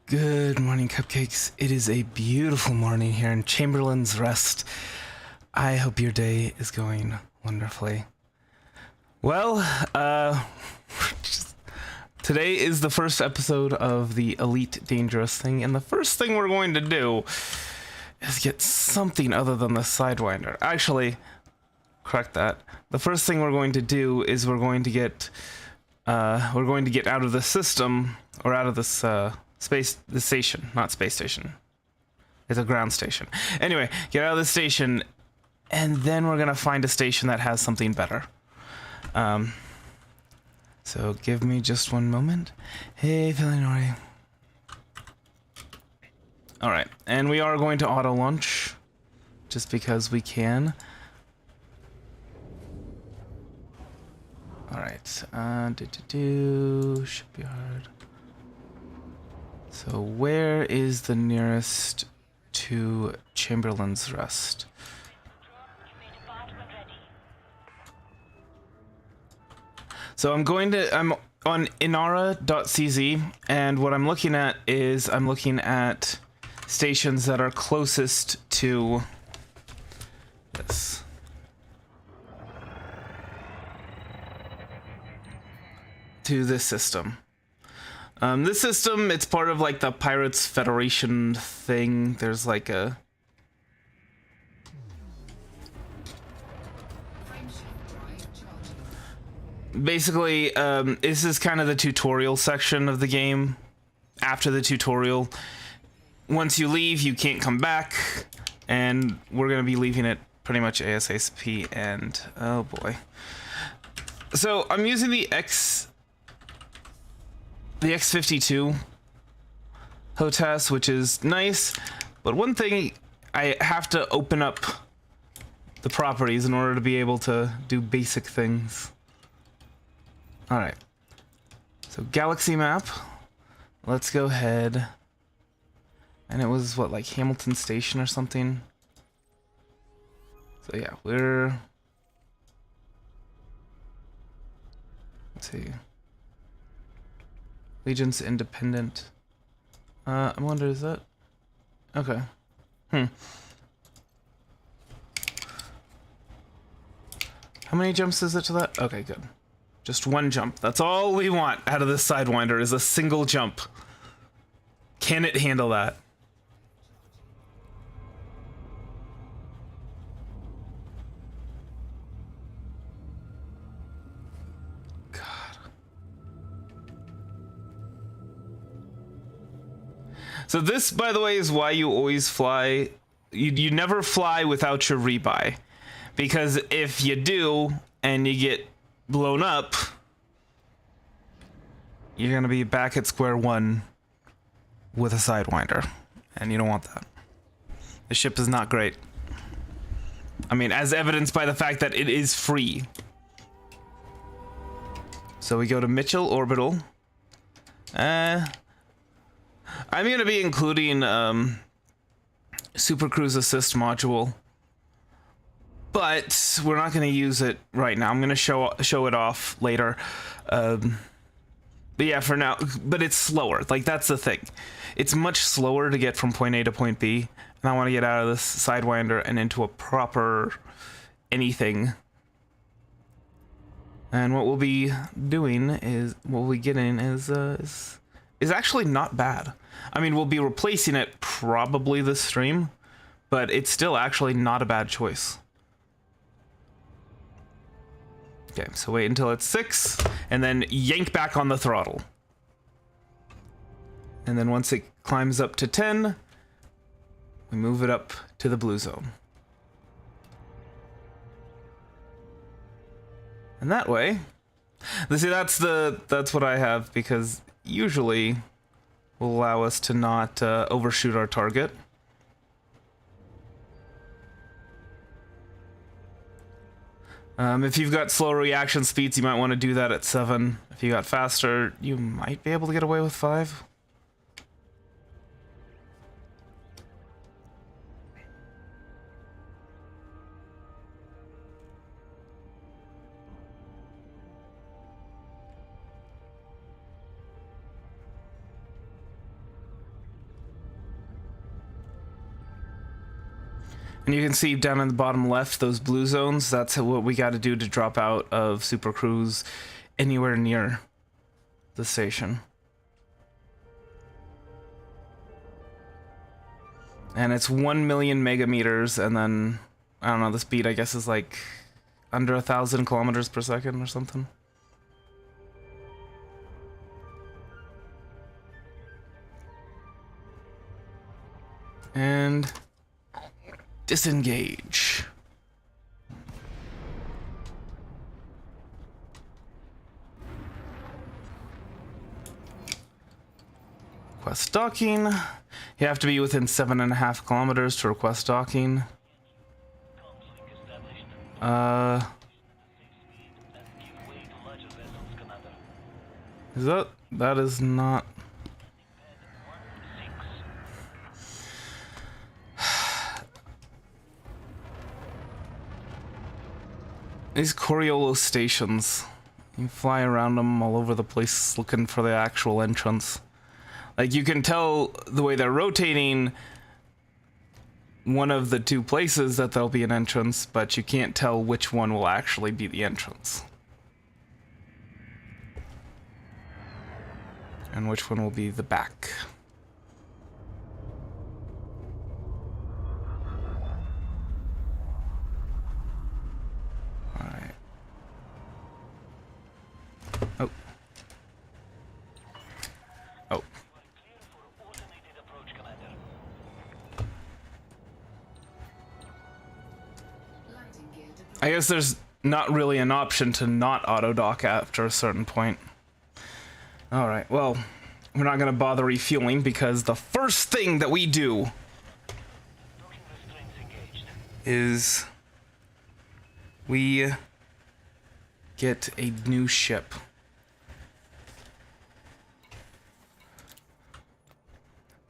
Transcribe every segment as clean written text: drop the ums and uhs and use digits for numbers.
Good morning, cupcakes. It is a beautiful morning here in Chamberlain's Rest. I hope your day is going wonderfully. Well, today is the first episode of the Elite Dangerous thing, and the first thing we're going to do is get something other than the Sidewinder. Actually, correct that. The first thing we're going to do is we're going to get out of the system, or out of this, the station, not space station. It's a ground station. Anyway, get out of the station, and then we're gonna find a station that has something better. So give me just one moment. Hey, Felinori. Alright, and we are going to auto launch, just because we can. Alright, shipyard. So where is the nearest to Chamberlain's Rest? So I'm on inara.cz, and what I'm looking at is I'm looking at stations that are closest to this. To this system. This system, it's part of like the Pirates Federation thing. There's like a... Basically, this is kind of the tutorial section of the game. After the tutorial, once you leave, you can't come back. And we're going to be leaving it pretty much ASAP, and oh boy. So I'm using the X-52 HOTAS, which is nice, but one thing, I have to open up the properties in order to be able to do basic things. Alright, so galaxy map, let's go ahead, and it was what, like Hamilton Station or something? So yeah, let's see. Legion's independent. I wonder, is that... Okay. How many jumps is it to that? Okay, good. Just one jump. That's all we want out of this Sidewinder, is a single jump. Can it handle that? So this, by the way, is why you always fly. You never fly without your rebuy. Because if you do, and you get blown up, you're going to be back at square one with a Sidewinder. And you don't want that. The ship is not great. I mean, as evidenced by the fact that it is free. So we go to Mitchell Orbital. I'm going to be including Super Cruise Assist module, but we're not going to use it right now. I'm going to show it off later. But yeah, for now, but it's slower. Like, that's the thing. It's much slower to get from point A to point B, and I want to get out of this Sidewinder and into a proper anything. And what we'll be doing is, what we'll be getting is actually not bad. I mean, we'll be replacing it probably this stream, but it's still actually not a bad choice. Okay, so wait until it's 6, and then yank back on the throttle. And then once it climbs up to 10, we move it up to the blue zone. And that way, see, that's what I have, because usually will allow us to not overshoot our target. If you've got slower reaction speeds, you might want to do that at 7. If you got faster, you might be able to get away with 5. And you can see down in the bottom left, those blue zones, that's what we got to do to drop out of Super Cruise anywhere near the station. And it's 1 million megameters, and then, I don't know, the speed I guess is like under 1,000 kilometers per second or something. And disengage. Request docking. You have to be within 7.5 kilometers to request docking. That is not. These Coriolis stations, you fly around them all over the place looking for the actual entrance. Like, you can tell the way they're rotating one of the two places that there'll be an entrance, but you can't tell which one will actually be the entrance. And which one will be the back. Alright. Oh. Oh. I guess there's not really an option to not auto dock after a certain point. Alright, well, we're not going to bother refueling because the first thing that we do is we get a new ship.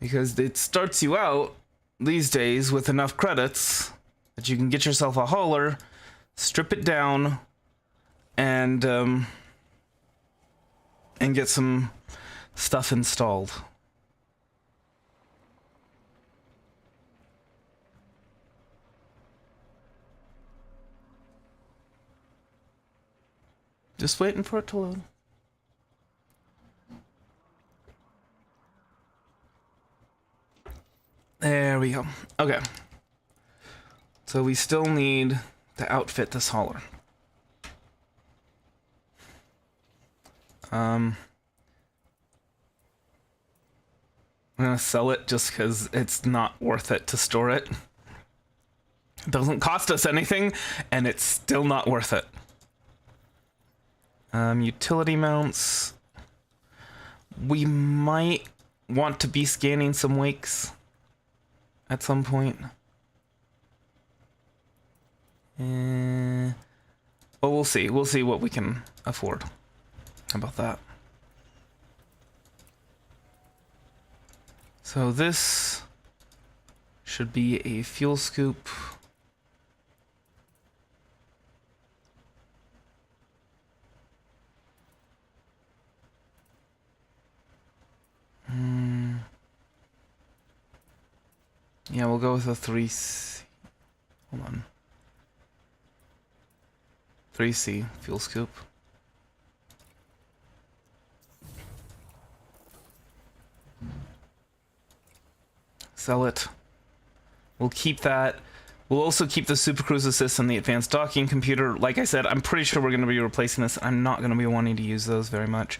Because it starts you out these days with enough credits that you can get yourself a hauler, strip it down, and get some stuff installed. Just waiting for it to load. There we go. Okay. So we still need to outfit this hauler. I'm gonna sell it just because it's not worth it to store it. It doesn't cost us anything, and it's still not worth it. Utility mounts. We might want to be scanning some wakes at some point. Well, we'll see. We'll see what we can afford. How about that? So this should be a fuel scoop. Yeah, we'll go with a 3C. Hold on. 3C fuel scoop. Sell it. We'll keep that. We'll also keep the Super Cruise Assist and the Advanced Docking Computer. Like I said, I'm pretty sure we're going to be replacing this. I'm not going to be wanting to use those very much.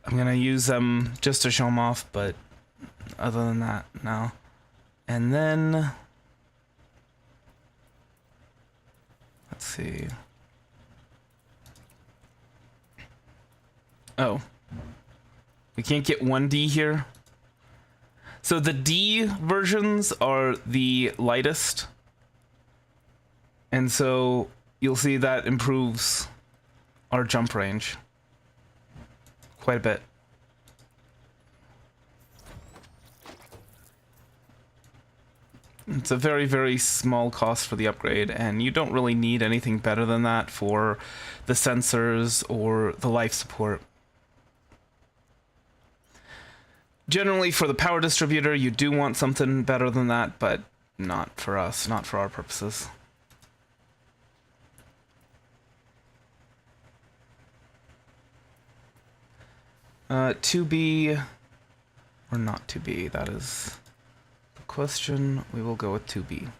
I'm going to use them just to show them off, but other than that, no. And then... let's see. Oh. We can't get 1D here. So the D versions are the lightest. And so you'll see that improves our jump range quite a bit. It's a very, very small cost for the upgrade, and you don't really need anything better than that for the sensors or the life support. Generally, for the power distributor, you do want something better than that, but not for us, not for our purposes. To be or not to be, that is the question. We will go with 2B.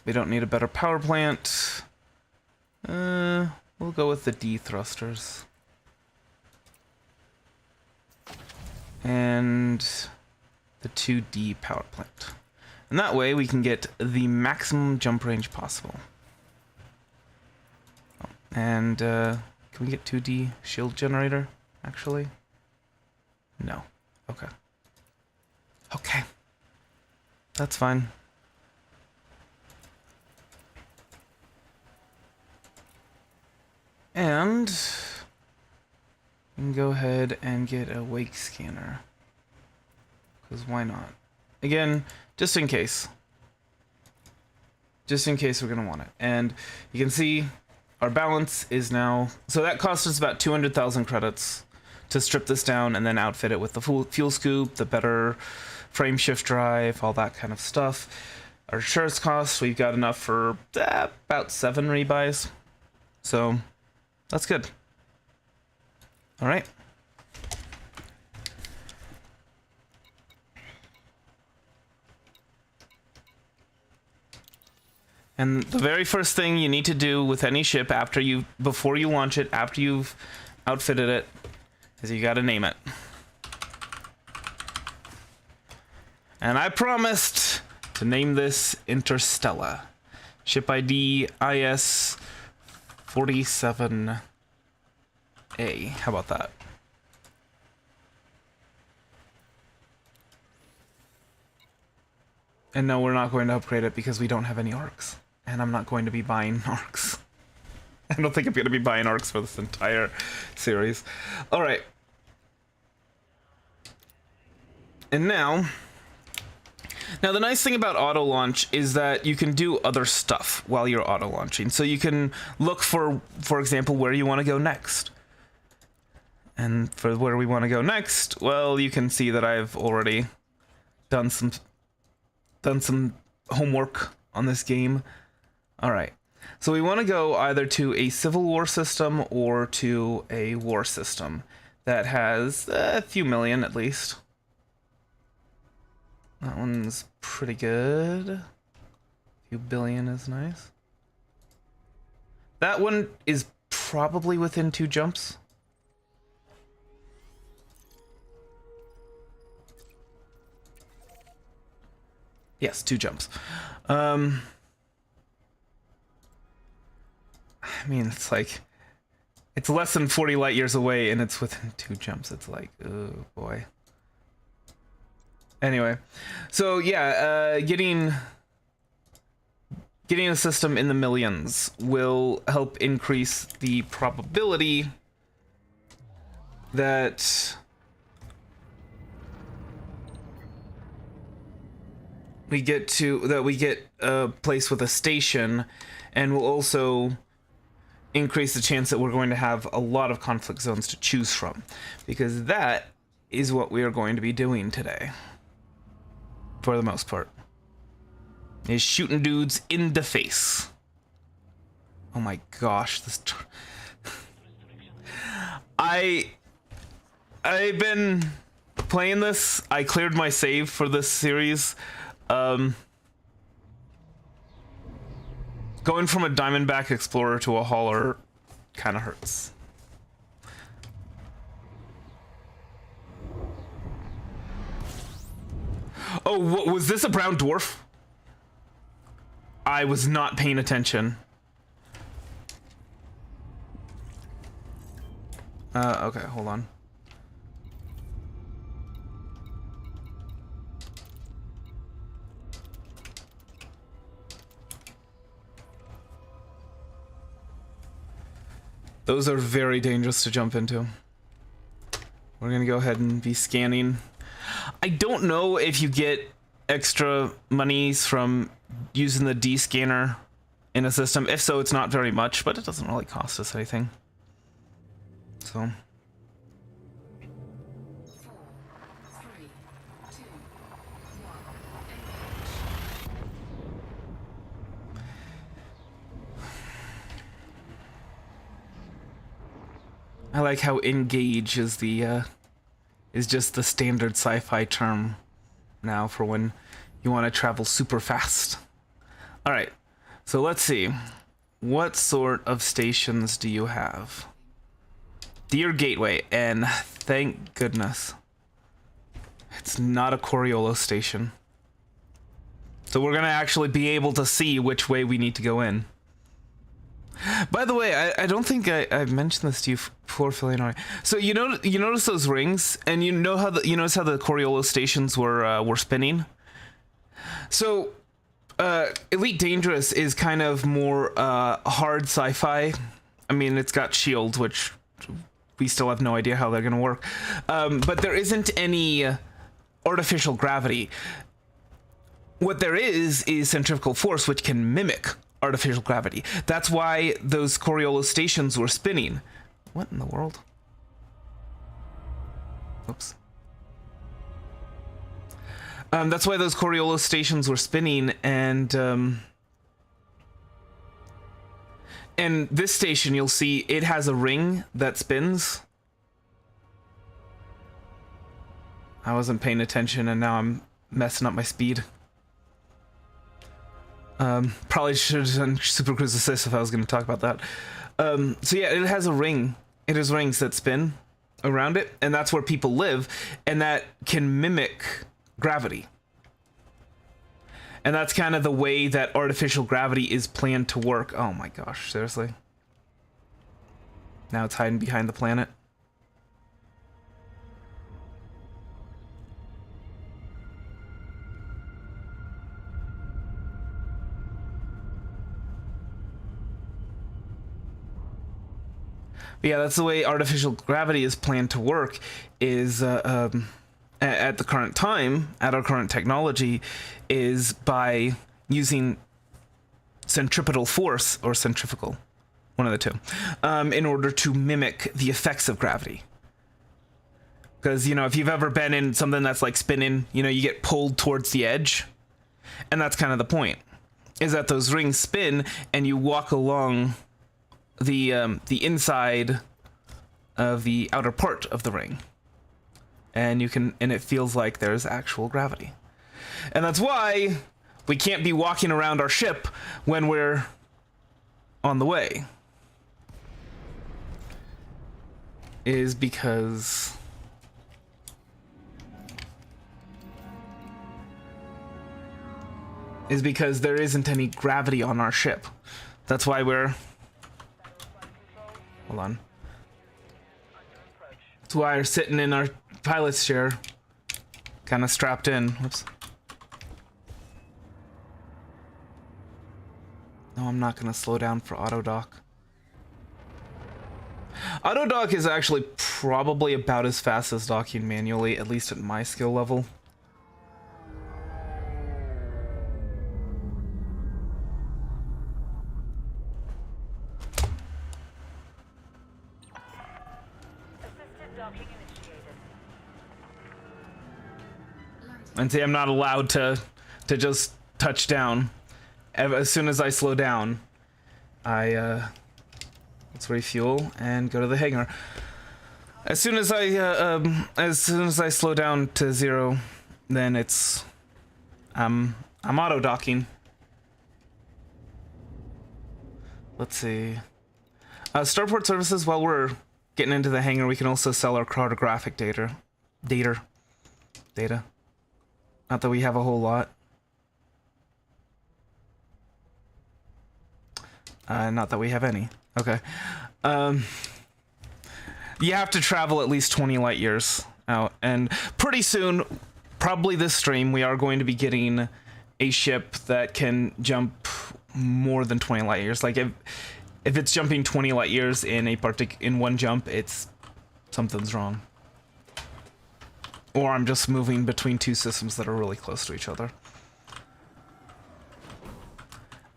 We don't need a better power plant. We'll go with the D thrusters. And the 2D power plant. And that way we can get the maximum jump range possible. Oh, and can we get 2D shield generator, actually? No. Okay. Okay. That's fine. And we can go ahead and get a wake scanner. Because why not? Again, just in case. Just in case we're going to want it. And you can see our balance is now... So that cost us about 200,000 credits to strip this down and then outfit it with the fuel scoop, the better frame shift drive, all that kind of stuff. Our insurance costs, we've got enough for about 7 rebuys. So... that's good. All right. And the very first thing you need to do with any ship before you launch it, after you've outfitted it, is you gotta name it. And I promised to name this Interstella. Ship ID IS 47A. How about that? And no, we're not going to upgrade it because we don't have any arcs. And I'm not going to be buying arcs. I don't think I'm going to be buying arcs for this entire series. Alright. And now the nice thing about auto launch is that you can do other stuff while you're auto launching. So you can look for example, where you want to go next. And for where we want to go next, well, you can see that I've already done some homework on this game. All right. So we want to go either to a civil war system or to a war system that has a few million at least. That one's pretty good. A few billion is nice. That one is probably within 2 jumps. Yes, 2 jumps. I mean, it's like... it's less than 40 light years away, and it's within 2 jumps. It's like, oh boy. Anyway, so yeah, getting a system in the millions will help increase the probability that we get a place with a station, and will also increase the chance that we're going to have a lot of conflict zones to choose from, because that is what we are going to be doing today. For the most part, is shooting dudes in the face. Oh my gosh, this I've been playing this. I cleared my save for this series. Going from a Diamondback Explorer to a hauler kind of hurts. Oh, was this a brown dwarf? I was not paying attention. Okay, hold on. Those are very dangerous to jump into. We're gonna go ahead and be scanning. I don't know if you get extra monies from using the D scanner in a system. If so, it's not very much, but it doesn't really cost us anything. So. 4, 3, 2, I like how engage is the is just the standard sci-fi term now for when you want to travel super fast. All right, so let's see. What sort of stations do you have? Deer Gateway, and thank goodness it's not a Coriolis station. So we're gonna actually be able to see which way we need to go in. By the way, I don't think I've mentioned this to you before, Philianori. So you notice those rings, and you notice how the Coriolis stations were spinning. So Elite Dangerous is kind of more hard sci-fi. I mean, it's got shields, which we still have no idea how they're gonna work. But there isn't any artificial gravity. What there is centrifugal force, which can mimic artificial gravity. That's why those Coriolis stations were spinning. What in the world? Oops. That's why those Coriolis stations were spinning, and this station, you'll see it has a ring that spins. I wasn't paying attention, and now I'm messing up my speed. Probably should have done Super Cruise Assist if I was going to talk about that. So yeah, it has a ring. It has rings that spin around it, and that's where people live, and that can mimic gravity. And that's kind of the way that artificial gravity is planned to work. Oh my gosh, seriously? Now it's hiding behind the planet. But yeah, that's the way artificial gravity is planned to work, is at the current time, at our current technology, is by using centripetal force, or centrifugal, one of the two, in order to mimic the effects of gravity. Because, if you've ever been in something that's like spinning, you get pulled towards the edge. And that's kind of the point, is that those rings spin and you walk along the inside of the outer part of the ring, and it feels like there's actual gravity. And that's why we can't be walking around our ship when we're on the way, is because there isn't any gravity on our ship. That's why we're hold on. That's why we're sitting in our pilot's chair, kind of strapped in. Whoops. No, I'm not going to slow down for auto dock. Auto dock is actually probably about as fast as docking manually, at least at my skill level. And see, I'm not allowed to just touch down. As soon as I slow down, let's refuel and go to the hangar. As soon as I slow down to 0, then I'm auto docking. Let's see. Starport services. While we're getting into the hangar, we can also sell our cartographic data. Not that we have a whole lot. Not that we have any. Okay. You have to travel at least 20 light years out, and pretty soon, probably this stream, we are going to be getting a ship that can jump more than 20 light years. Like if it's jumping 20 light years in in one jump, something's wrong. Or I'm just moving between two systems that are really close to each other.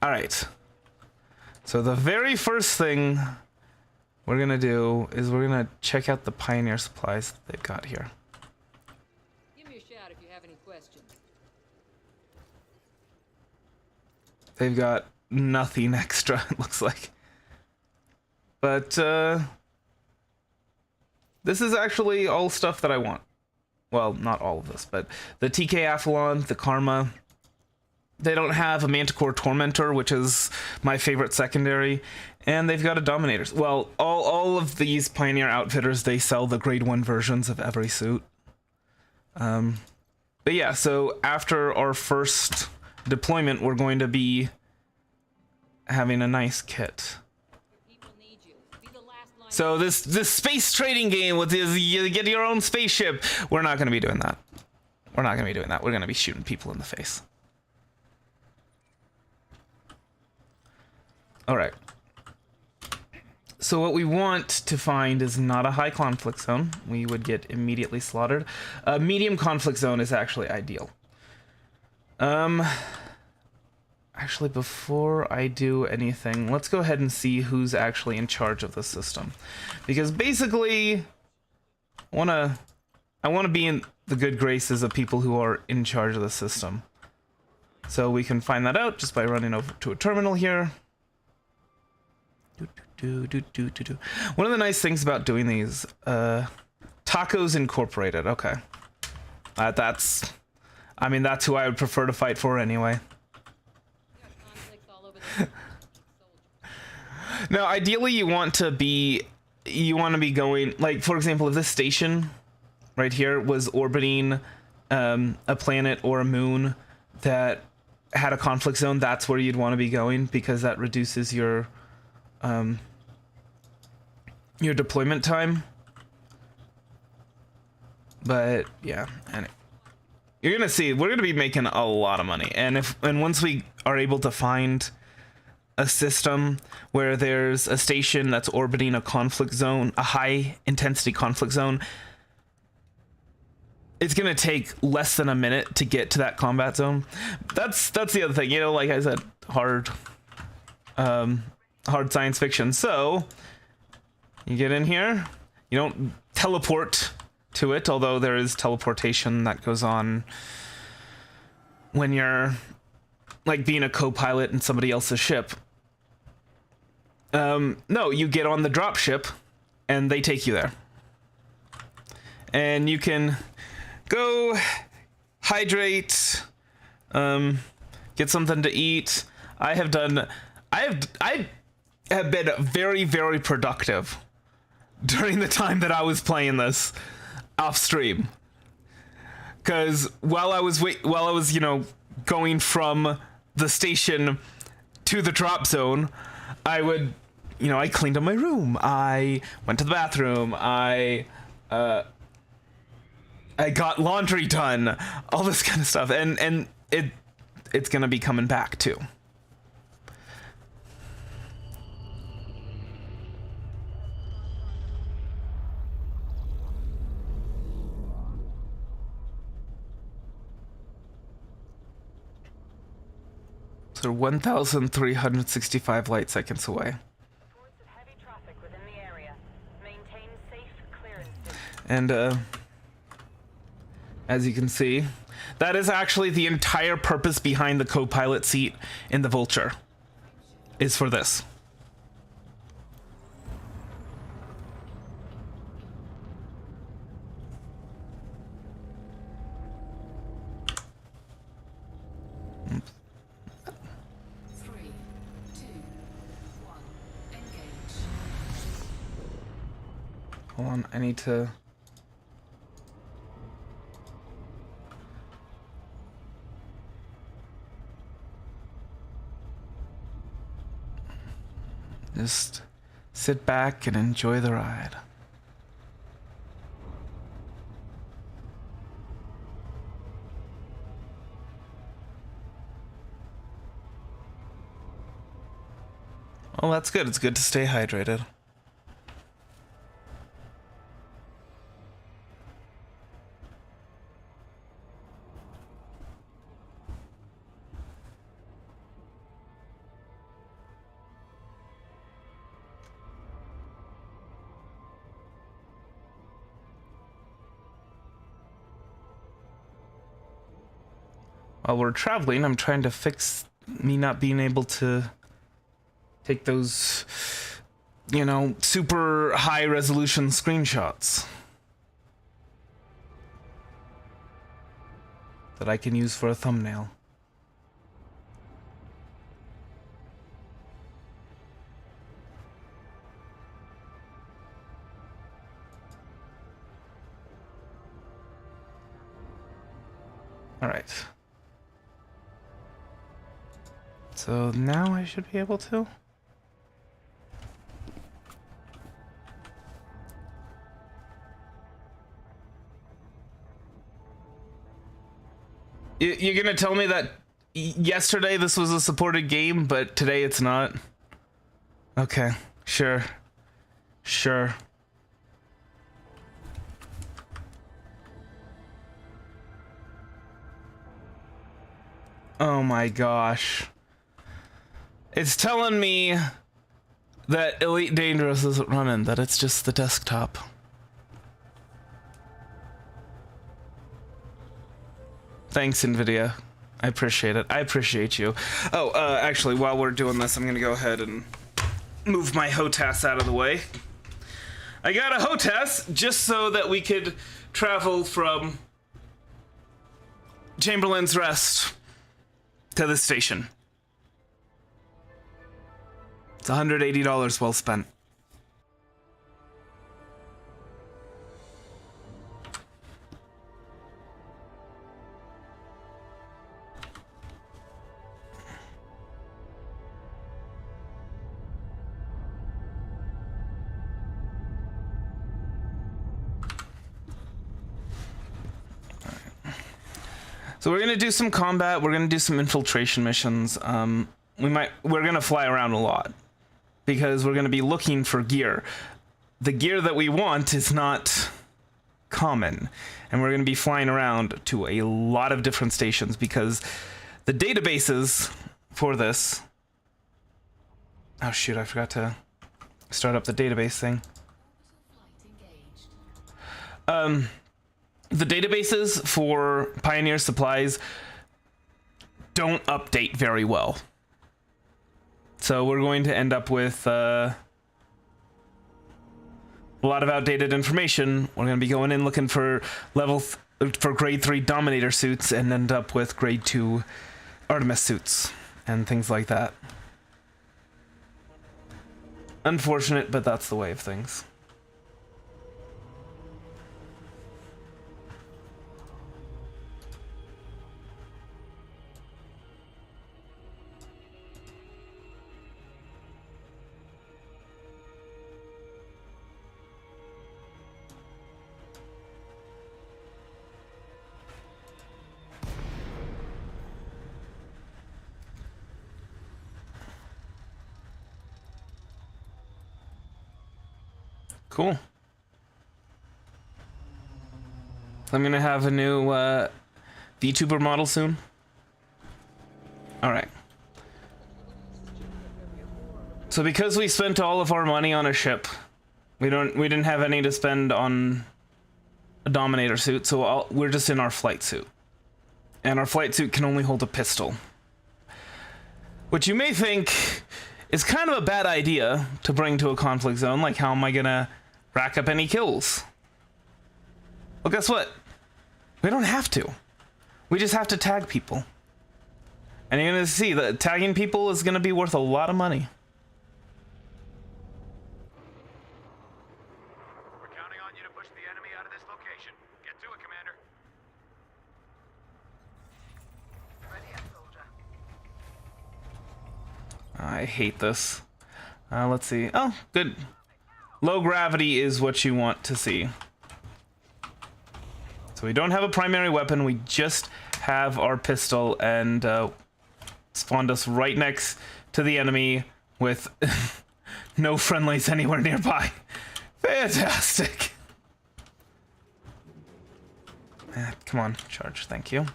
All right. So the very first thing we're going to do is we're going to check out the Pioneer supplies that they've got here. Give me a shout if you have any questions. They've got nothing extra, it looks like. But, This is actually all stuff that I want. Well, not all of this, but the TK Athlon, the Karma. They don't have a Manticore Tormentor, which is my favorite secondary, and they've got a Dominators. Well, all of these Pioneer outfitters, they sell the grade 1 versions of every suit. But yeah, so after our first deployment, we're going to be having a nice kit. People need you. Be the last line. So this space trading game with this, you get your own spaceship, we're not going to be doing that. We're not going to be doing that. We're going to be shooting people in the face. All right. So what we want to find is not a high conflict zone. We would get immediately slaughtered. A medium conflict zone is actually ideal. Actually, before I do anything, let's go ahead and see who's actually in charge of the system. Because basically, I want to be in the good graces of people who are in charge of the system. So we can find that out just by running over to a terminal here. One of the nice things about doing these, Tacos Incorporated. Okay, that's who I would prefer to fight for anyway. Conflicts all over the Now, ideally, you want to be going, like, for example, if this station right here was orbiting a planet or a moon that had a conflict zone, that's where you'd want to be going, because that reduces your deployment time. But yeah, and you're gonna see we're gonna be making a lot of money, and once we are able to find a system where there's a station that's orbiting a conflict zone, a high intensity conflict zone, it's gonna take less than a minute to get to that combat zone. That's the other thing, you know, like I said, hard science fiction. So you get in here, you don't teleport to it, although there is teleportation that goes on when you're like being a co-pilot in somebody else's ship. No, you get on the drop ship and they take you there, and you can go hydrate, get something to eat. I have been very, very productive during the time that I was playing this off stream, because while I was going from the station to the drop zone, I cleaned up my room, I went to the bathroom, I got laundry done, all this kind of stuff, and it's gonna be coming back too. So 1,365 light seconds away. Reports of heavy traffic within the area. Maintain safe clearance distance. And as you can see, that is actually the entire purpose behind the co-pilot seat in the Vulture, is for this. Hold on, I need to... just sit back and enjoy the ride. Well, that's good. It's good to stay hydrated. While we're traveling, I'm trying to fix me not being able to take those you know, super high resolution screenshots that I can use for a thumbnail. All right. So now I should be able to. You're gonna tell me that yesterday this was a supported game, but today it's not? Okay, sure. Sure. Oh my gosh. It's telling me that Elite Dangerous isn't running, that it's just the desktop. Thanks, NVIDIA. I appreciate it. I appreciate you. Oh, actually, while we're doing this, I'm gonna go ahead and move my HOTAS out of the way. I got a HOTAS just so that we could travel from Chamberlain's Rest to the station. It's $180 well spent. So we're gonna do some combat. We're gonna do some infiltration missions. We're gonna fly around a lot because we're gonna be looking for gear. The gear that we want is not common, and we're gonna be flying around to a lot of different stations because the databases for this. Oh shoot! I forgot to start up the database thing. The databases for Pioneer Supplies don't update very well. So we're going to end up with a lot of outdated information. We're going to be going in looking for for grade 3 Dominator suits and end up with grade 2 Artemis suits and things like that. Unfortunate, but that's the way of things. Cool. I'm gonna have a new VTuber model soon. All right. So because we spent all of our money on a ship, we didn't have any to spend on a Dominator suit, so we're just in our flight suit, and our flight suit can only hold a pistol, which you may think is kind of a bad idea to bring to a conflict zone. Like, how am I gonna rack up any kills? Well, guess what? We don't have to. We just have to tag people. And you're gonna see that tagging people is gonna be worth a lot of money. We're counting on you to push the enemy out of this location. Get to it, Commander. Ready up, soldier. I hate this. Let's see. Oh, good. Low gravity is what you want to see. So we don't have a primary weapon. We just have our pistol, and spawned us right next to the enemy with no friendlies anywhere nearby. Fantastic. Come on, charge. Thank you.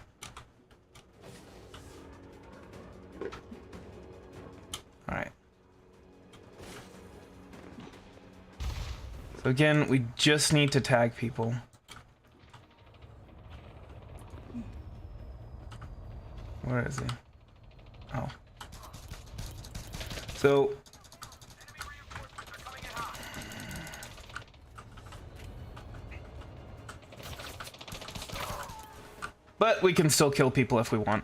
All right. So again, we just need to tag people. Where is he? Oh. So But we can still kill people if we want.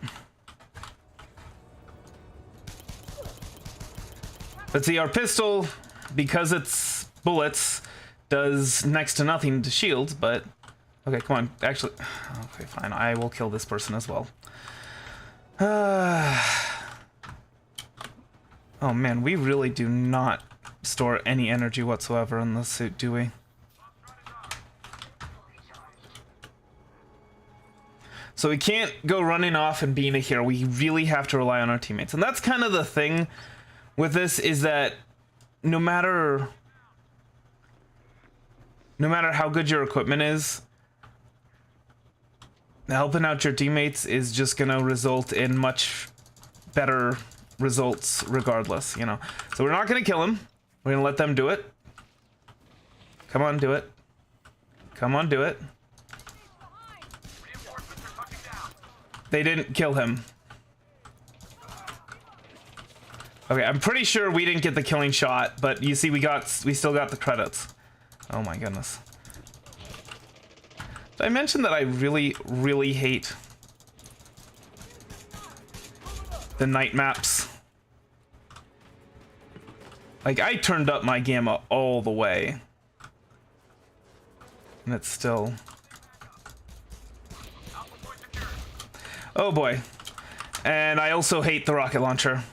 But see, our pistol, because it's bullets, does next to nothing to shields, but... Okay, come on. Actually... Okay, fine. I will kill this person as well. Oh man, we really do not store any energy whatsoever in this suit, do we? So we can't go running off and being a hero. We really have to rely on our teammates. And that's kind of the thing with this, is that no matter how good your equipment is, helping out your teammates is just gonna result in much better results regardless, you know. So we're not gonna kill him. We're gonna let them do it. Come on, do it. Come on, do it. They didn't kill him. Okay, I'm pretty sure we didn't get the killing shot, but you see we still got the credits. Oh my goodness. Did I mention that I really, really hate the night maps? Like, I turned up my gamma all the way. And it's still... Oh boy. And I also hate the rocket launcher.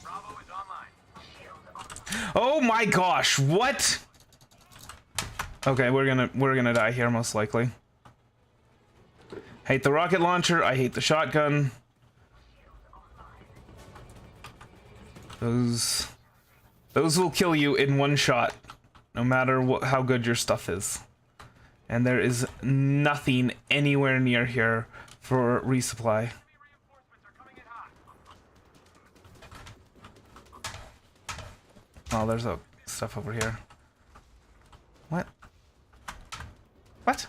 Bravo is online. Oh my gosh, what? Okay, we're gonna die here most likely. Hate the rocket launcher, I hate the shotgun. Those will kill you in one shot, no matter how good your stuff is. And there is nothing anywhere near here for resupply. Oh, there's stuff over here. What? What?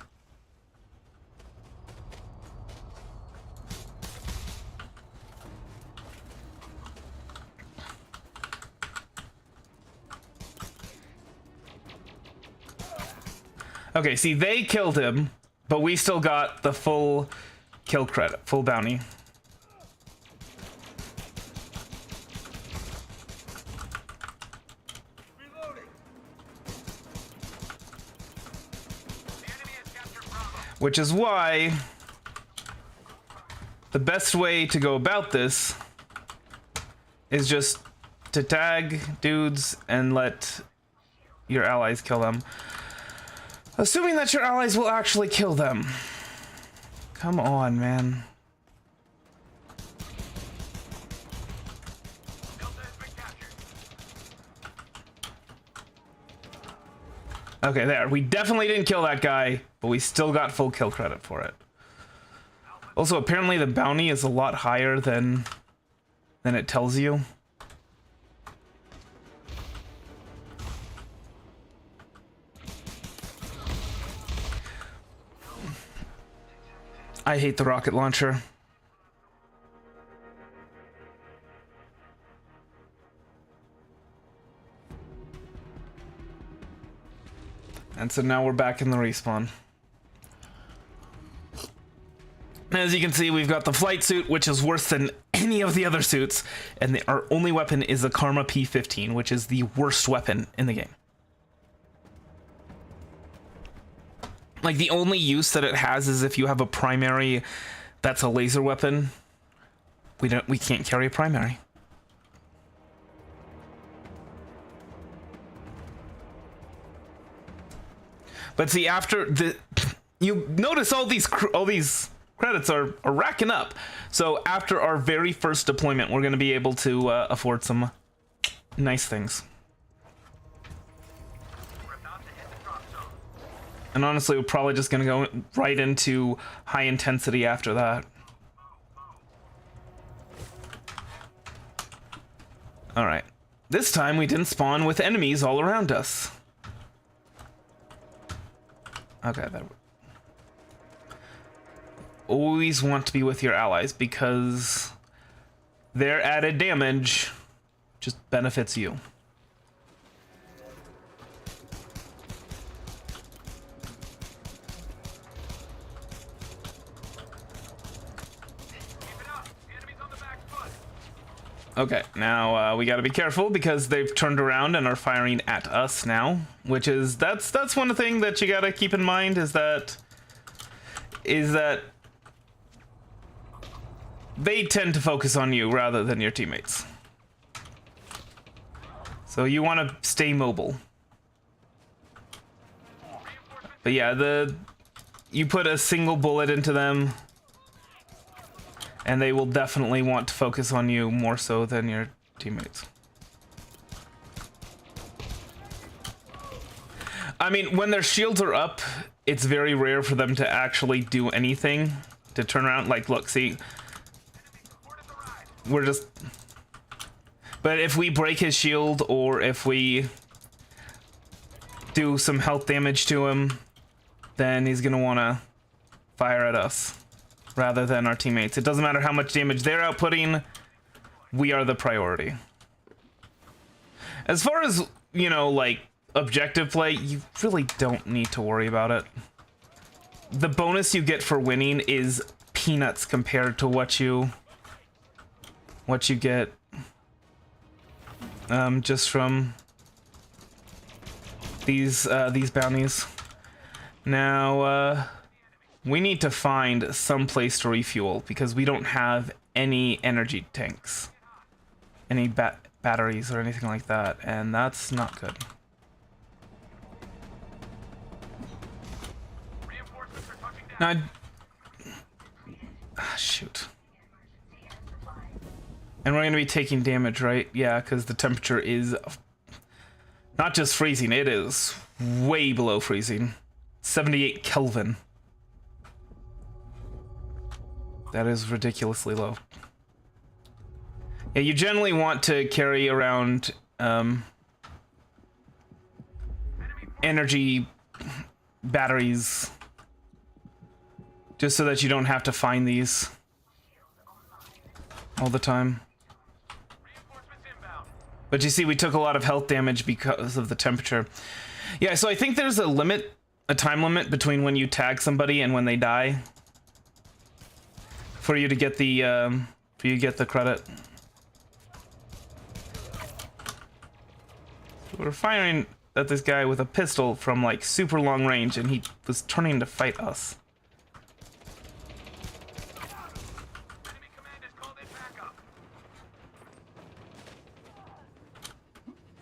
Okay, see, they killed him, but we still got the full kill credit, full bounty. Which is why the best way to go about this is just to tag dudes and let your allies kill them. Assuming that your allies will actually kill them. Come on, man. Okay, there. We definitely didn't kill that guy, but we still got full kill credit for it. Also, apparently the bounty is a lot higher than it tells you. I hate the rocket launcher. And so now we're back in the respawn. As you can see, we've got the flight suit, which is worse than any of the other suits, and our only weapon is a Karma P15, which is the worst weapon in the game. Like, the only use that it has is if you have a primary that's a laser weapon. We can't carry a primary. But see, after you notice all these credits are racking up. So after our very first deployment, we're going to be able to afford some nice things. And honestly, we're probably just going to go right into high intensity after that. Alright. This time we didn't spawn with enemies all around us. Okay, that... Always want to be with your allies because their added damage just benefits you. Okay, now we gotta be careful because they've turned around and are firing at us now, which is that's one thing that you gotta keep in mind is that they tend to focus on you rather than your teammates. So you want to stay mobile. But yeah, you put a single bullet into them, and they will definitely want to focus on you more so than your teammates. I mean, when their shields are up, it's very rare for them to actually do anything to turn around. Like, look, see, we're just... But if we break his shield or if we do some health damage to him, then he's gonna want to fire at us rather than our teammates. It doesn't matter how much damage they're outputting, we are the priority. As far as, you know, like, objective play, you really don't need to worry about it. The bonus you get for winning is peanuts compared to what you get just from these bounties. Now, we need to find some place to refuel because we don't have any energy tanks, any batteries or anything like that, and that's not good. Now, shoot. And we're going to be taking damage, right? Yeah, because the temperature is not just freezing, it is way below freezing. 78 Kelvin. That is ridiculously low. Yeah, you generally want to carry around energy batteries just so that you don't have to find these all the time. But you see, we took a lot of health damage because of the temperature. Yeah, so I think there's a time limit between when you tag somebody and when they die for you to get the credit. We're firing at this guy with a pistol from like super long range, and he was turning to fight us. Enemy commanders called in backup.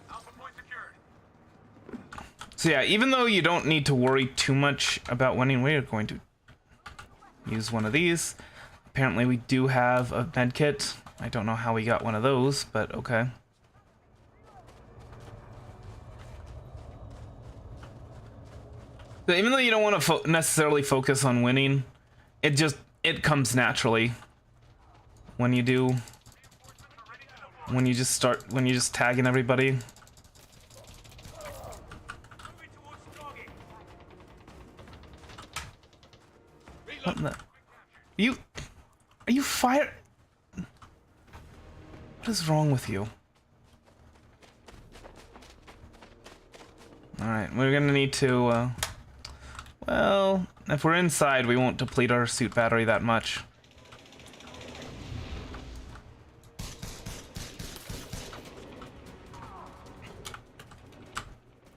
Alpha point secured. So yeah, even though you don't need to worry too much about winning, we are going to use one of these. Apparently we do have a med kit. I don't know how we got one of those, but okay. So even though you don't want to necessarily focus on winning, it comes naturally when you do. When you just tagging everybody. What in the... Are you fire? What is wrong with you? Alright, we're gonna need to, well, if we're inside, we won't deplete our suit battery that much.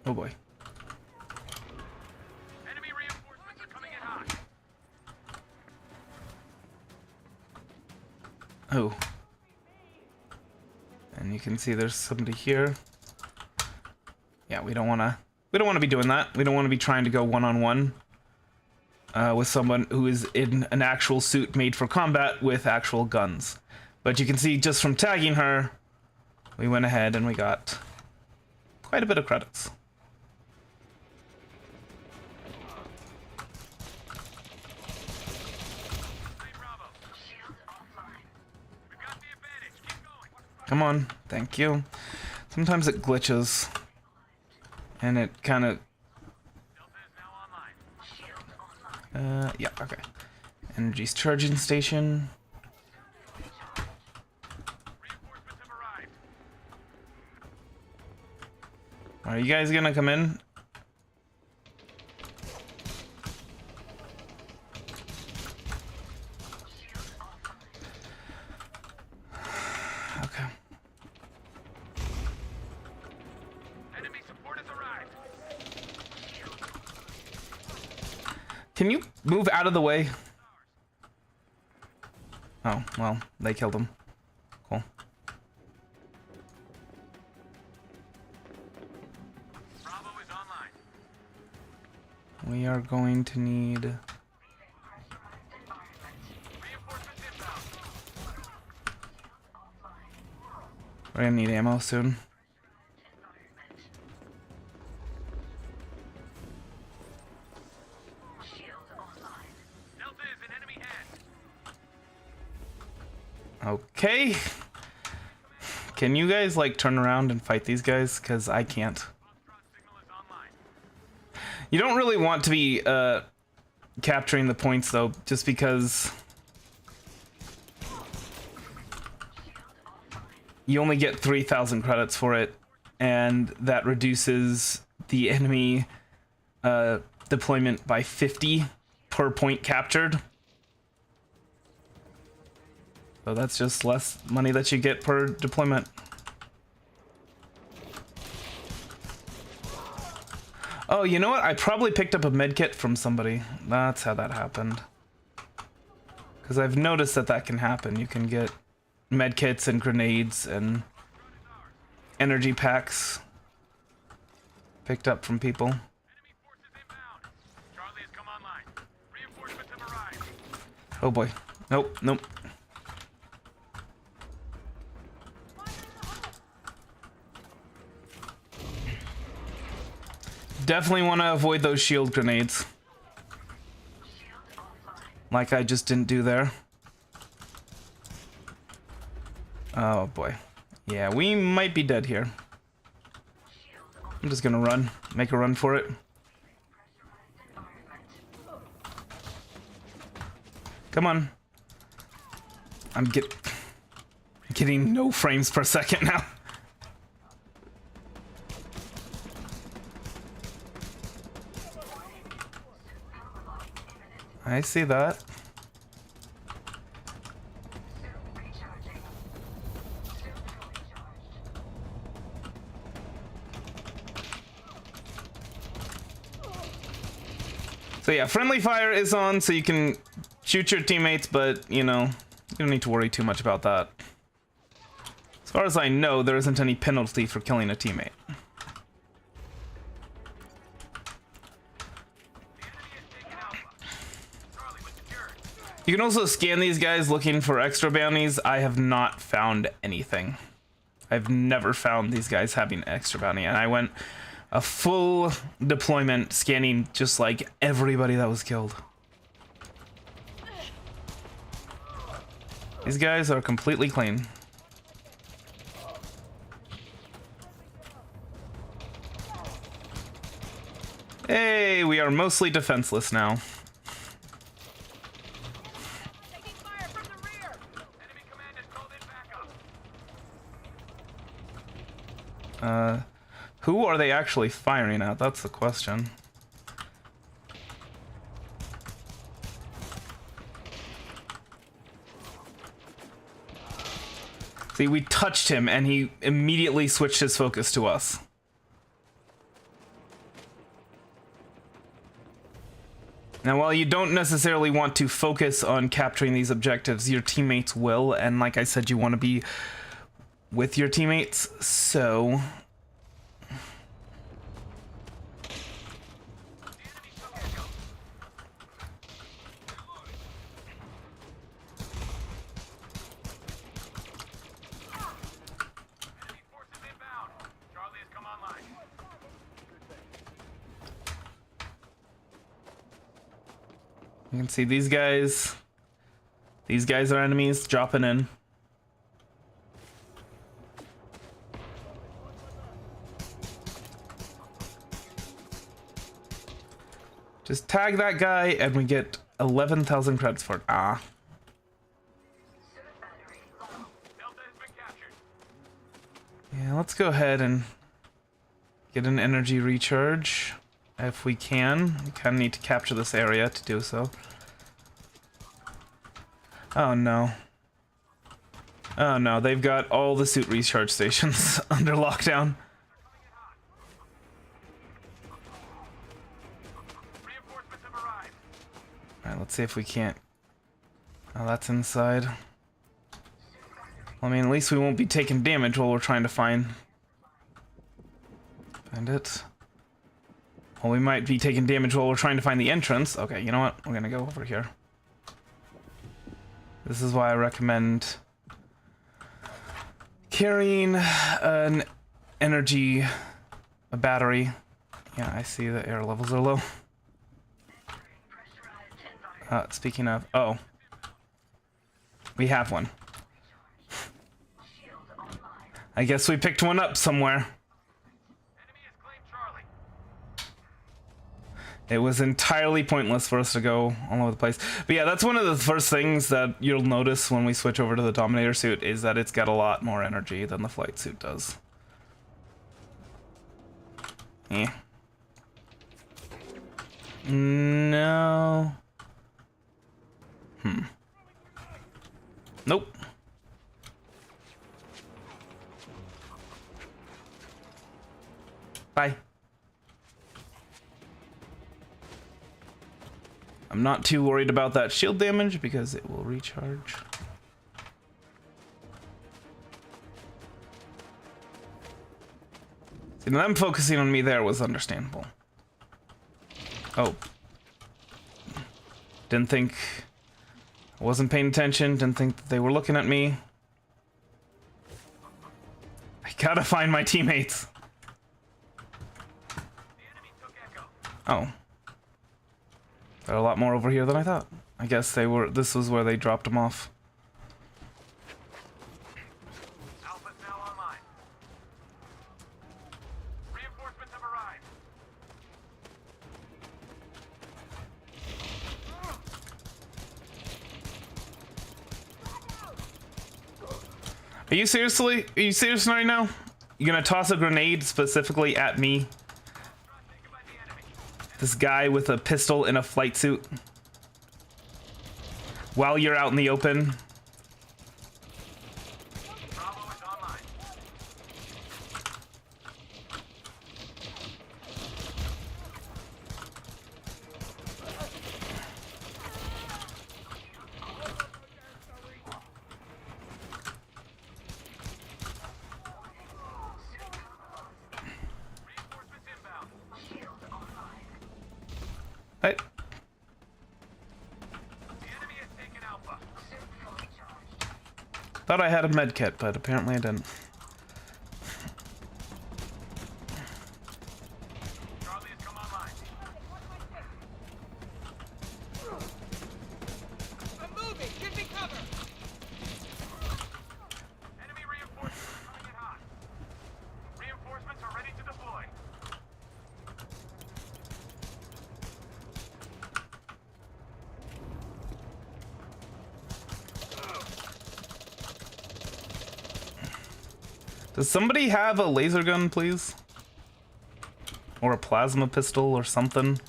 Oh boy. Enemy reinforcements are coming in hot. Oh. And you can see there's somebody here. Yeah, we don't want to be doing that. We don't want to be trying to go one-on-one with someone who is in an actual suit made for combat with actual guns. But you can see just from tagging her, we went ahead and we got quite a bit of credits. Come on, thank you. Sometimes it glitches, and it kind of... yeah, okay. Energy's charging station. Are you guys gonna come in? Okay. Can you move out of the way? Oh, well, they killed him. Cool. Bravo is online. We are going to need... Reinforcements inbound. We're gonna need ammo soon. Delta is in enemy hands. Okay. Can you guys, like, turn around and fight these guys? Because I can't. Foxtrot signal is online. You don't really want to be capturing the points, though, just because you only get 3,000 credits for it, and that reduces the enemy deployment by 50 per point captured. So that's just less money that you get per deployment. Oh, you know what? I probably picked up a medkit from somebody. That's how that happened. Because I've noticed that that can happen. You can get medkits and grenades and energy packs picked up from people. Enemy forces inbound. Charlie has come online. Reinforcements have arrived. Oh boy. Nope, nope. Definitely want to avoid those shield grenades. Like I just didn't do there. Oh boy. Yeah, we might be dead here. I'm just gonna run. Make a run for it. Come on. I'm getting no frames per second now. I see that. So yeah, friendly fire is on, so you can shoot your teammates, but, you know, you don't need to worry too much about that. As far as I know, there isn't any penalty for killing a teammate. You can also scan these guys looking for extra bounties. I have not found anything. I've never found these guys having extra bounty, and I went a full deployment scanning just like everybody that was killed. These guys are completely clean. Hey, we are mostly defenseless now. Taking fire from the rear. Enemy command has called in backup. Who are they actually firing at? That's the question. See, we touched him and he immediately switched his focus to us. Now, while you don't necessarily want to focus on capturing these objectives, your teammates will, and like I said, you want to be with your teammates, so... Enemy forces inbound. Charlie has come online. You can see these guys. These guys are enemies dropping in. Just tag that guy and we get 11,000 credits for it. Ah. Delta has been captured. Yeah, let's go ahead and get an energy recharge if we can. We kind of need to capture this area to do so. Oh no. Oh no, they've got all the suit recharge stations under lockdown. Reinforcements have arrived. Let's see if we can't. Oh, that's inside. Well, I mean, at least we won't be taking damage while we're trying to find it. Well, we might be taking damage while we're trying to find the entrance. Okay, you know what? We're gonna go over here. This is why I recommend carrying an energy, a battery. Yeah, I see the air levels are low. Speaking of, oh, we have one. I guess we picked one up somewhere. Enemy has claimed Charlie. It was entirely pointless for us to go all over the place. But yeah, that's one of the first things that you'll notice when we switch over to the Dominator suit, is that it's got a lot more energy than the flight suit does. Yeah. No. Nope. Bye. I'm not too worried about that shield damage because it will recharge. See, them focusing on me there was understandable. Oh. Didn't think... I wasn't paying attention, didn't think that they were looking at me. I gotta find my teammates. The enemy took Echo. Oh. There are a lot more over here than I thought. I guess they were, this was where they dropped them off. Alpha's now online. Reinforcements have arrived. Are you serious right now? You gonna toss a grenade specifically at me? Taken by the enemy. This guy with a pistol in a flight suit? While you're out in the open? Bravo is online. Reinforcements inbound. Hey, The enemy has taken Alpha. thought I had a med kit, but apparently I didn't. Charlie has come online. I'm moving! Give me cover! Enemy reinforcements are coming in hot. Reinforcements are ready to deploy. Does somebody have a laser gun, please? Or a plasma pistol or something?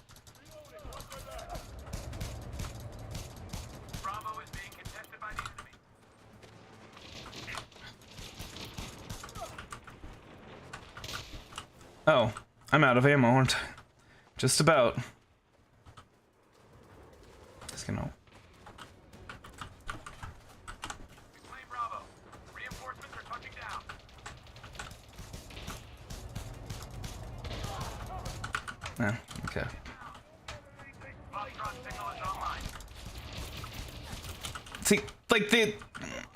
Bravo is being contested by the enemy. Oh, I'm out of ammo, aren't I? Just about. Just gonna... Claim Bravo. Reinforcements are touching down. Yeah, okay. Foxtrot signal is online. See, like,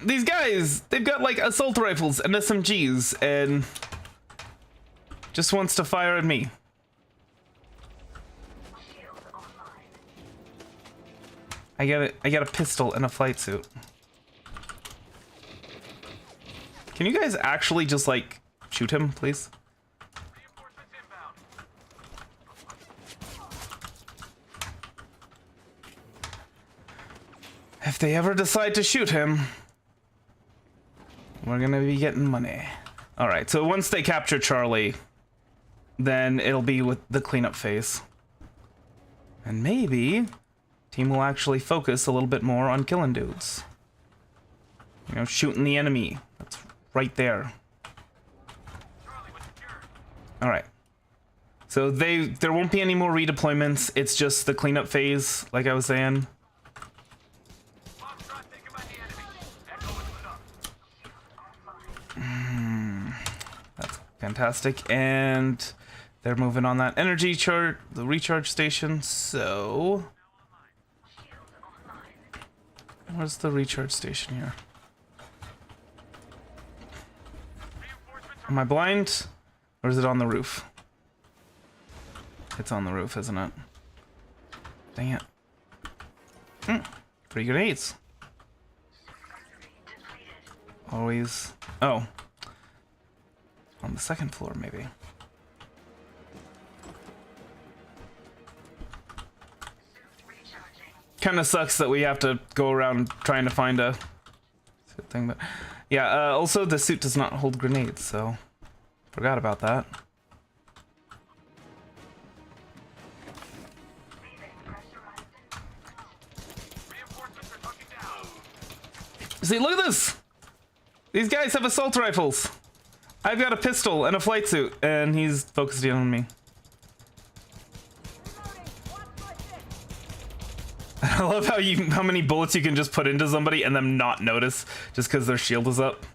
these guys, they've got, like, assault rifles and SMGs, and... just wants to fire at me. I got a pistol and a flight suit. Can you guys actually just, like, shoot him, please? Reinforcements inbound. If they ever decide to shoot him, we're gonna be getting money. Alright, so once they capture Charlie, then it'll be with the cleanup phase. And maybe team will actually focus a little bit more on killing dudes. You know, shooting the enemy. That's right there. Charlie was secured. Alright. So there won't be any more redeployments. It's just the cleanup phase, like I was saying. Fantastic. And they're moving on that energy chart, the recharge station. So where's the recharge station here? Am I blind? Or is it on the roof? It's on the roof, isn't it? Dang it. 3 grenades. Always. Oh. On the second floor, maybe. Kind of sucks that we have to go around trying to find a thing, but yeah. Also, the suit does not hold grenades, so forgot about that. See, look at this! These guys have assault rifles. I've got a pistol and a flight suit, and he's focused in on me. I love how many bullets you can just put into somebody and them not notice just because their shield is up.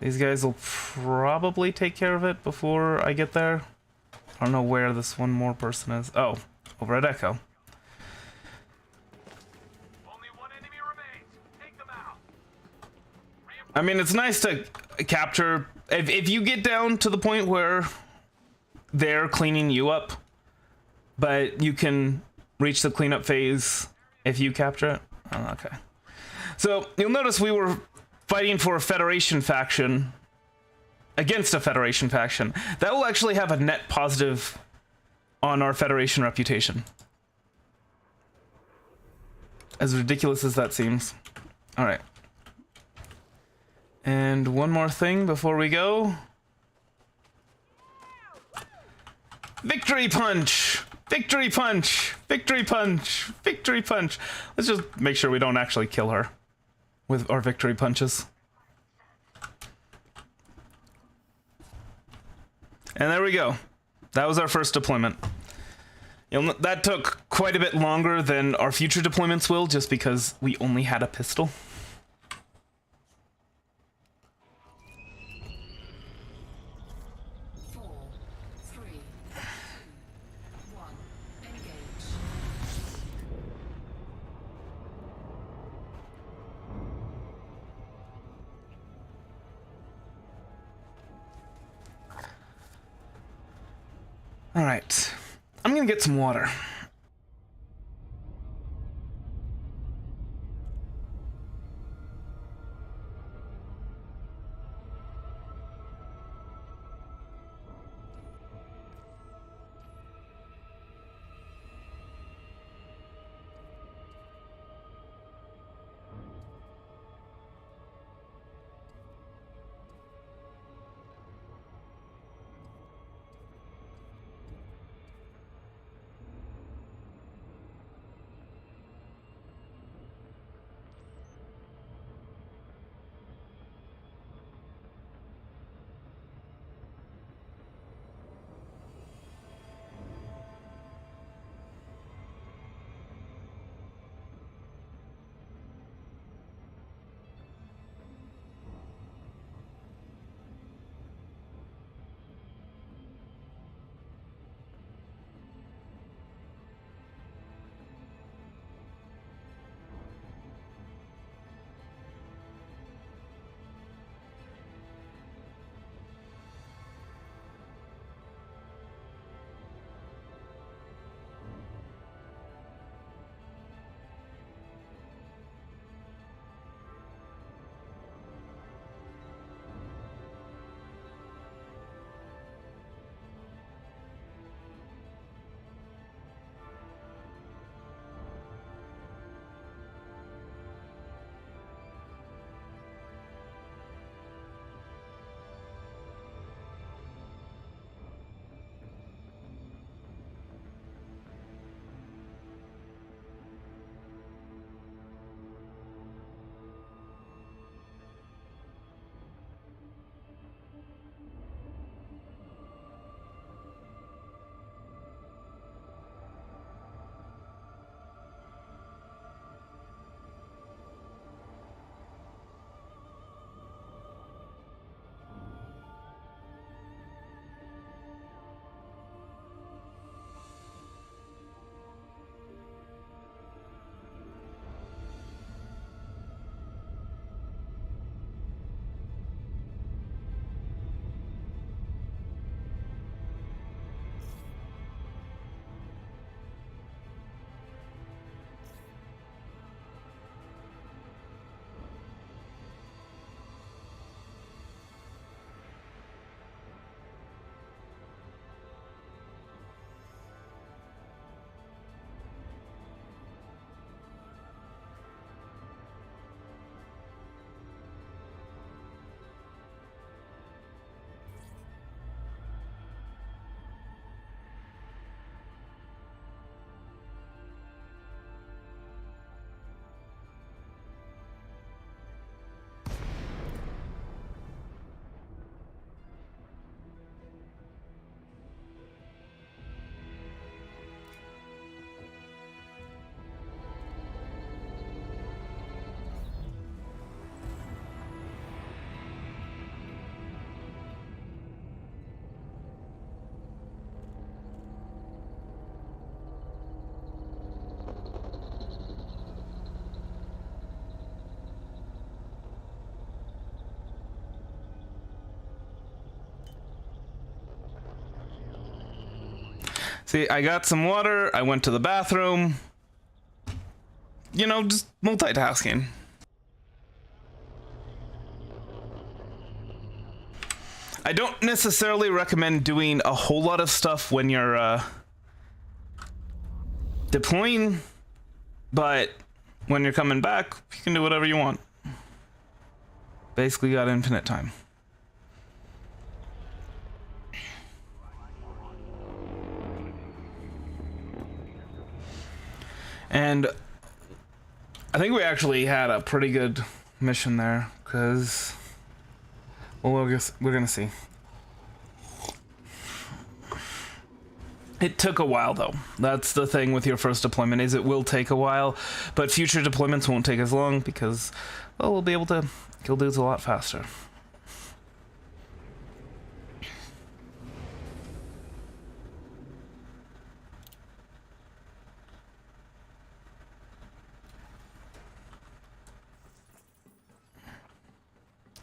These guys will probably take care of it before I get there. I don't know where this one more person is. Oh, over at Echo. Only one enemy remains. Take them out. I mean, it's nice to capture. If you get down to the point where they're cleaning you up, but you can reach the cleanup phase if you capture it. Oh, okay. So you'll notice we were fighting for a Federation faction against a Federation faction. That will actually have a net positive on our Federation reputation. As ridiculous as that seems. All right. And one more thing before we go. Victory punch! Victory punch! Victory punch! Victory punch! Let's just make sure we don't actually kill her with our victory punches. And there we go. That was our first deployment. That took quite a bit longer than our future deployments will, just because we only had a pistol. All right, I'm gonna get some water. See, I got some water, I went to the bathroom. You know, just multitasking. I don't necessarily recommend doing a whole lot of stuff when you're deploying, but when you're coming back, you can do whatever you want. Basically got infinite time. And I think we actually had a pretty good mission there, because, well, we're gonna see. It took a while, though. That's the thing with your first deployment, is it will take a while, but future deployments won't take as long because, well, we'll be able to kill dudes a lot faster.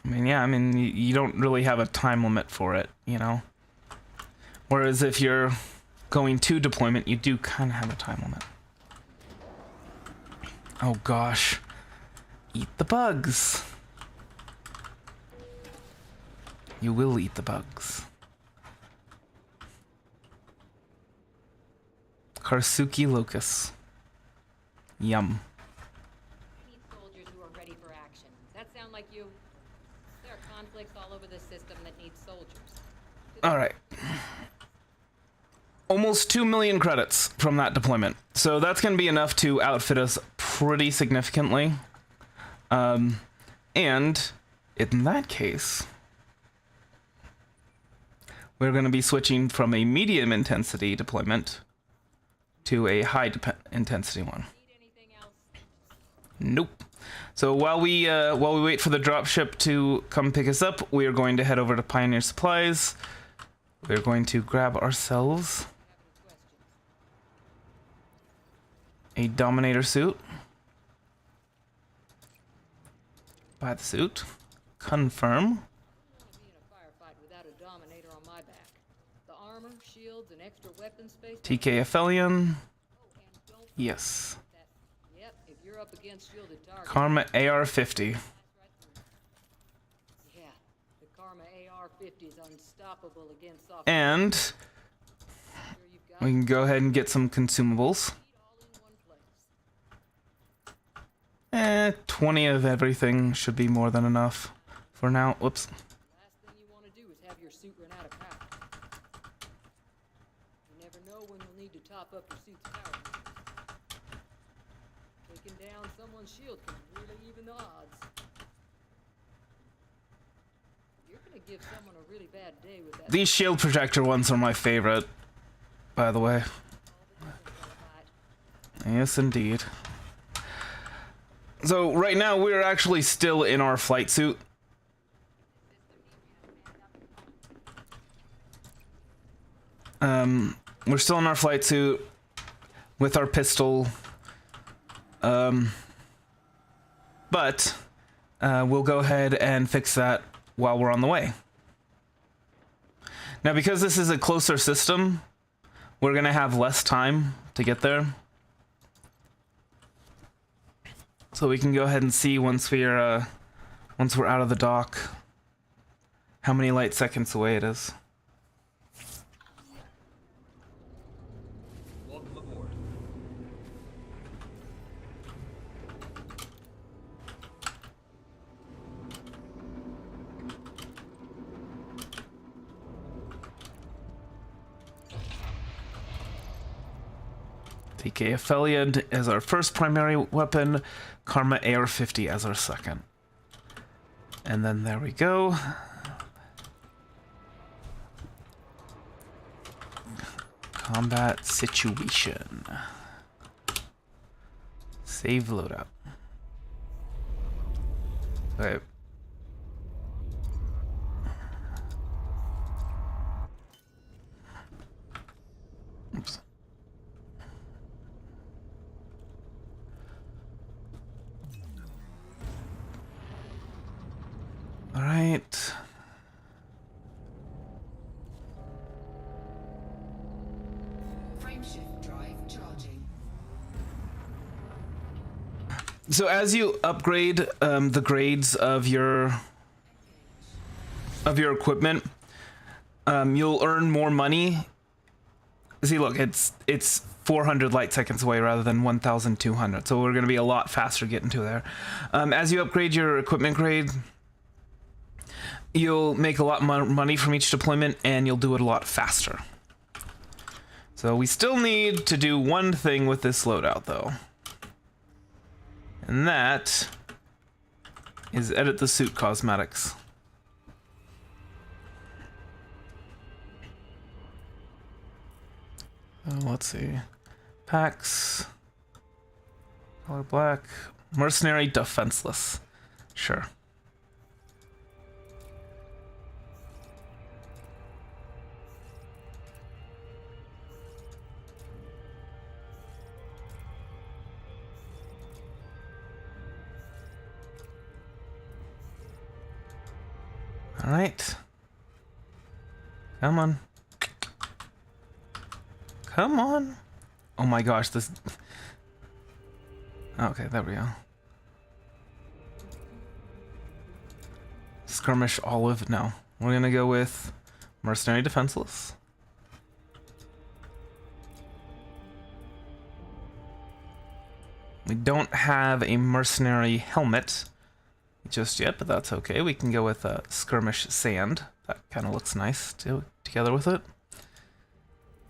I mean, you don't really have a time limit for it, you know? Whereas if you're going to deployment, you do kind of have a time limit. Oh gosh. Eat the bugs. You will eat the bugs. Karsuki Locust. Yum. I need soldiers who are ready for action. That sound like you? There are conflicts all over the system that need soldiers. Alright. Almost 2 million credits from that deployment. So that's going to be enough to outfit us pretty significantly. And in that case, we're going to be switching from a medium intensity deployment to a high intensity one. Need anything else? Nope. So while we wait for the dropship to come pick us up, we are going to head over to Pioneer Supplies. We're going to grab ourselves a Dominator suit. Buy the suit. Confirm. I don't want to be in a firefight without a Dominator on my back. The armor, shields, and extra weapon space. TK Aphelion. Oh, and don't Yes. that. Yep, if you're up against shielded targets. Karma AR-50. Yeah, the Karma AR-50 is unstoppable against soft. And Sure you've got we can go ahead and get some consumables. it all in one place. 20 of everything should be more than enough for now. Whoops. Last thing you want to do is have your suit run out of power. You never know when you'll need to top up your suit's power. Taking down someone's shield can really even the odds. You're gonna give someone a really bad day with that. These shield projector ones are my favorite, by the way. Yes, indeed. So right now we're actually still in our flight suit. We're still in our flight suit with our pistol. But we'll go ahead and fix that while we're on the way. Now, because this is a closer system, we're gonna have less time to get there. So we can go ahead and see once we're out of the dock how many light seconds away it is. Welcome aboard. TK Aphelion as our first primary weapon, Karma AR-50 as our second. And then there we go. Combat situation. Save loadout. Okay. Oops. All right. Friendly So as you upgrade the grades of your equipment, you'll earn more money. See, look, it's 400 light seconds away rather than 1,200. So we're going to be a lot faster getting to there. As you upgrade your equipment grade, you'll make a lot more money from each deployment, and you'll do it a lot faster. So we still need to do one thing with this loadout, though. And that is edit the suit cosmetics. Let's see. Packs. Color black. Mercenary defenseless. Sure. All right. Come on. Come on. Oh my gosh, this... Okay, there we go. Skirmish olive? No. We're gonna go with mercenary defenseless. We don't have a mercenary helmet just yet, but that's okay. We can go with skirmish sand. That kind of looks nice together with it.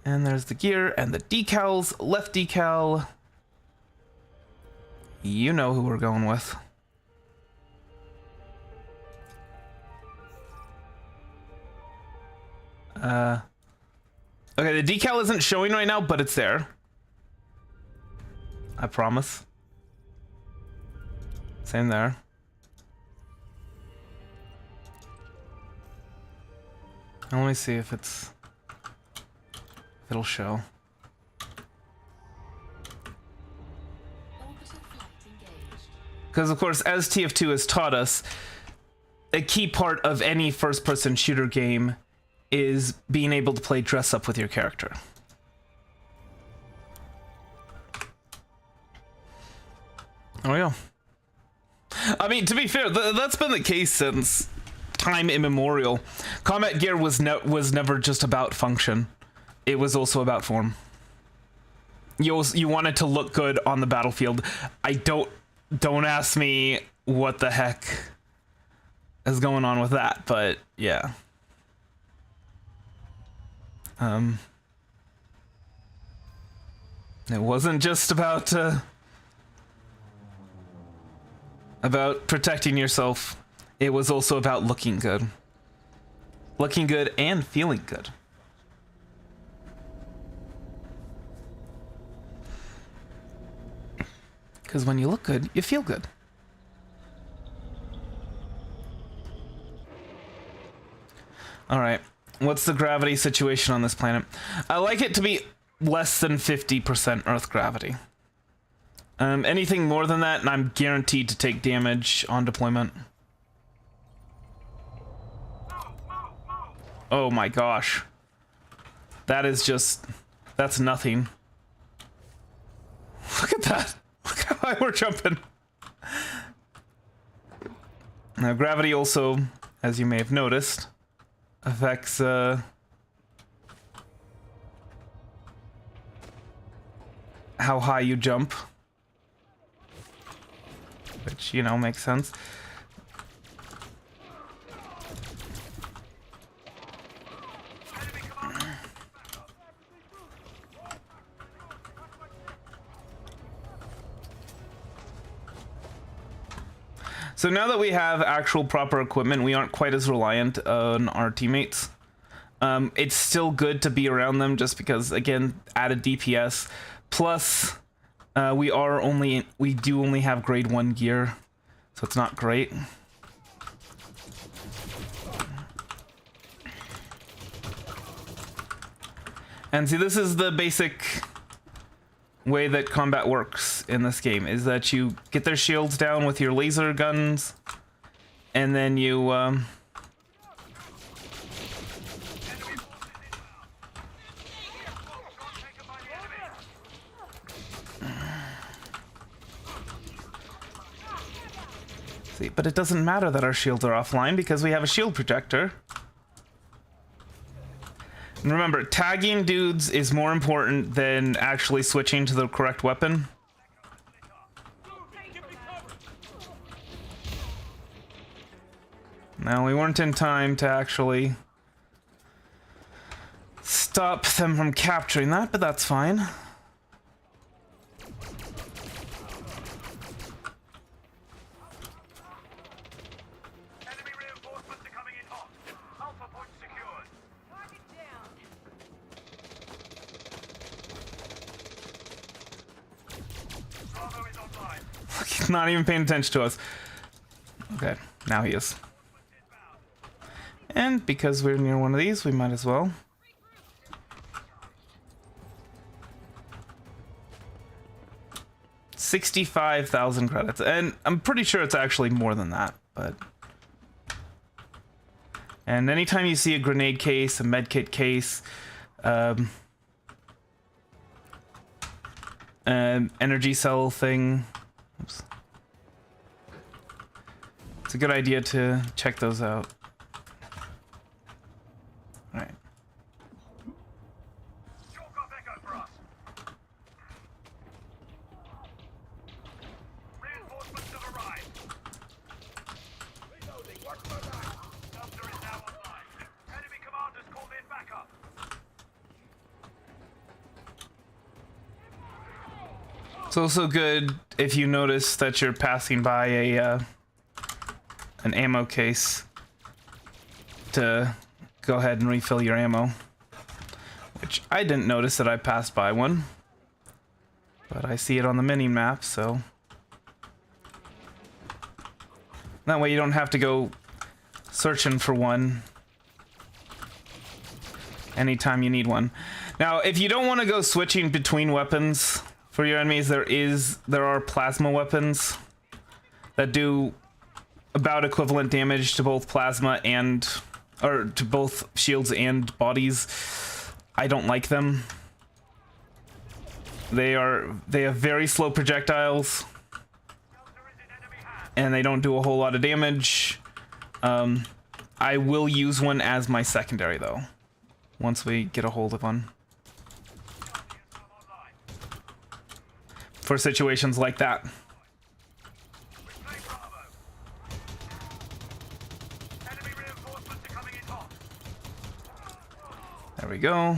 And there's the gear and the decals. Left decal. You know who we're going with. Okay, the decal isn't showing right now, but it's there. I promise. Same there. Let me see if it'll show. Because of course, as TF2 has taught us, a key part of any first-person shooter game is being able to play dress up with your character. There we go. I mean, to be fair, that's been the case since time immemorial. Combat gear was never just about function. It was also about form. You wanted to look good on the battlefield. Don't ask me what the heck is going on with that, but yeah. It wasn't just about protecting yourself. It was also about looking good. Looking good and feeling good. Because when you look good, you feel good. Alright, what's the gravity situation on this planet? I like it to be less than 50% Earth gravity. Anything more than that, and I'm guaranteed to take damage on deployment. Oh my gosh. That is just... That's nothing. Look at that. Look how high we're jumping. Now, gravity also, as you may have noticed, affects how high you jump. Which, you know, makes sense. So now that we have actual proper equipment, we aren't quite as reliant on our teammates. It's still good to be around them just because, again, added DPS. Plus, we do only have grade 1 gear, so it's not great. And see, this is the basic way that combat works in this game, is that you get their shields down with your laser guns, and then you See, but it doesn't matter that our shields are offline because we have a shield projector. And remember, tagging dudes is more important than actually switching to the correct weapon. Now, we weren't in time to actually stop them from capturing that, but that's fine. Enemy reinforcements are coming in hot. Alpha point secured. Target down. Bravo is online. He's not even paying attention to us. Okay, now he is. And because we're near one of these, we might as well. $65,000 credits, and I'm pretty sure it's actually more than that, but... And anytime you see a grenade case, a medkit case, energy cell thing, oops. It's a good idea to check those out. Alright. Chalk up Echo for us. Reinforcements have arrived. Reloading. Watch my back. Delta is now online. Enemy commanders called in backup. It's also good if you notice that you're passing by a an ammo case to go ahead and refill your ammo, which I didn't notice that I passed by one, but I see it on the mini map, so that way you don't have to go searching for one anytime you need one. Now, if you don't want to go switching between weapons for your enemies, there are plasma weapons that do about equivalent damage to both plasma and, or to both shields and bodies. I don't like them. They have very slow projectiles, and they don't do a whole lot of damage. I will use one as my secondary though, once we get a hold of one. For situations like that. There we go.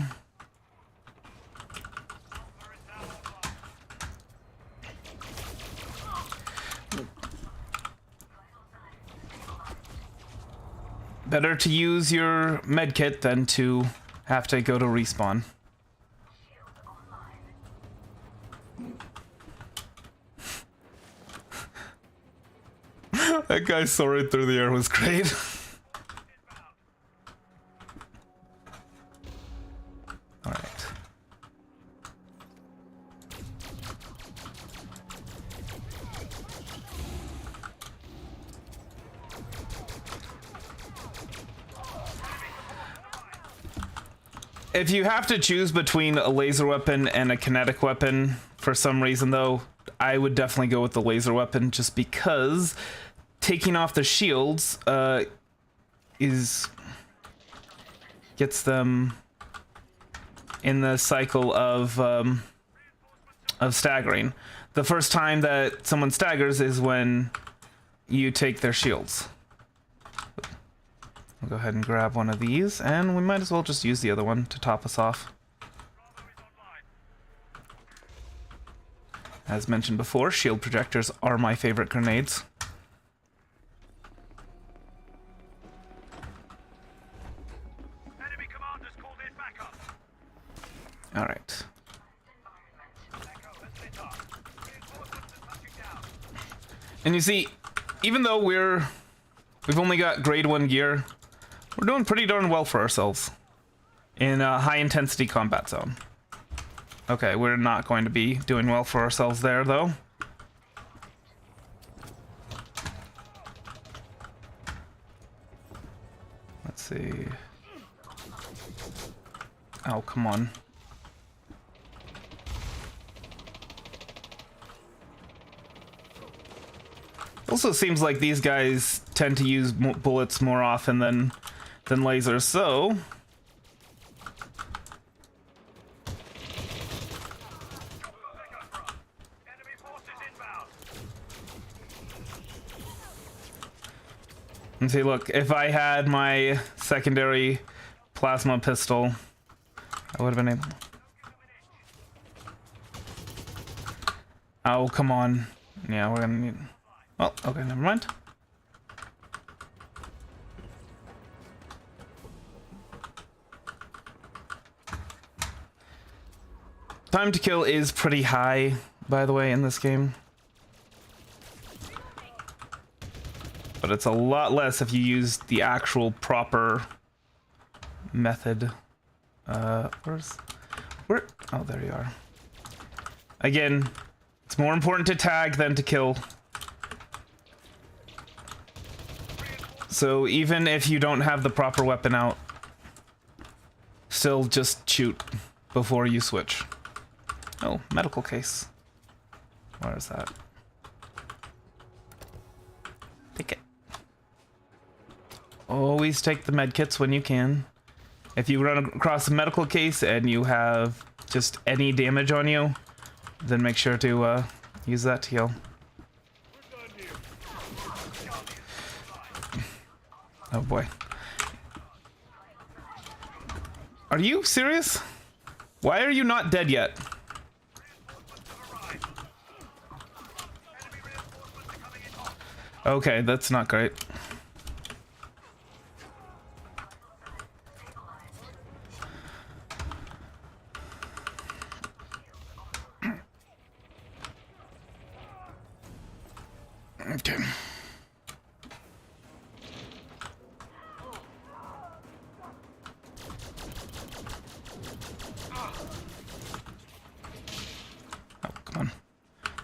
Better to use your medkit than to have to go to respawn. That guy soaring through the air was great. Alright. If you have to choose between a laser weapon and a kinetic weapon for some reason though, I would definitely go with the laser weapon just because taking off the shields gets them in the cycle of staggering. The first time that someone staggers is when you take their shields. We'll go ahead and grab one of these, and we might as well just use the other one to top us off. As mentioned before, shield projectors are my favorite grenades. Enemy commanders called in backup. All right. And you see, even though we've only got grade 1 gear, we're doing pretty darn well for ourselves in a high intensity combat zone. Okay, we're not going to be doing well for ourselves there though. Let's see. Oh, come on. Also seems like these guys tend to use bullets more often than lasers, so... Enemy forces inbound. And see, look, if I had my secondary plasma pistol, I would have been able... Oh, come on. Yeah, we're gonna need... Oh, okay, never mind. Time to kill is pretty high, by the way, in this game. But it's a lot less if you use the actual proper method. Where? Oh, there you are. Again, it's more important to tag than to kill. So even if you don't have the proper weapon out, still just shoot before you switch. Oh, medical case. Where is that? Take it. Always take the med kits when you can. If you run across a medical case and you have just any damage on you, then make sure to use that to heal. Oh boy. Are you serious? Why are you not dead yet? Okay, that's not great. Okay. Oh, come on.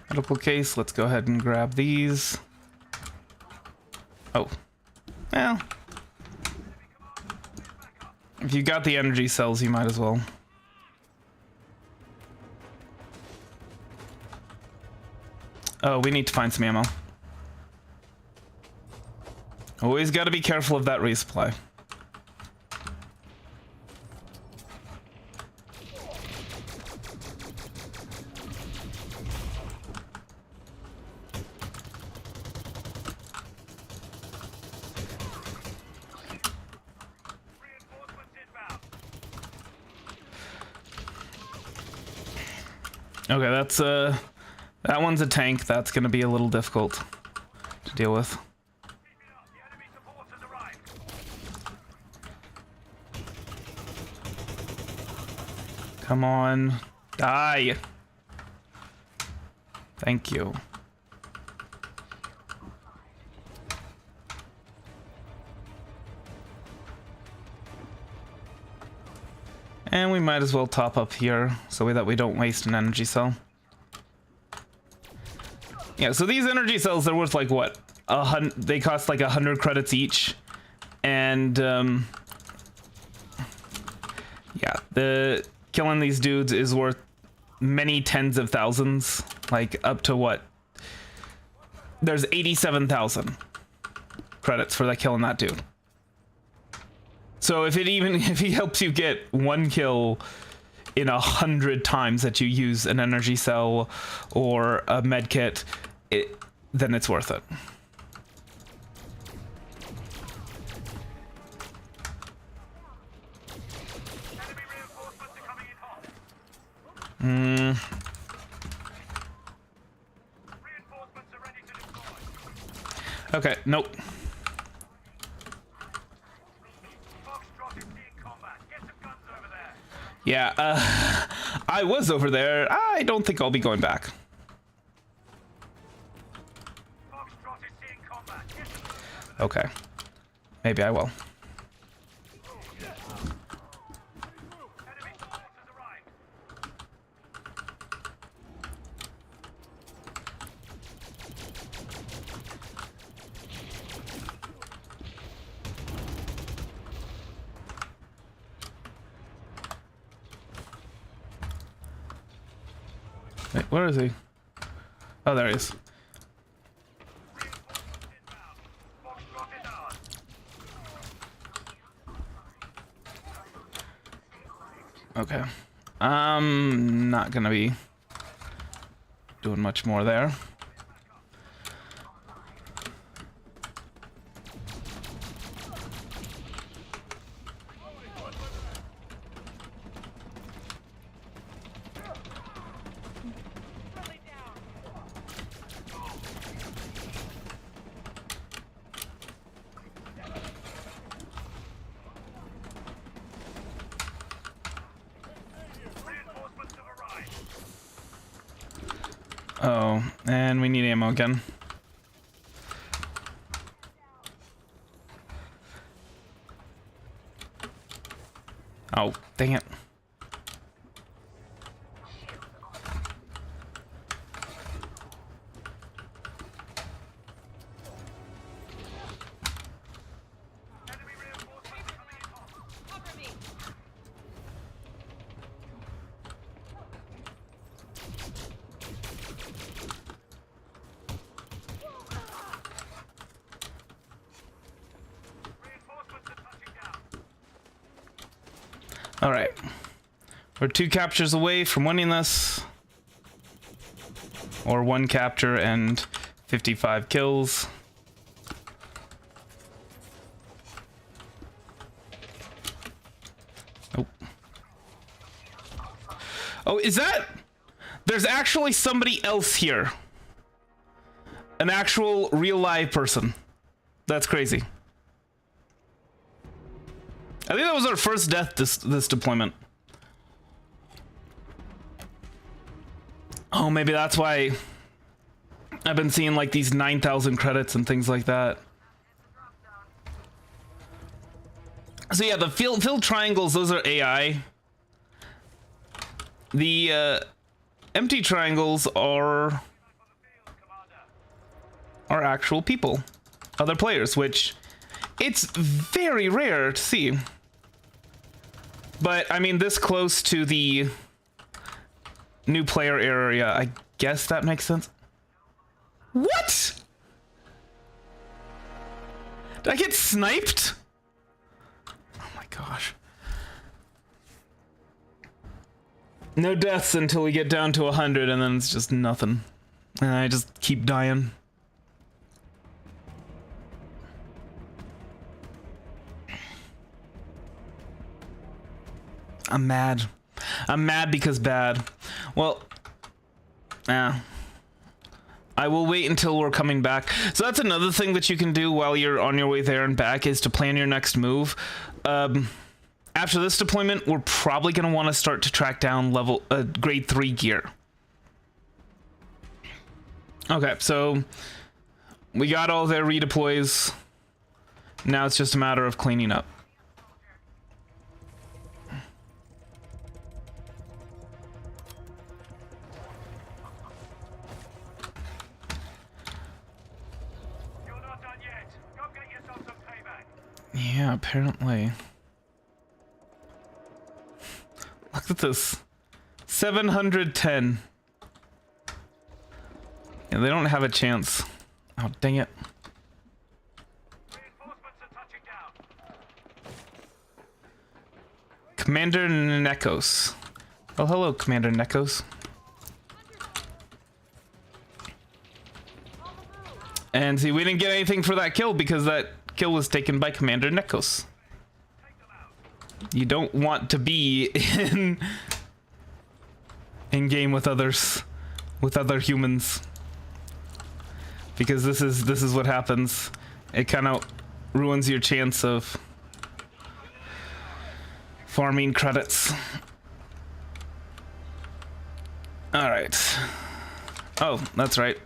Medical case, let's go ahead and grab these. Oh. Well. If you got the energy cells, you might as well. Oh, we need to find some ammo. Always got to be careful of that resupply. Okay, that's that one's a tank. That's gonna be a little difficult to deal with. Come on, die. Thank you. And we might as well top up here so that we don't waste an energy cell. Yeah, so these energy cells are worth like what? They cost like 100 credits each. And yeah, the killing these dudes is worth many tens of thousands, like up to what? There's 87,000 credits for killing that dude. So if he helps you get one kill in 100 times that you use an energy cell or a med kit, then it's worth it. Okay, nope. Yeah, I was over there. I don't think I'll be going back. Okay. Maybe I will. Wait, where is he? Oh, there he is. Okay. I'm not gonna be doing much more there. Reinforcements have arrived. Oh, and we need ammo again. Oh, dang it. Enemy reinforcements coming in. Cover me! Reinforcements are touching down. All right. We're 2 captures away from winning this. Or 1 capture and 55 kills. Oh. Oh, is that? There's actually somebody else here. An actual real live person. That's crazy. I think that was our first death this deployment. Oh, maybe that's why I've been seeing like these 9,000 credits and things like that. So yeah, the fill triangles, those are AI. The empty triangles are actual people, other players, which it's very rare to see. But I mean, this close to the new player area, I guess that makes sense. What? Did I get sniped? Oh my gosh. No deaths until we get down to 100, and then it's just nothing. And I just keep dying. I'm mad. I'm mad because bad. Well, I will wait until we're coming back. So that's another thing that you can do while you're on your way there and back, is to plan your next move. After this deployment, we're probably going to want to start to track down level grade 3 gear. Okay, so we got all their redeploys. Now it's just a matter of cleaning up. You're not done yet. Go get yourself some payback. Yeah, apparently. Look at this. 710. Yeah, they don't have a chance. Oh, dang it. Reinforcements are touching down. Commander Nekos. Oh, hello, Commander Nekos. And see, we didn't get anything for that kill because that kill was taken by Commander Nekos. You don't want to be in game with others, with other humans, because this is what happens. It kind of ruins your chance of farming credits. All right. Oh, that's right.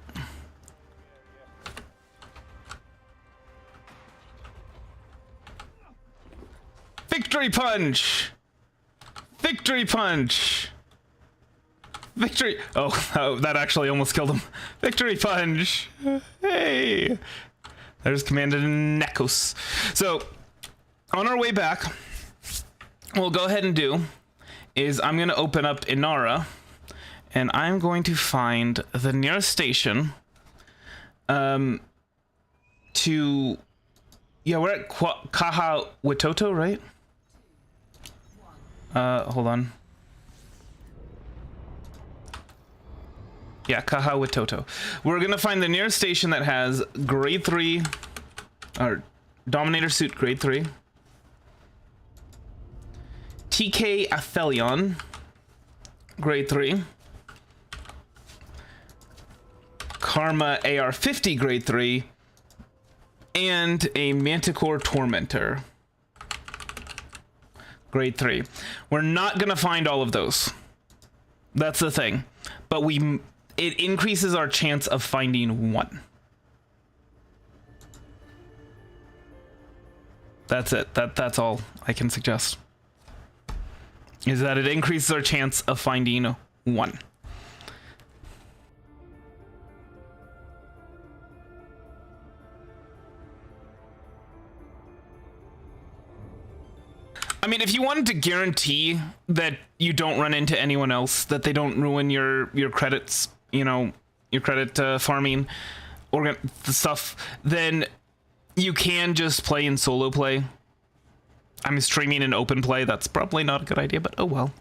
Victory punch! Victory punch! Victory! Oh, that actually almost killed him. Victory punch! Hey! There's Commander Nekos. So, on our way back, what we'll go ahead and do is I'm going to open up Inara, and I'm going to find the nearest station to... Yeah, we're at Kaha Witoto, right? Hold on. Yeah, Kaha with Toto. We're gonna find the nearest station that has grade 3, or Dominator suit grade 3. TK Aphelion, grade 3. Karma AR-50, grade 3. And a Manticore Tormentor, grade 3. We're not gonna find all of those. That's the thing. But it increases our chance of finding one. That's it. That's all I can suggest. Is that it increases our chance of finding one. I mean, if you wanted to guarantee that you don't run into anyone else, that they don't ruin your credits, you know, your credit farming or the stuff, then you can just play in solo play. I mean, streaming in open play, that's probably not a good idea, but oh well.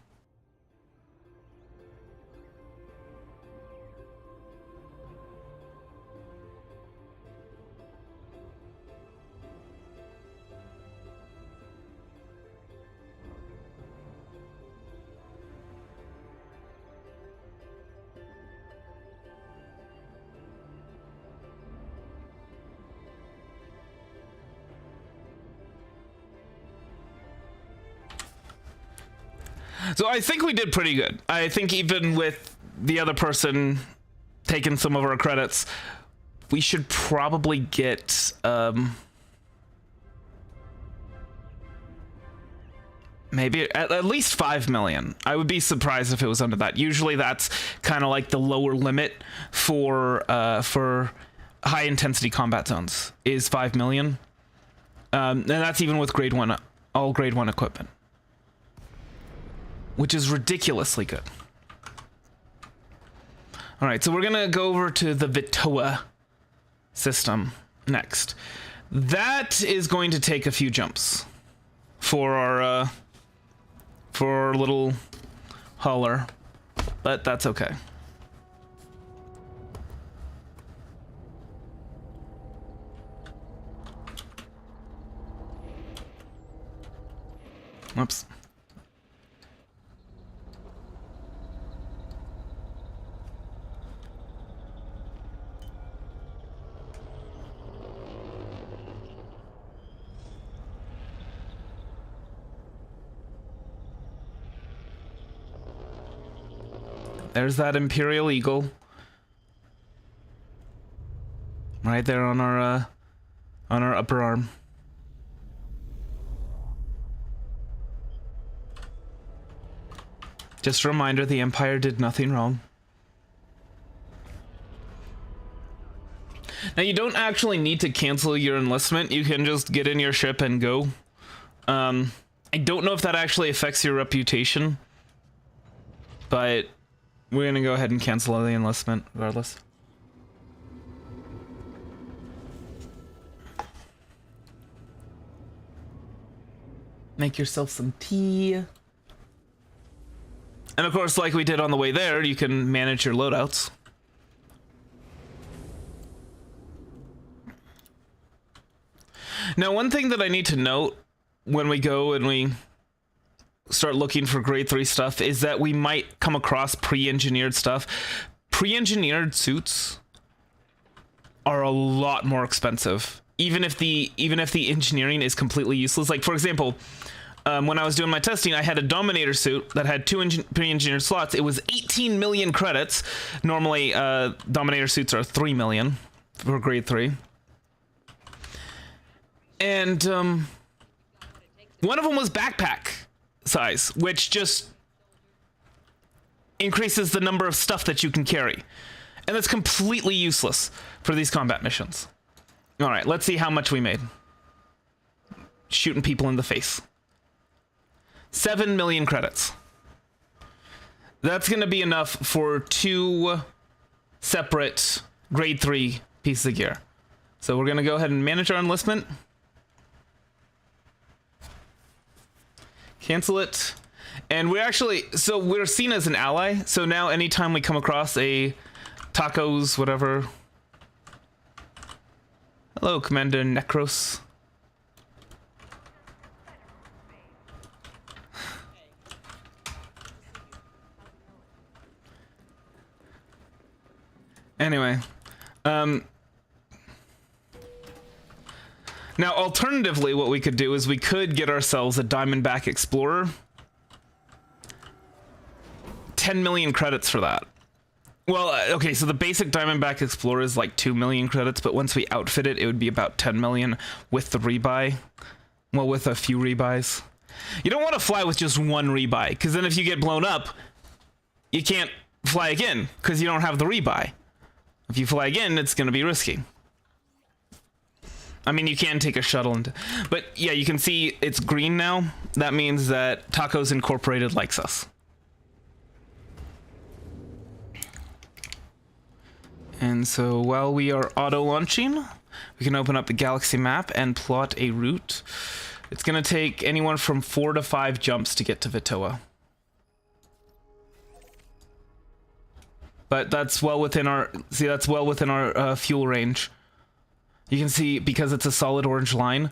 So I think we did pretty good. I think even with the other person taking some of our credits, we should probably get maybe at least 5 million. I would be surprised if it was under that. Usually that's kind of like the lower limit for high intensity combat zones is 5 million. And that's even with grade 1, all grade 1 equipment, which is ridiculously good. All right, so we're gonna go over to the Vitoa system next. That is going to take a few jumps for our little hauler, but that's okay. Whoops. There's that Imperial Eagle. Right there on our upper arm. Just a reminder, the Empire did nothing wrong. Now, you don't actually need to cancel your enlistment. You can just get in your ship and go. I don't know if that actually affects your reputation, but we're gonna go ahead and cancel the enlistment regardless. Make yourself some tea. And of course, like we did on the way there, you can manage your loadouts. Now, one thing that I need to note when we go and we start looking for grade 3 stuff is that we might come across pre-engineered stuff. Pre-engineered suits are a lot more expensive, even if the engineering is completely useless. Like, for example, when I was doing my testing, I had a Dominator suit that had 2 pre-engineered slots. It was 18 million credits. Normally, Dominator suits are 3 million for grade 3. And one of them was backpack size, which just increases the number of stuff that you can carry. And that's completely useless for these combat missions. All right, let's see how much we made. Shooting people in the face. 7 million credits. That's going to be enough for 2 separate grade 3 pieces of gear. So we're going to go ahead and manage our enlistment. Cancel it. And so we're seen as an ally. So now anytime we come across a tacos, whatever. Hello, Commander Necros. Anyway, now alternatively, what we could do is we could get ourselves a Diamondback Explorer. 10 million credits for that. Well, okay, so the basic Diamondback Explorer is like 2 million credits, but once we outfit it, it would be about 10 million with the rebuy. Well, with a few rebuys. You don't want to fly with just one rebuy, because then if you get blown up, you can't fly again, because you don't have the rebuy. If you fly again, it's going to be risky. I mean, you can take a shuttle, but yeah, you can see it's green now. That means that Tacos Incorporated likes us. And so while we are auto-launching, we can open up the galaxy map and plot a route. It's going to take anyone from 4 to 5 jumps to get to Vitoa. But that's well within our fuel range. You can see, because it's a solid orange line,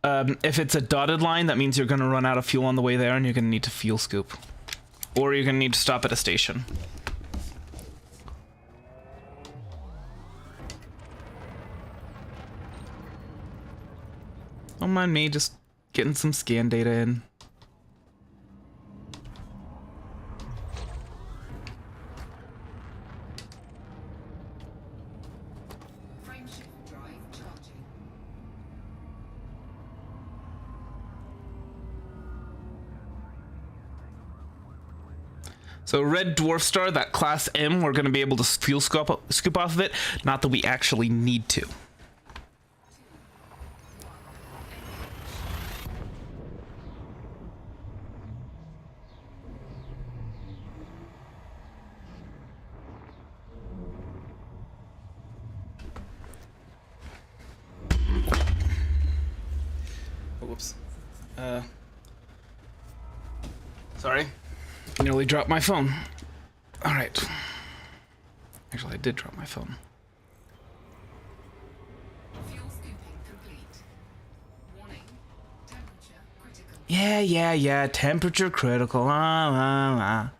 if it's a dotted line, that means you're going to run out of fuel on the way there and you're going to need to fuel scoop. Or you're going to need to stop at a station. Don't mind me just getting some scan data in. So Red Dwarf Star, that class M, we're going to be able to fuel scoop off of it. Not that we actually need to. Whoops. Sorry. Nearly dropped my phone. All right. Actually, I did drop my phone. Fuel scooping complete. Warning. Temperature critical. Yeah. Temperature critical. Frameshift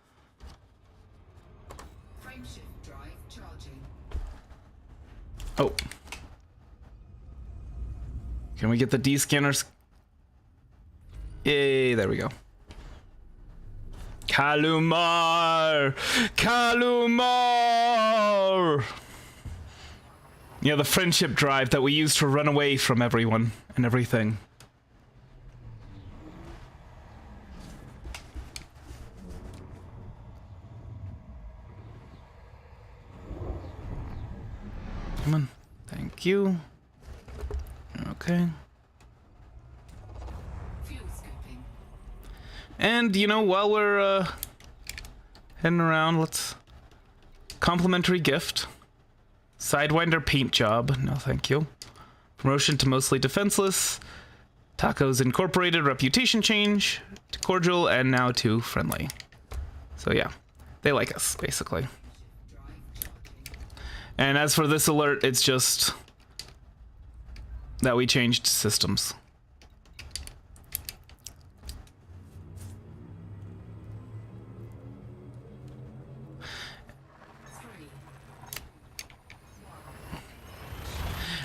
drive charging. Oh. Can we get the D scanners? Yay, there we go. Kalumar! Yeah, the friendship drive that we used to run away from everyone and everything. Come on. Thank you. Okay. Fuel scooping. And, you know, while we're heading around, let's... Complimentary gift. Sidewinder paint job. No, thank you. Promotion to mostly defenseless. Tacos Incorporated reputation change to cordial and now to friendly. So yeah, they like us, basically. And as for this alert, it's just that we changed systems.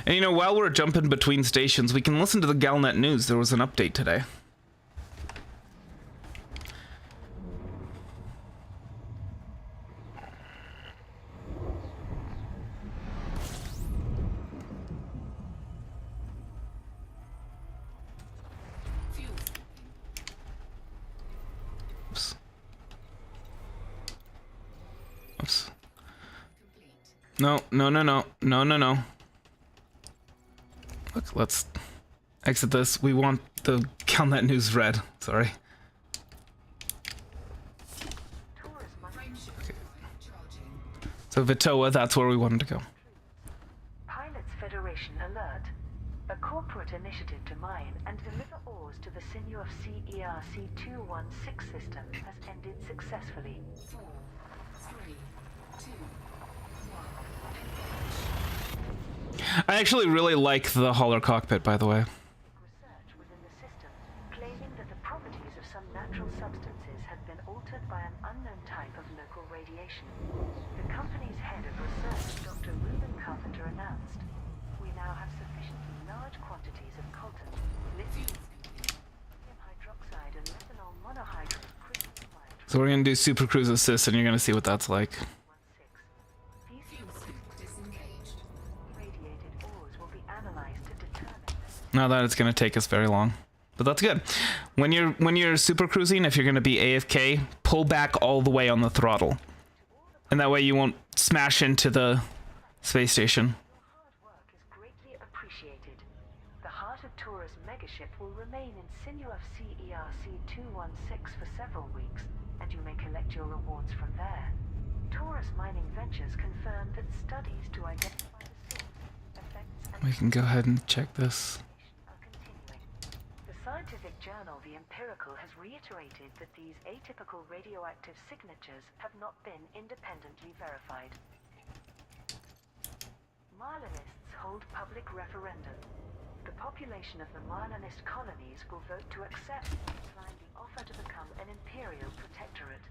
And you know, while we're jumping between stations, we can listen to the Galnet News. There was an update today. Oops. Oops. No. Look, let's exit this. We want the Galnet News read. Sorry. Okay. So Vitoa, that's where we wanted to go. Pilots Federation alert. A corporate separate initiative to mine and deliver ores to the Sinua CERC-216 system has ended successfully. 4, 3, 2, 1. I actually really like the Holler cockpit, by the way. Research within the system claiming that the properties of some natural substances have been altered by an unknown type of local radiation. The company's head of research, Dr. Reuben Carpenter, announced, "We now have sufficiently large quantities of coltan, lithium hydroxide, and methanol monohydrate crystalline So we're gonna do Super Cruise Assist, and you're gonna see what that's like. 16. These Fuel scoop disengaged. radiated ores will be analyzed to determine Not that it's gonna take us very long, but that's good. When you're super cruising, if you're gonna be AFK, pull back all the way on the throttle, and that way you won't smash into the space station. hard work is greatly appreciated. The heart of Taurus megaship will remain in Sinua CERC-216 for several weeks, and you may collect your rewards from there. Taurus Mining Ventures confirmed that studies to identify the source, effects, and We can go ahead and check this. are continuing. The scientific journal The Empirical has reiterated that these atypical radioactive signatures have not been independently verified. Marlinists hold public referendum. The population of the Marlinist colonies will vote to accept and decline the offer to become an imperial protectorate.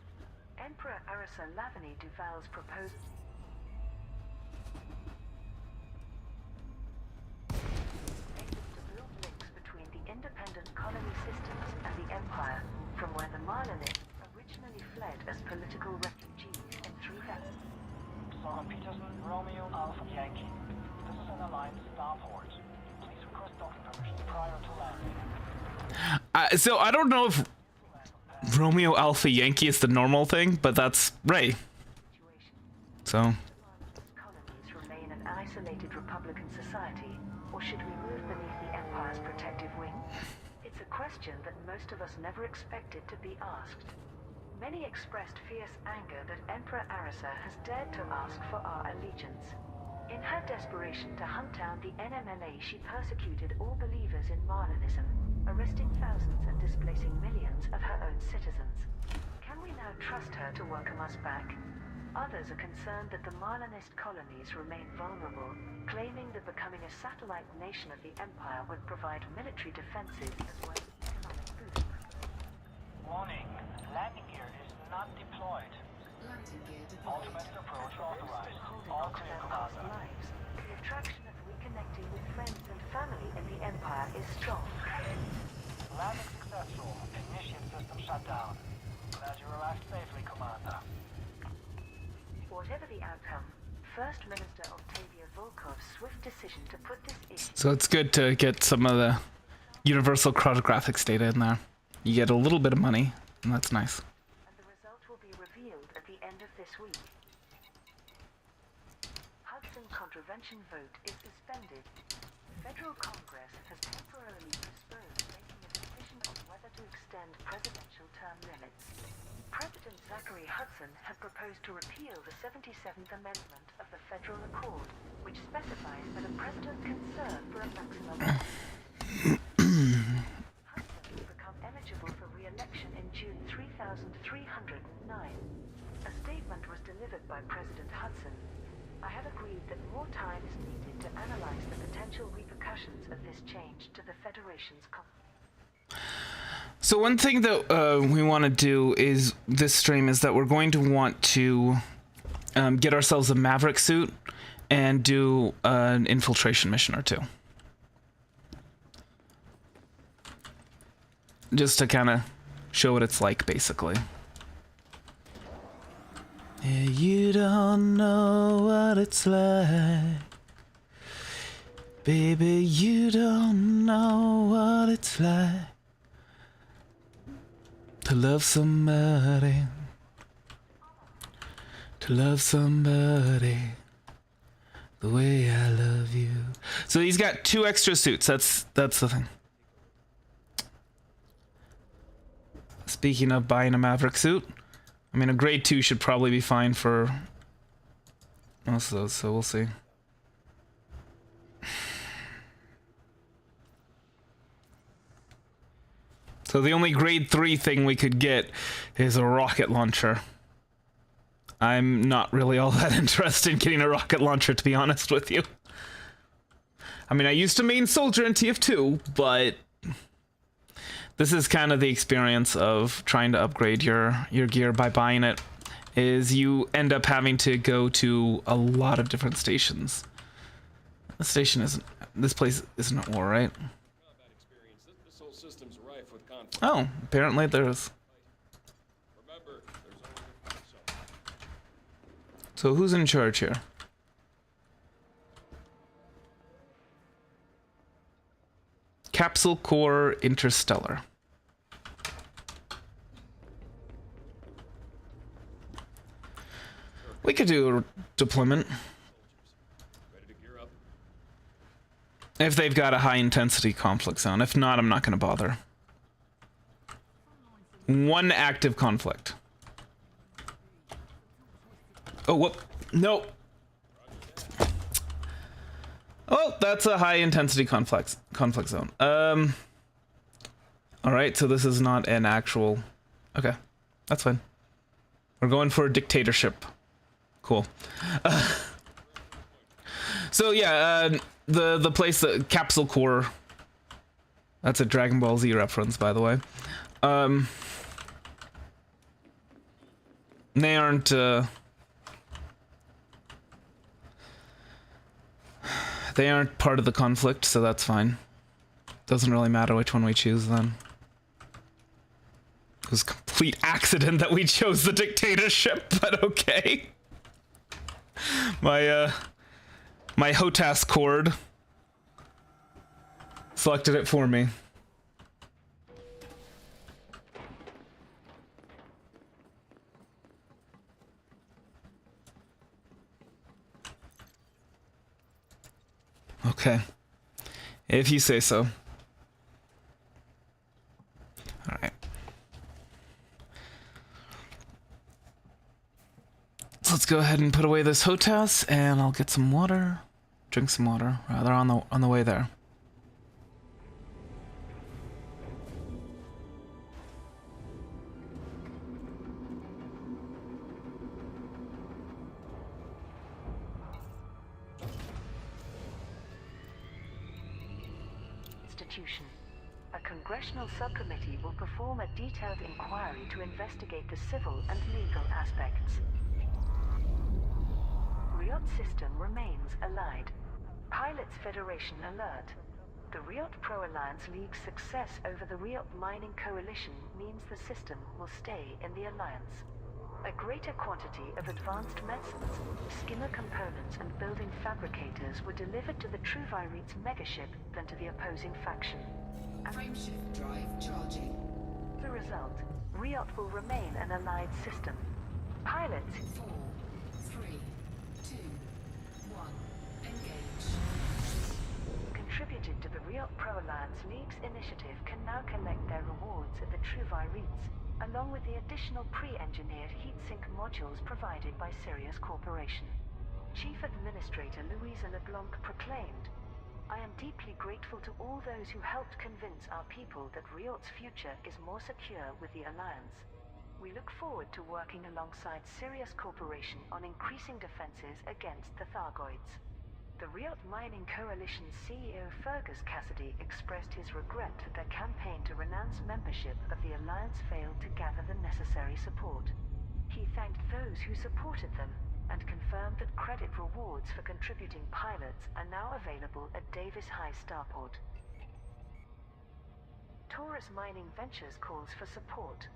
Emperor Arisa Lavany Duval's proposal aims to build links between the independent colony systems and the Empire, from where the Marlinists originally fled as political refugees in 3000. Sergeant Peterson, Romeo, Alpha Yankee. This is an Alliance starport. Please request docking permission prior to landing. So I don't know if Romeo Alpha Yankee is the normal thing, but that's Ray. So Colonies remain an isolated Republican society, or should we move beneath the Empire's protective wing? It's a question that most of us never expected to be asked. Many expressed fierce anger that Emperor Arisa has dared to ask for our allegiance. In her desperation to hunt down the NMNA, she persecuted all believers in Marlinism, arresting thousands and displacing millions of her own citizens. Can we now trust her to welcome us back? Others are concerned that the Marlinist colonies remain vulnerable, claiming that becoming a satellite nation of the Empire would provide military defenses as well as economic boost. Warning, landing gear is not deployed. Landing gear deployed. Automatic approach authorized. Holding All on to clear, their past Commander. lives, the attraction of reconnecting with friends and family in the Empire is strong. Landing successful. Ignition system shut down. Glad you arrived safely, Commander. Whatever the outcome, First Minister Octavia Volkov's swift decision to put this issue so it's good to get some of the Universal Graphics data in there. You get a little bit of money, and that's nice. and the result will be revealed at the end of this week. Hudson contravention vote is suspended. Federal Congress has temporarily postponed making a decision on whether to extend presidential term limits. President Zachary Hudson had proposed to repeal the 77th Amendment of the Federal Accord, which specifies that a president can serve for a maximum of Hudson will become eligible for re-election in June 3309. A statement was delivered by President Hudson. I have agreed that more time is needed to analyze the potential repercussions of this change to the Federation's So one thing that we want to do is this stream is that we're going to want to get ourselves a Maverick suit and do an infiltration mission or two. Just to kind of show what it's like, basically. Yeah, you don't know what it's like. Baby, you don't know what it's like to love somebody. To love somebody the way I love you. So he's got 2 extra suits. That's the thing. Speaking of buying a Maverick suit, I mean, a grade 2 should probably be fine for most of those, so we'll see. So the only grade 3 thing we could get is a rocket launcher. I'm not really all that interested in getting a rocket launcher, to be honest with you. I mean, I used to main soldier in TF2, but this is kind of the experience of trying to upgrade your gear by buying it, is you end up having to go to a lot of different stations. The station isn't... This place isn't at war, right? This whole system's rife with conflict. Oh, apparently there is. Remember, there's only so. So who's in charge here? Capsule Core Interstellar. We could do a deployment. Ready to gear up? If they've got a high intensity conflict zone. If not, I'm not going to bother. One active conflict. Oh, whoop. No. Oh, that's a high intensity conflict zone. Alright, so this is not an actual... Okay, that's fine. We're going for a dictatorship. Cool. So yeah, the place, the Capsule Core... That's a Dragon Ball Z reference, by the way. They aren't... They aren't part of the conflict, so that's fine. Doesn't really matter which one we choose then. It was a complete accident that we chose the dictatorship, but okay. My HOTAS cord selected it for me. Okay. If you say so. Alright. So let's go ahead and put away this HOTAS, and I'll get some water. Drink some water, rather, on the way there. Institution. A congressional subcommittee will perform a detailed inquiry to investigate the civil and legal aspects. Riot system remains allied. Pilots Federation alert. The Riot Pro-Alliance League's success over the Riot Mining Coalition means the system will stay in the Alliance. A greater quantity of advanced medicines, skimmer components and building fabricators were delivered to the Truvirites megaship than to the opposing faction. Frameshift drive charging. The result, Riot will remain an allied system. Pilots 4, 3, 2, 1. Engage. contributing to the Riot Pro-Alliance League's initiative can now collect their rewards at the Truvirites, along with the additional pre-engineered heatsink modules provided by Sirius Corporation. Chief Administrator Louisa LeBlanc proclaimed, "I am deeply grateful to all those who helped convince our people that Riot's future is more secure with the Alliance. We look forward to working alongside Sirius Corporation on increasing defenses against the Thargoids." The Riot Mining Coalition's CEO Fergus Cassidy expressed his regret that their campaign to renounce membership of the Alliance failed to gather the necessary support. He thanked those who supported them and confirmed that credit rewards for contributing pilots are now available at Davis High Starport. Taurus Mining Ventures calls for support.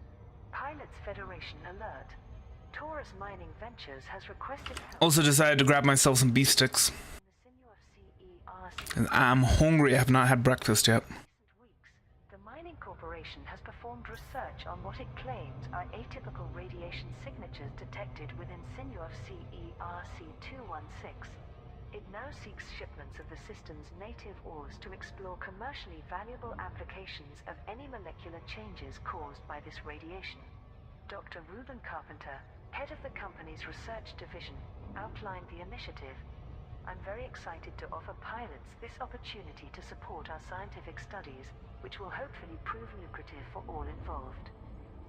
Pilots Federation alert. Taurus Mining Ventures has requested help. Also decided to grab myself some beef sticks. In the sinew of CERC. I'm hungry, I have not had breakfast yet. recent weeks, the Mining Corporation has performed research on what it claims are atypical radiation signatures detected within sinew of CERC-216. It now seeks shipments of the system's native ores to explore commercially valuable applications of any molecular changes caused by this radiation. Dr. Reuben Carpenter, head of the company's research division, outlined the initiative. I'm very excited to offer pilots this opportunity to support our scientific studies, which will hopefully prove lucrative for all involved.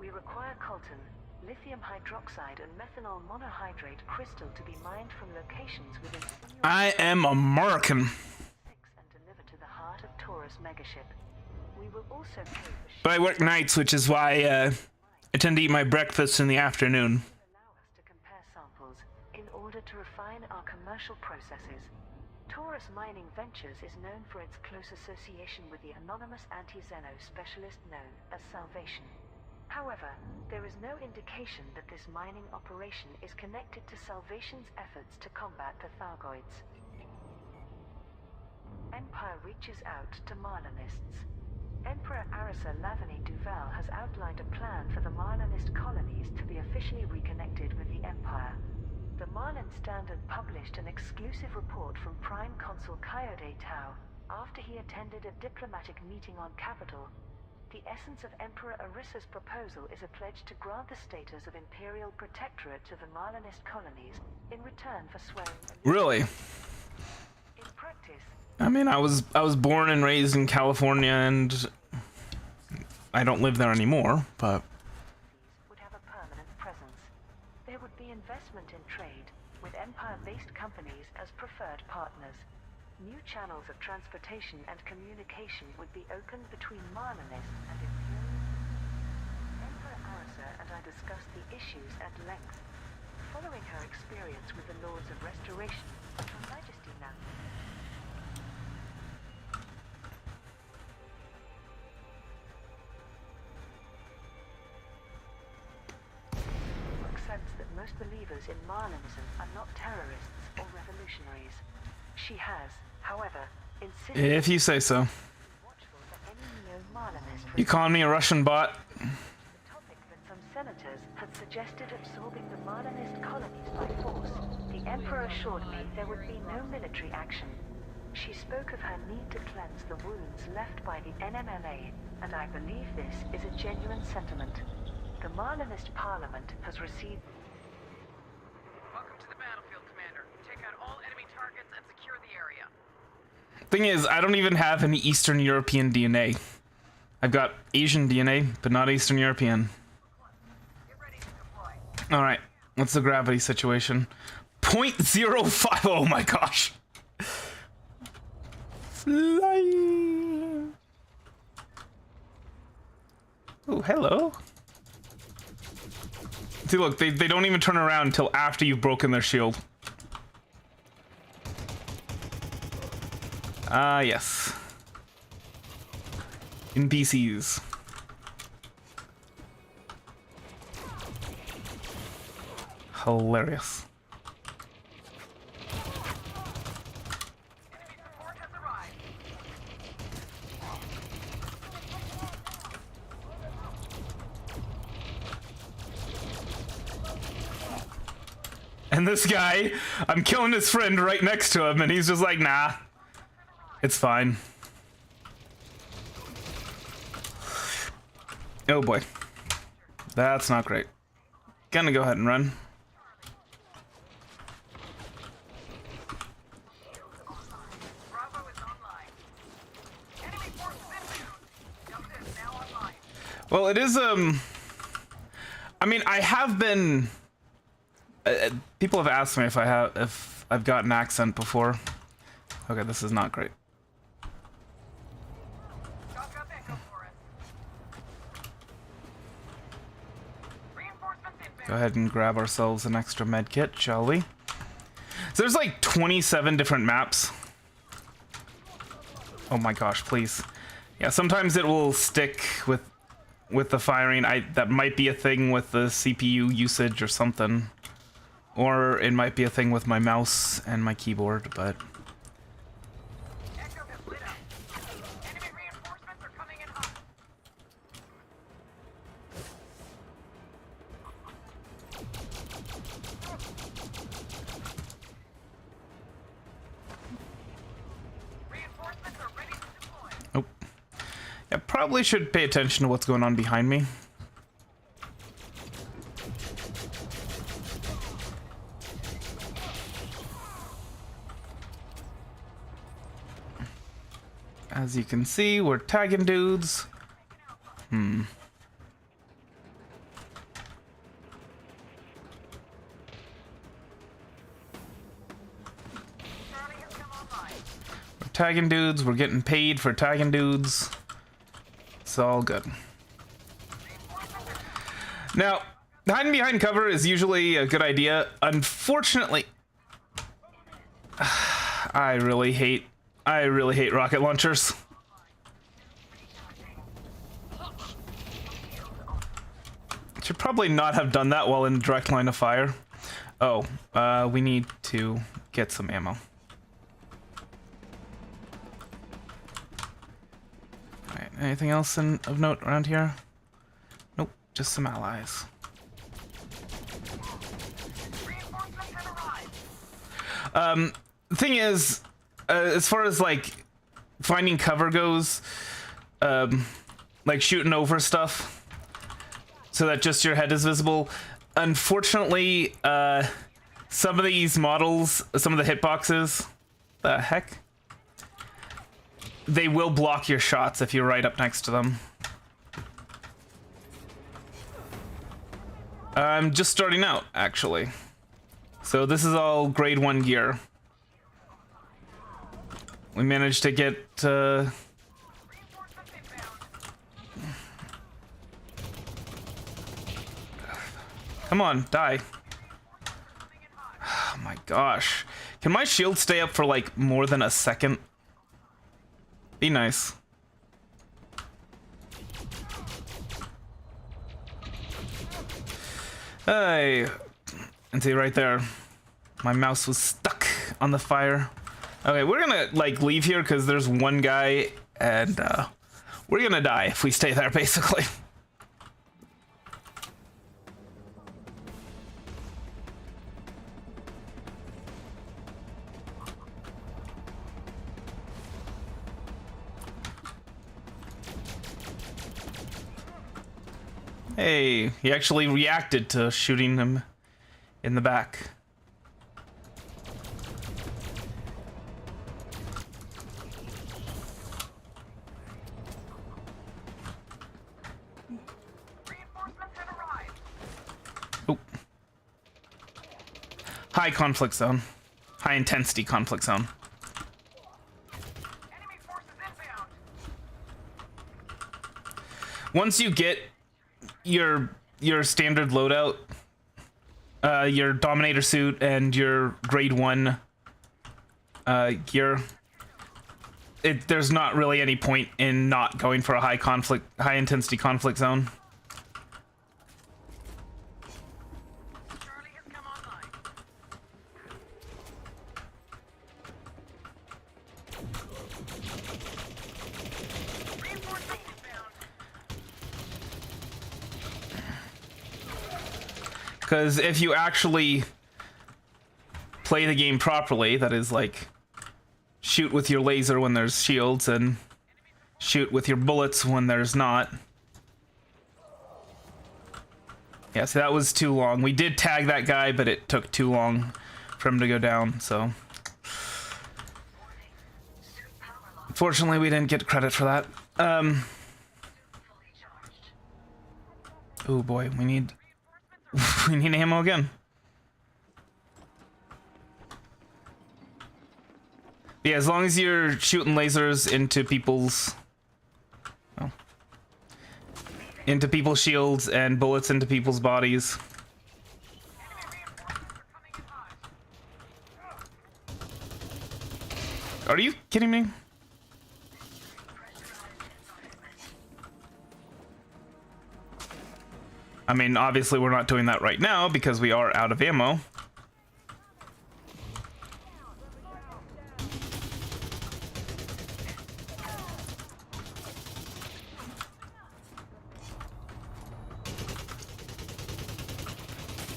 We require coltan, lithium hydroxide and methanol monohydrate crystal to be mined from locations within I am American. 6 and delivered to the heart of Taurus megaship. We will also pay for But I work nights, which is why I tend to eat my breakfast in the afternoon. allow us to compare samples in order to refine our commercial processes. Taurus Mining Ventures is known for its close association with the anonymous anti-Xeno specialist known as Salvation. However, there is no indication that this mining operation is connected to Salvation's efforts to combat the Thargoids. Empire reaches out to Marlinists. Emperor Arisa Lavany Duval has outlined a plan for the Marlinist colonies to be officially reconnected with the Empire. The Marlin Standard published an exclusive report from Prime Consul Coyote Tau after he attended a diplomatic meeting on Capitol. The essence of Emperor Arissa's proposal is a pledge to grant the status of Imperial Protectorate to the Marlinist colonies in return for swearing. Really? In practice, I mean, I was born and raised in California, and I don't live there anymore, but would have a permanent presence. There would be investment in trade, with Empire-based companies as preferred partners. New channels of transportation and communication would be opened between Marlinists and Imperial. Emperor Arisa and I discussed the issues at length. Following her experience with the Lords of Restoration, Her Majesty now. Accepts that most believers in Marlinism are not terrorists or revolutionaries. She has, however, insisted if you say so. watchful for any neo-Marlinist You calling me a Russian bot? the topic that some senators had suggested absorbing the Marlinist colonies by force. The Emperor assured me there would be no military action. She spoke of her need to cleanse the wounds left by the NMLA, and I believe this is a genuine sentiment. The Marlinist Parliament has received Welcome to the battlefield, Commander. Take out all enemy targets and secure the area. Thing is, I don't even have any Eastern European DNA. I've got Asian DNA, but not Eastern European. Get ready to deploy. Alright, what's the gravity situation? 0.05, oh my gosh. Flying. Oh, hello. See, look, they don't even turn around until after you've broken their shield. Ah, yes. NPCs. Hilarious. Enemy support has arrived. And this guy, I'm killing his friend right next to him, and he's just like, nah, it's fine. Oh boy. That's not great. Gonna go ahead and run. Bravo is online. Enemy forces inbound. Delta is now online. Well, it is, I mean, I have been, people have asked me if I've got an accent before. Okay, this is not great. Chalk up Echo for us. Reinforcements inbound. Go ahead and grab ourselves an extra med kit, shall we? So there's like 27 different maps. Oh my gosh, please. Yeah, sometimes it will stick with the firing. That might be a thing with the CPU usage or something. Or it might be a thing with my mouse and my keyboard, but Echo has lit up. Enemy reinforcements are coming in hot. Reinforcements are ready to deploy. oh. Yeah, probably should pay attention to what's going on behind me. As you can see, we're tagging dudes. We're tagging dudes, we're getting paid for tagging dudes. It's all good. Now, hiding behind cover is usually a good idea. Unfortunately, I really hate rocket launchers. Should probably not have done that while in direct line of fire. Oh, we need to get some ammo. Alright, anything else of note around here? Nope, just some allies. The thing is, as far as like finding cover goes, like shooting over stuff so that just your head is visible, unfortunately, some of these models, some of the hitboxes, the heck, they will block your shots if you're right up next to them. I'm just starting out, actually. So this is all grade 1 gear. We managed to get, come on, die. Oh my gosh. Can my shield stay up for like more than a second? Be nice. Hey. And see right there. My mouse was stuck on the fire. Okay, we're gonna like leave here because there's one guy and we're gonna die if we stay there basically. Hey, he actually reacted to shooting him in the back. Oh. High conflict zone. High intensity conflict zone. Once you get your standard loadout, your Dominator suit and your grade 1 gear, there's not really any point in not going for a high intensity conflict zone. Because if you actually play the game properly, that is like shoot with your laser when there's shields and shoot with your bullets when there's not. Yeah, so that was too long. We did tag that guy, but it took too long for him to go down, so. Unfortunately, we didn't get credit for that. Oh boy, we need ammo again. Yeah, as long as you're shooting lasers into people's shields and bullets into people's bodies. Are you kidding me? I mean, obviously we're not doing that right now because we are out of ammo.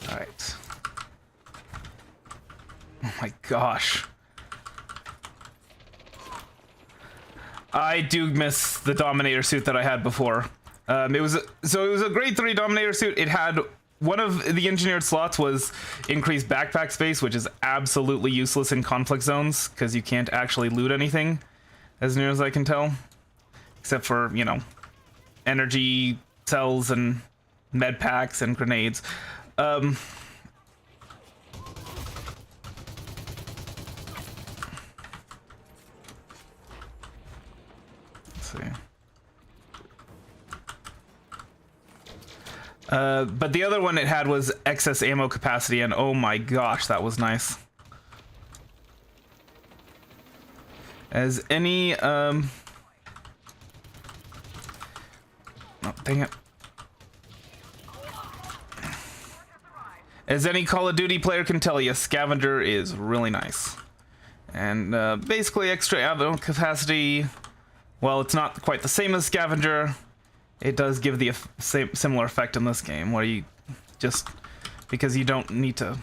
All right. Oh my gosh. I do miss the Dominator suit that I had before. It was a grade 3 Dominator suit. It had one of the engineered slots was increased backpack space, which is absolutely useless in conflict zones because you can't actually loot anything. as near as I can tell. Except for, you know, energy cells and med packs and grenades. Let's see. But the other one it had was excess ammo capacity, and oh my gosh, that was nice. As any, oh, dang it. As any Call of Duty player can tell you, Scavenger is really nice. And basically extra ammo capacity, well, it's not quite the same as Scavenger. It does give the similar effect in this game, where you just, because you don't need to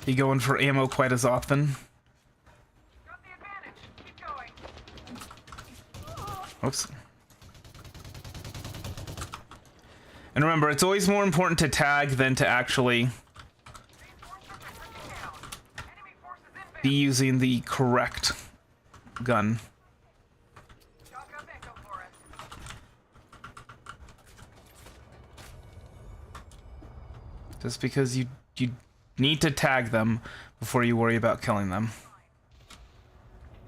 be going for ammo quite as often. Got the advantage. Keep going. Oops. And remember, it's always more important to tag than to actually Reinforcements are pushing down. Enemy forces inbound. be using the correct gun. Shock up Echo for us. Just because you need to tag them before you worry about killing them.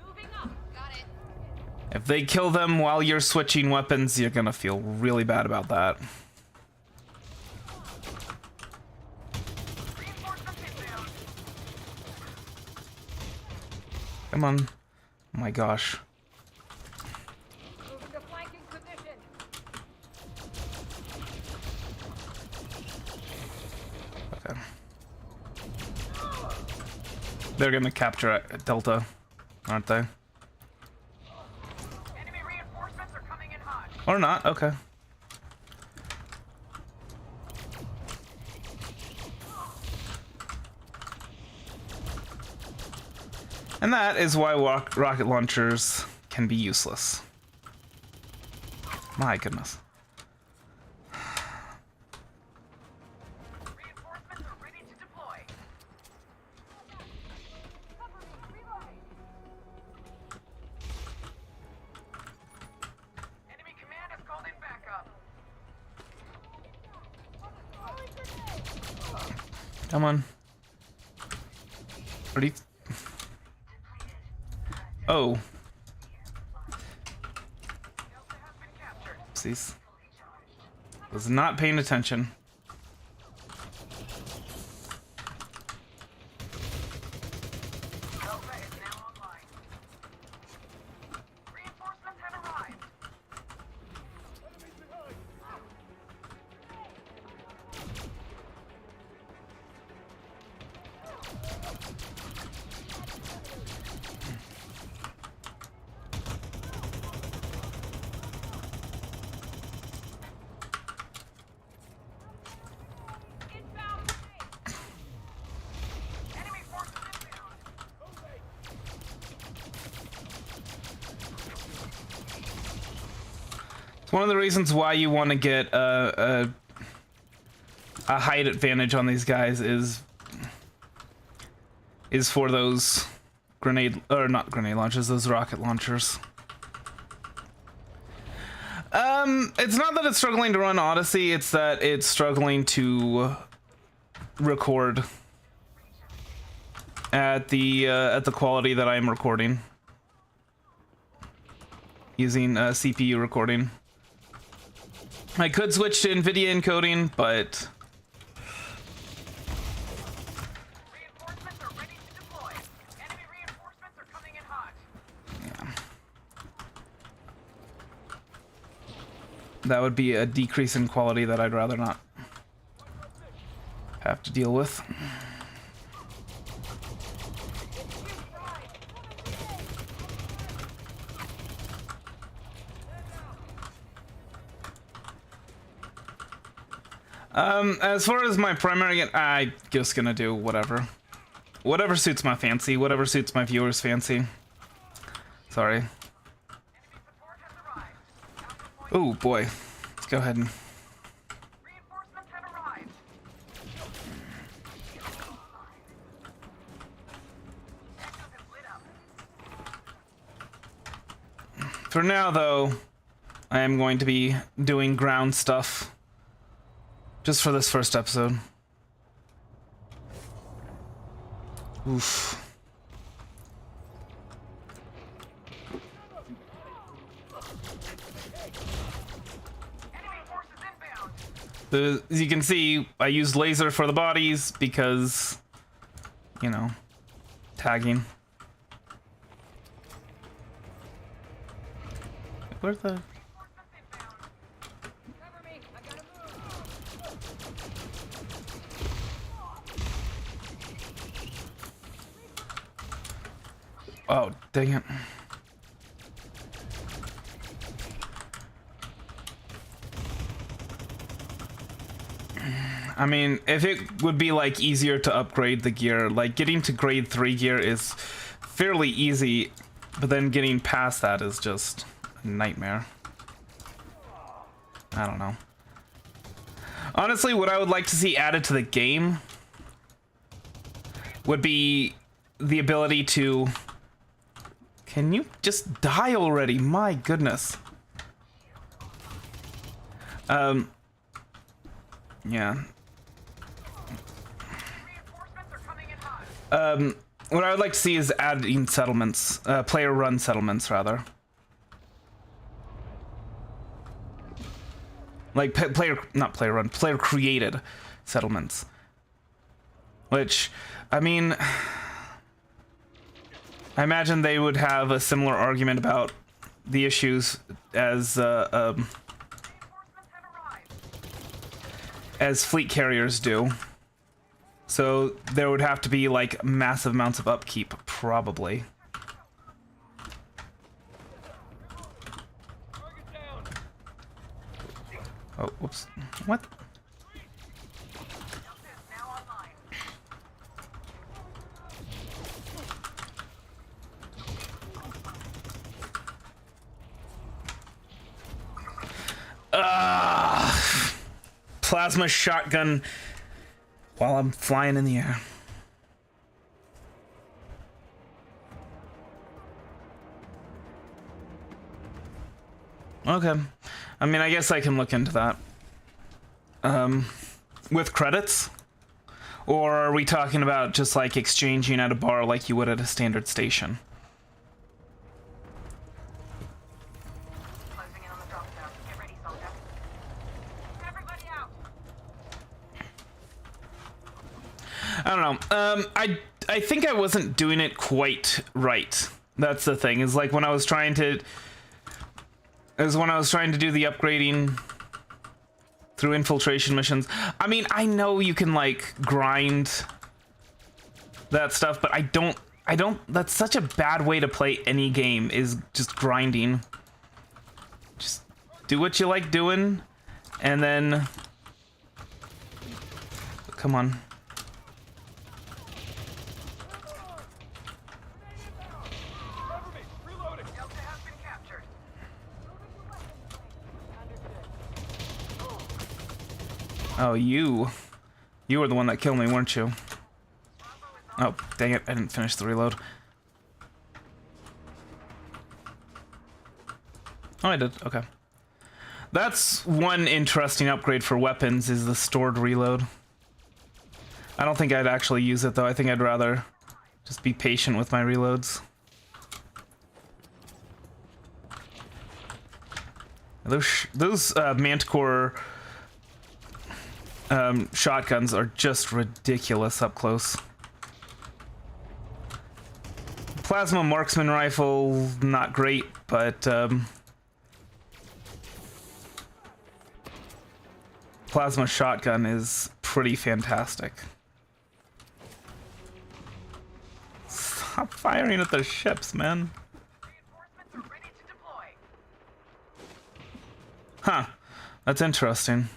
Moving up. Got it. If they kill them while you're switching weapons, you're gonna feel really bad about that. Reinforcements inbound. Come on. Oh my gosh. Moving to flanking position. Okay. They're gonna capture Delta, aren't they? Enemy reinforcements are coming in hot. Or not, okay. And that is why rocket launchers can be useless. My goodness. Reinforcements are ready to deploy. Cover me. Reloading. Enemy command has called in backup. Come on. Ready? Oh. Delta has been captured. Oopsies. Was not paying attention. Delta is now online. Reinforcements have arrived. Inbound. Enemy forces inbound. It's one of the reasons why you want to get a height advantage on these guys is for those grenade, or not grenade launchers, those rocket launchers. It's not that it's struggling to run Odyssey, it's that it's struggling to record at the quality that I'm recording using CPU recording. I could switch to NVIDIA encoding, but Reinforcements are ready to deploy. Enemy reinforcements are coming in hot. that would be a decrease in quality that I'd rather not have to deal with. As far as my primary, I'm just gonna do whatever. Whatever suits my fancy, whatever suits my viewers' fancy. Sorry. Enemy support has arrived. Alpha point. Oh boy. Let's go ahead and... Reinforcements have arrived. Echoes have lit up. For now, though, I am going to be doing ground stuff just for this first episode. Oof. As you can see, I used laser for the bodies because, you know, tagging. Where's the... Oh, dang it. I mean, if it would be like easier to upgrade the gear, like getting to grade 3 gear is fairly easy, but then getting past that is just a nightmare. I don't know. Honestly, what I would like to see added to the game would be the ability to... Can you just die already? My goodness. Yeah. What I would like to see is adding settlements, player-run settlements, rather. Like player-created settlements. Which, I mean, I imagine they would have a similar argument about the issues as fleet carriers do. So there would have to be like massive amounts of upkeep, probably. Oh, whoops. What? Plasma shotgun while I'm flying in the air. Okay. I mean, I guess I can look into that. With credits? Or are we talking about just like exchanging at a bar like you would at a standard station? Closing in on the drop zone. Get ready, soldier. Everybody out. I don't know. I think I wasn't doing it quite right. That's the thing. Is like when I was trying to do the upgrading through infiltration missions. I mean, I know you can like grind that stuff, but I don't that's such a bad way to play any game, is just grinding. Just do what you like doing and then come on. Delta has been captured. Oh, you were the one that killed me, weren't you? Oh, dang it, I didn't finish the reload. Oh, I did, okay. That's one interesting upgrade for weapons, is the stored reload. I don't think I'd actually use it, though. I think I'd rather just be patient with my reloads. Those Manticore shotguns are just ridiculous up close. Plasma marksman rifle, not great, but plasma shotgun is pretty fantastic. Stop firing at the ships, man. Reinforcements are ready to deploy. Huh, that's interesting.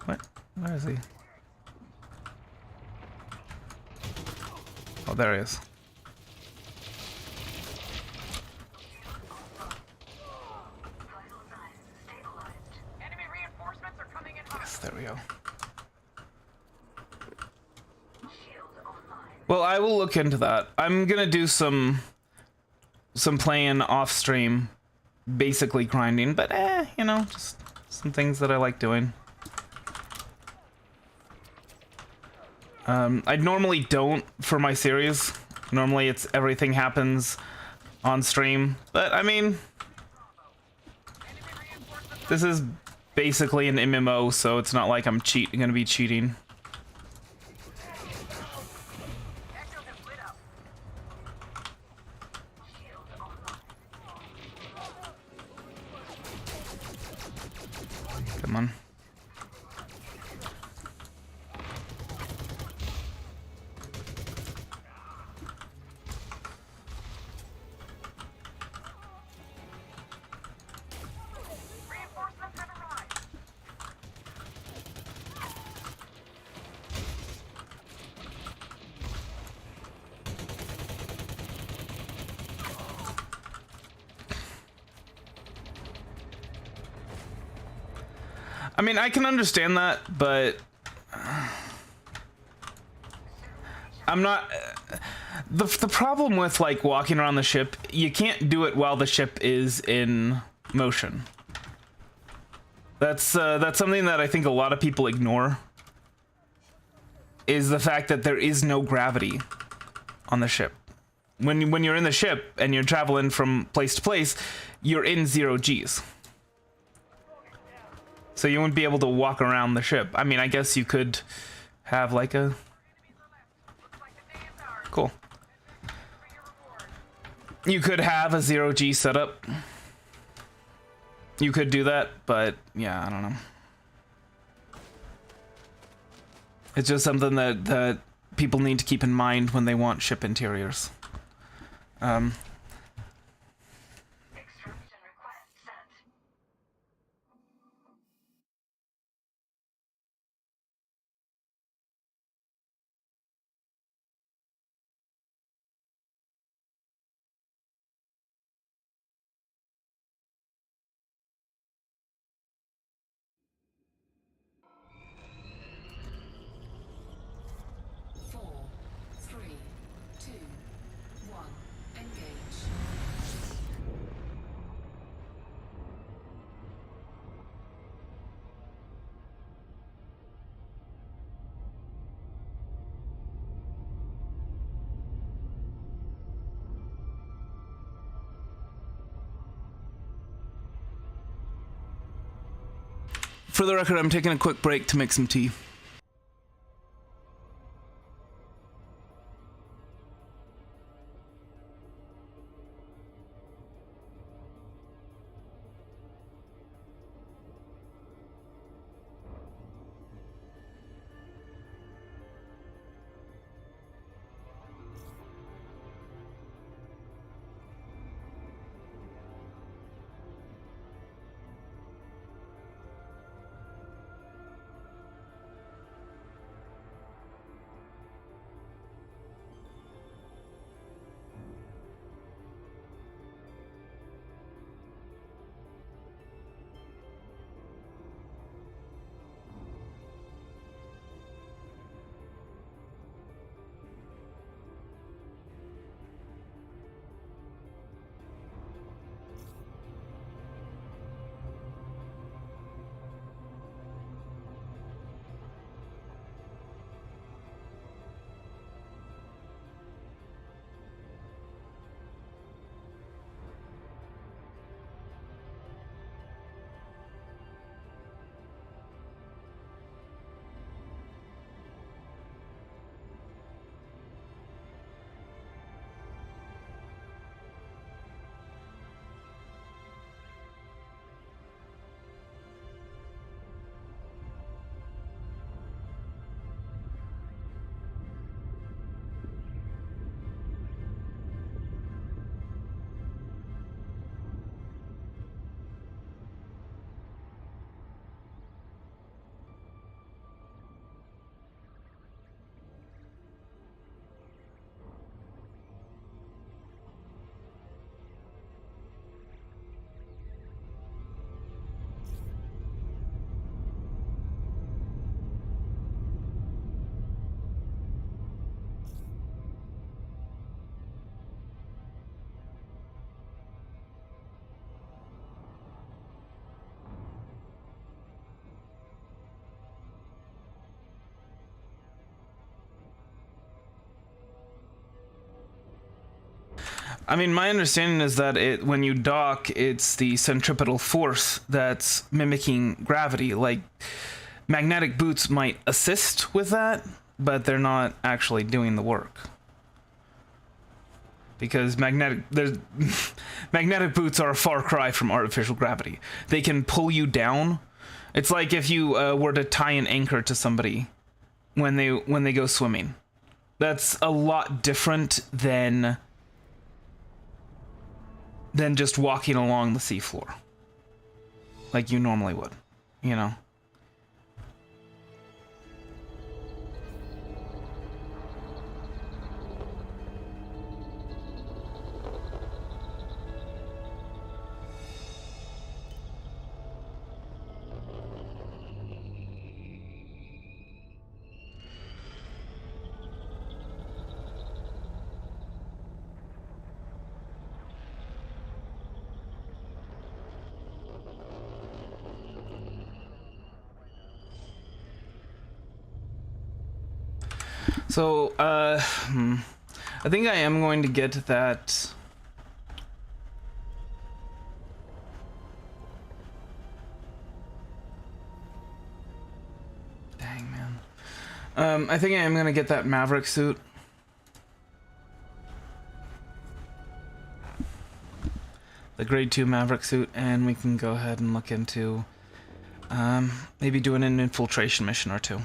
What? Where is he? Oh, there he is. Enemy reinforcements are coming in hot. Yes, there we go. Well, I will look into that. I'm gonna do some some playing off stream, basically grinding, but you know, just some things that I like doing. I normally don't for my series. Normally it's everything happens on stream, but I mean, this is basically an MMO, so it's not like I'm gonna be cheating. Echo just lit up. Come on. Reinforcements have arrived. I mean, I can understand that, but I'm not. The problem with like walking around the ship, you can't do it while the ship is in motion. That's something that I think a lot of people ignore. Is the fact that there is no gravity on the ship. When you're in the ship and you're traveling from place to place, you're in 0 Gs. So you wouldn't be able to walk around the ship. I mean, I guess you could have like a... Cool. You could have a 0 G setup. You could do that, but yeah, I don't know. It's just something that people need to keep in mind when they want ship interiors. Extraction request sent. Four, three, two, one. Engage. For the record, I'm taking a quick break to make some tea. I mean, my understanding is that when you dock, it's the centripetal force that's mimicking gravity. Like, magnetic boots might assist with that, but they're not actually doing the work. Because magnetic boots are a far cry from artificial gravity. They can pull you down. It's like if you were to tie an anchor to somebody when they go swimming. That's a lot different than just walking along the seafloor like you normally would, you know? So, I think I am going to get that. Dang, man. I think I am going to get that Maverick suit. The grade 2 Maverick suit, and we can go ahead and look into, maybe doing an infiltration mission or two.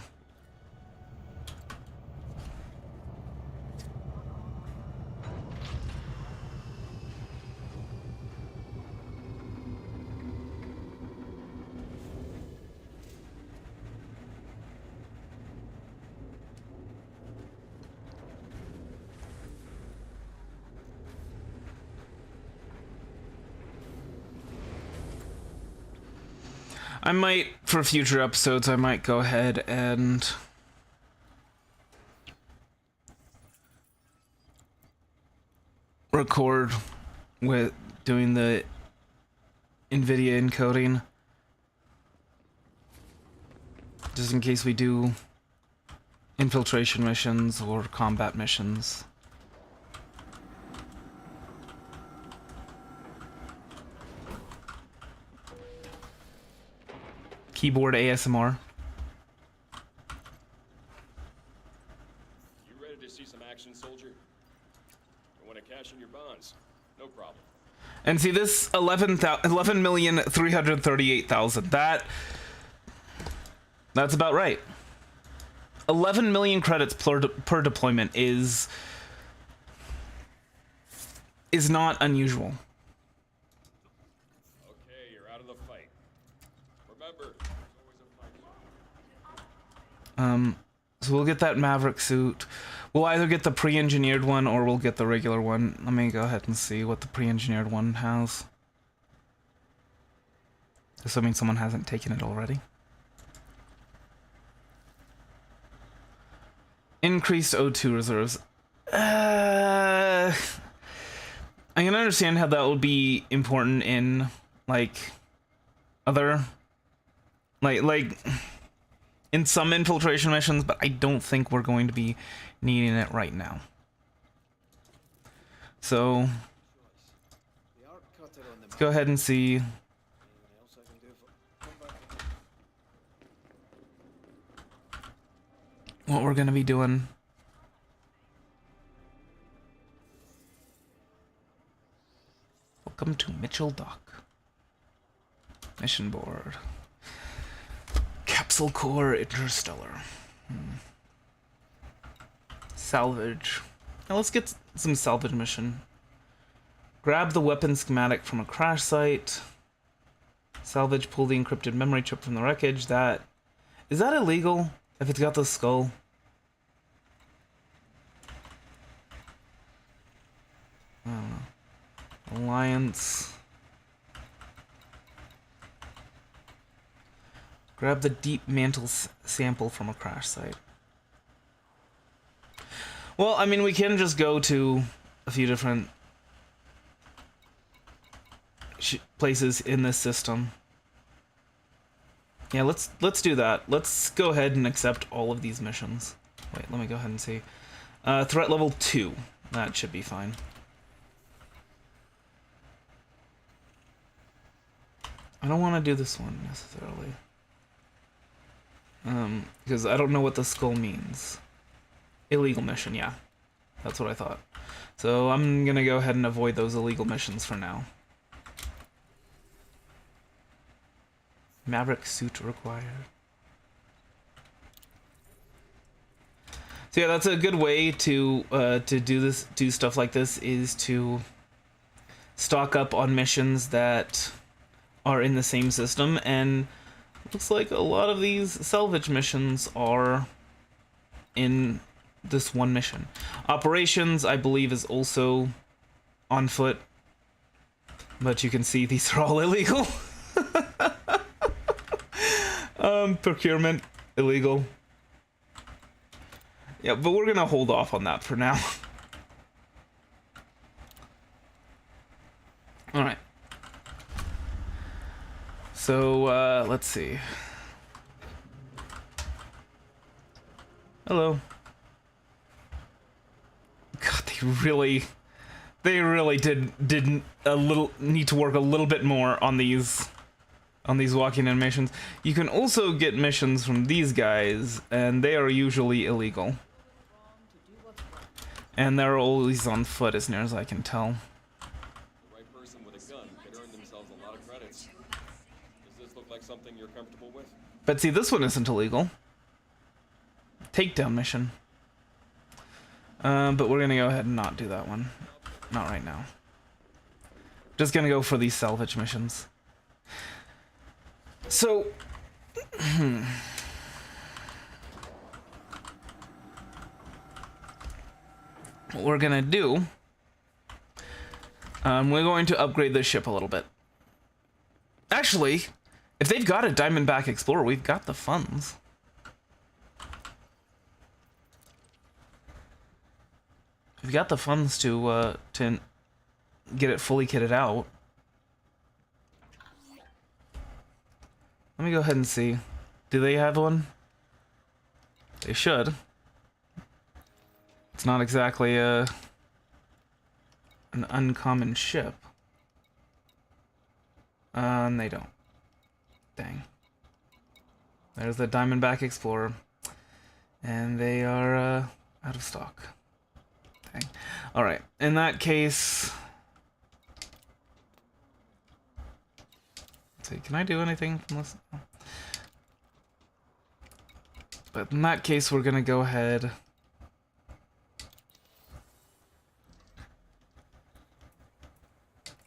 I might, for future episodes, I might go ahead and record with doing the NVIDIA encoding, just in case we do infiltration missions or combat missions. Keyboard ASMR. You ready to see some action, soldier? You want to cash in your bonds? No problem. And see this 11,338,000. That's about right. 11 million credits per deployment is not unusual. Okay, you're out of the fight. Remember, there's always a fight. So we'll get that Maverick suit. We'll either get the pre-engineered one or we'll get the regular one. Let me go ahead and see what the pre-engineered one has. Assuming someone hasn't taken it already. Increased O2 reserves. I can understand how that would be important in, like, other... Like... in some infiltration missions, but I don't think we're going to be needing it right now. So, let's go ahead and see what we're going to be doing. Welcome to Mitchell Dock. Mission board. Capsule Core Interstellar. Salvage. Now let's get some salvage mission. Grab the weapon schematic from a crash site. Salvage, pull the encrypted memory chip from the wreckage. Is that illegal if it's got the skull? I don't know. Alliance. Grab the deep mantle sample from a crash site. Well, I mean, we can just go to a few different places in this system. Yeah, let's do that. Let's go ahead and accept all of these missions. Wait, let me go ahead and see. Threat level 2. That should be fine. I don't want to do this one necessarily. Because I don't know what the skull means. Illegal mission, yeah. That's what I thought. So I'm gonna go ahead and avoid those illegal missions for now. Maverick suit required. So yeah, that's a good way to do stuff like this, is to stock up on missions that are in the same system, and looks like a lot of these salvage missions are in this one mission. Operations, I believe, is also on foot, but you can see these are all illegal. Procurement, illegal. Yeah, but we're gonna hold off on that for now. Alright. So, let's see. Hello. God, they really did a little need to work a little bit more on these walking animations. You can also get missions from these guys, and they are usually illegal. And they're always on foot, as near as I can tell. The right person with a gun could earn themselves a lot of credits. Does this look like something you're comfortable with? But see, this one isn't illegal. Takedown mission. But we're gonna go ahead and not do that one. Not right now. Just gonna go for these salvage missions. So... what we're gonna do... we're going to upgrade this ship a little bit. Actually, if they've got a Diamondback Explorer, we've got the funds. We've got the funds to get it fully kitted out. Let me go ahead and see. Do they have one? They should. It's not exactly an uncommon ship. They don't. Dang. There's the Diamondback Explorer. And they are out of stock. Dang. Alright, in that case... let's see, can I do anything from this? No. But in that case, we're gonna go ahead...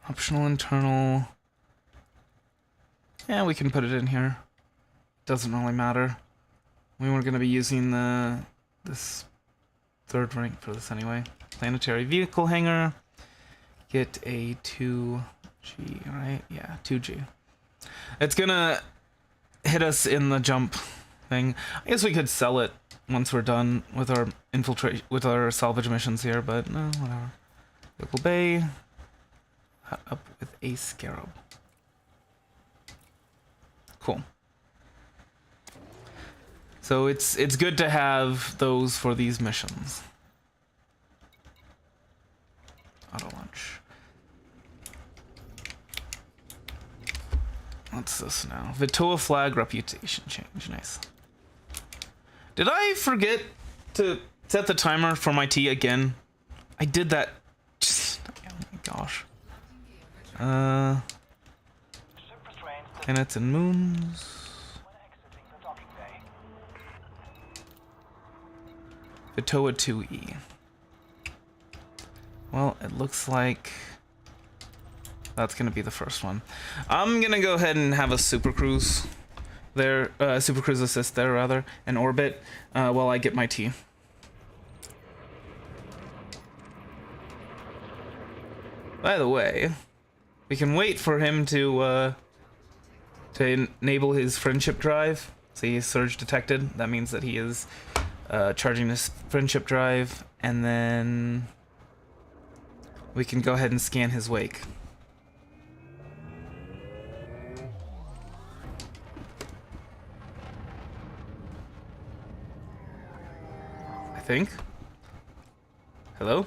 optional internal... yeah, we can put it in here. Doesn't really matter. We weren't gonna be using this third rank for this anyway. Planetary vehicle hangar. Get a 2G, right? Yeah, 2G. It's gonna hit us in the jump thing. I guess we could sell it once we're done with our our salvage missions here, but no, whatever. Vehicle bay. Up with a scarab. Cool. So it's good to have those for these missions. Auto launch. What's this now? Vitoa flag reputation change. Nice. Did I forget to set the timer for my tea again? I did that. Just, oh my gosh. Planets and moons. Vitoa 2E. Well, it looks like that's gonna be the first one. I'm gonna go ahead and have a super cruise there, super cruise assist there rather, in orbit, while I get my tea. By the way, we can wait for him to enable his friendship drive. See, surge detected. That means that he is charging his friendship drive, and then we can go ahead and scan his wake. I think. Hello?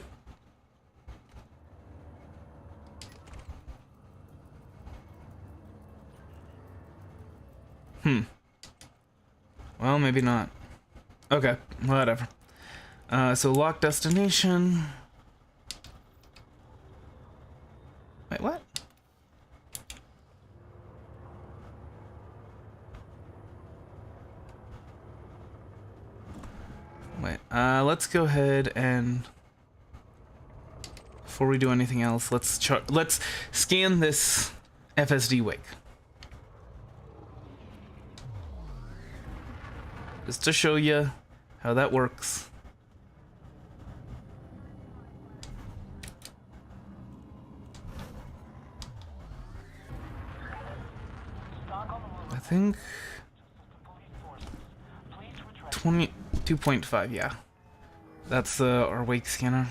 Well, maybe not. Okay, whatever. So lock destination. Wait, what? Wait, let's go ahead and before we do anything else, let's scan this FSD wake. Just to show you how that works. I think 22.5, yeah. That's our wake scanner.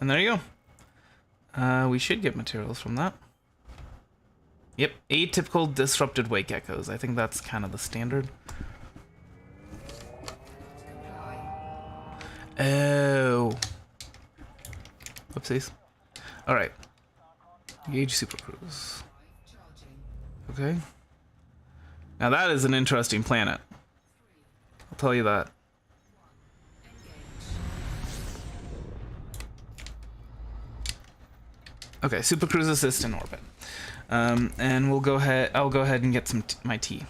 And there you go. We should get materials from that. Yep, atypical disrupted wake echoes. I think that's kind of the standard. Oh. Whoopsies. Alright. Engage Super Cruise. Okay. Now that is an interesting planet. I'll tell you that. Okay, Super Cruise assist in orbit. And we'll go ahead. I'll go ahead and get some my tea.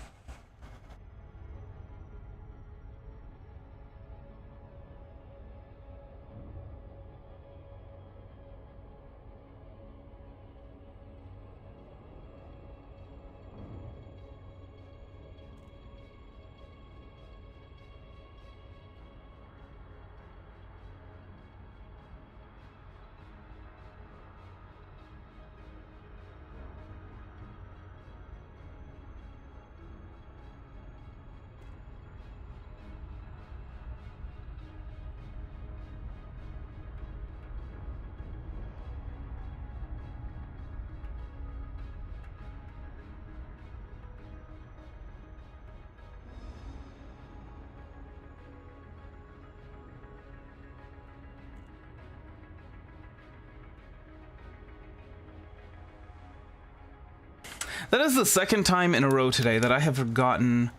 That is the second time in a row today that I have forgotten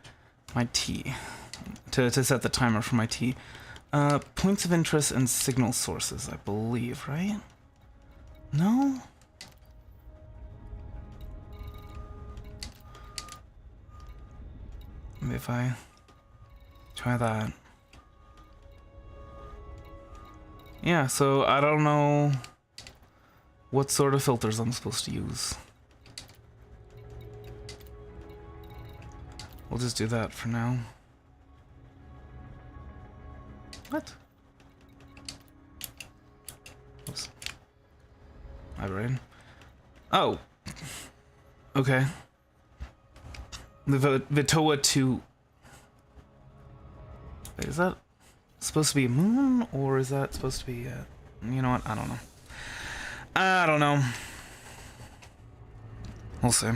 my tea. To set the timer for my tea. Points of interest and signal sources, I believe, right? No? Maybe if I try that. Yeah, so I don't know what sort of filters I'm supposed to use. We'll just do that for now. What? Oops. My brain. Oh. Okay. The Vitoa 2. Wait, is that supposed to be a moon? Or is that supposed to be you know what? I don't know. I don't know. We'll see.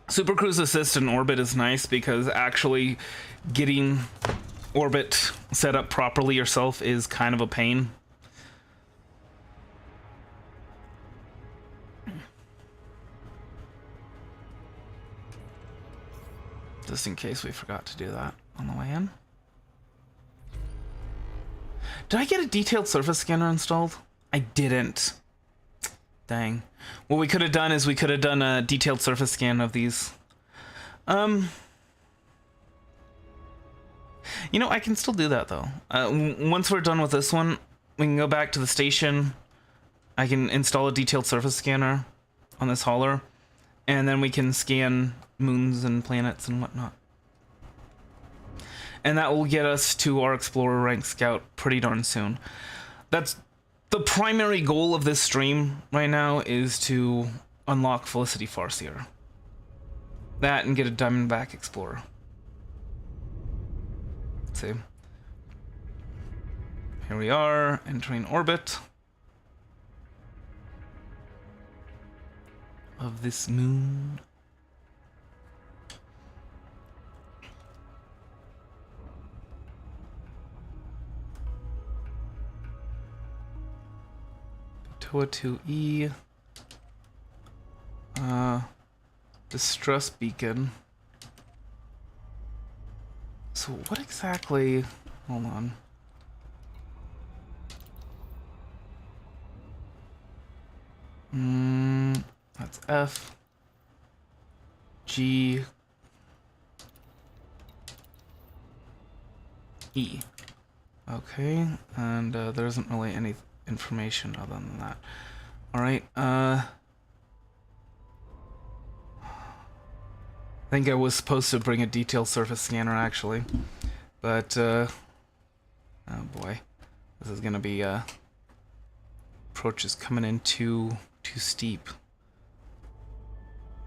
Super Cruise Assist in orbit is nice because actually getting orbit set up properly yourself is kind of a pain. Just in case we forgot to do that on the way in. Did I get a detailed surface scanner installed? I didn't. Dang. What we could have done is we could have done a detailed surface scan of these. You know, I can still do that though. Once we're done with this one, we can go back to the station. I can install a detailed surface scanner on this hauler, and then we can scan moons and planets and whatnot. And that will get us to our Explorer rank Scout pretty darn soon. That's the primary goal of this stream right now, is to unlock Felicity Farseer. That and get a Diamondback Explorer. Let's see. Here we are, entering orbit of this moon. TOA 2E. Distress beacon. So what exactly? Hold on. That's F, G, E. Okay, and there isn't really any information other than that. All right. I think I was supposed to bring a detailed surface scanner actually, but oh boy, this is gonna be approach is coming in too steep.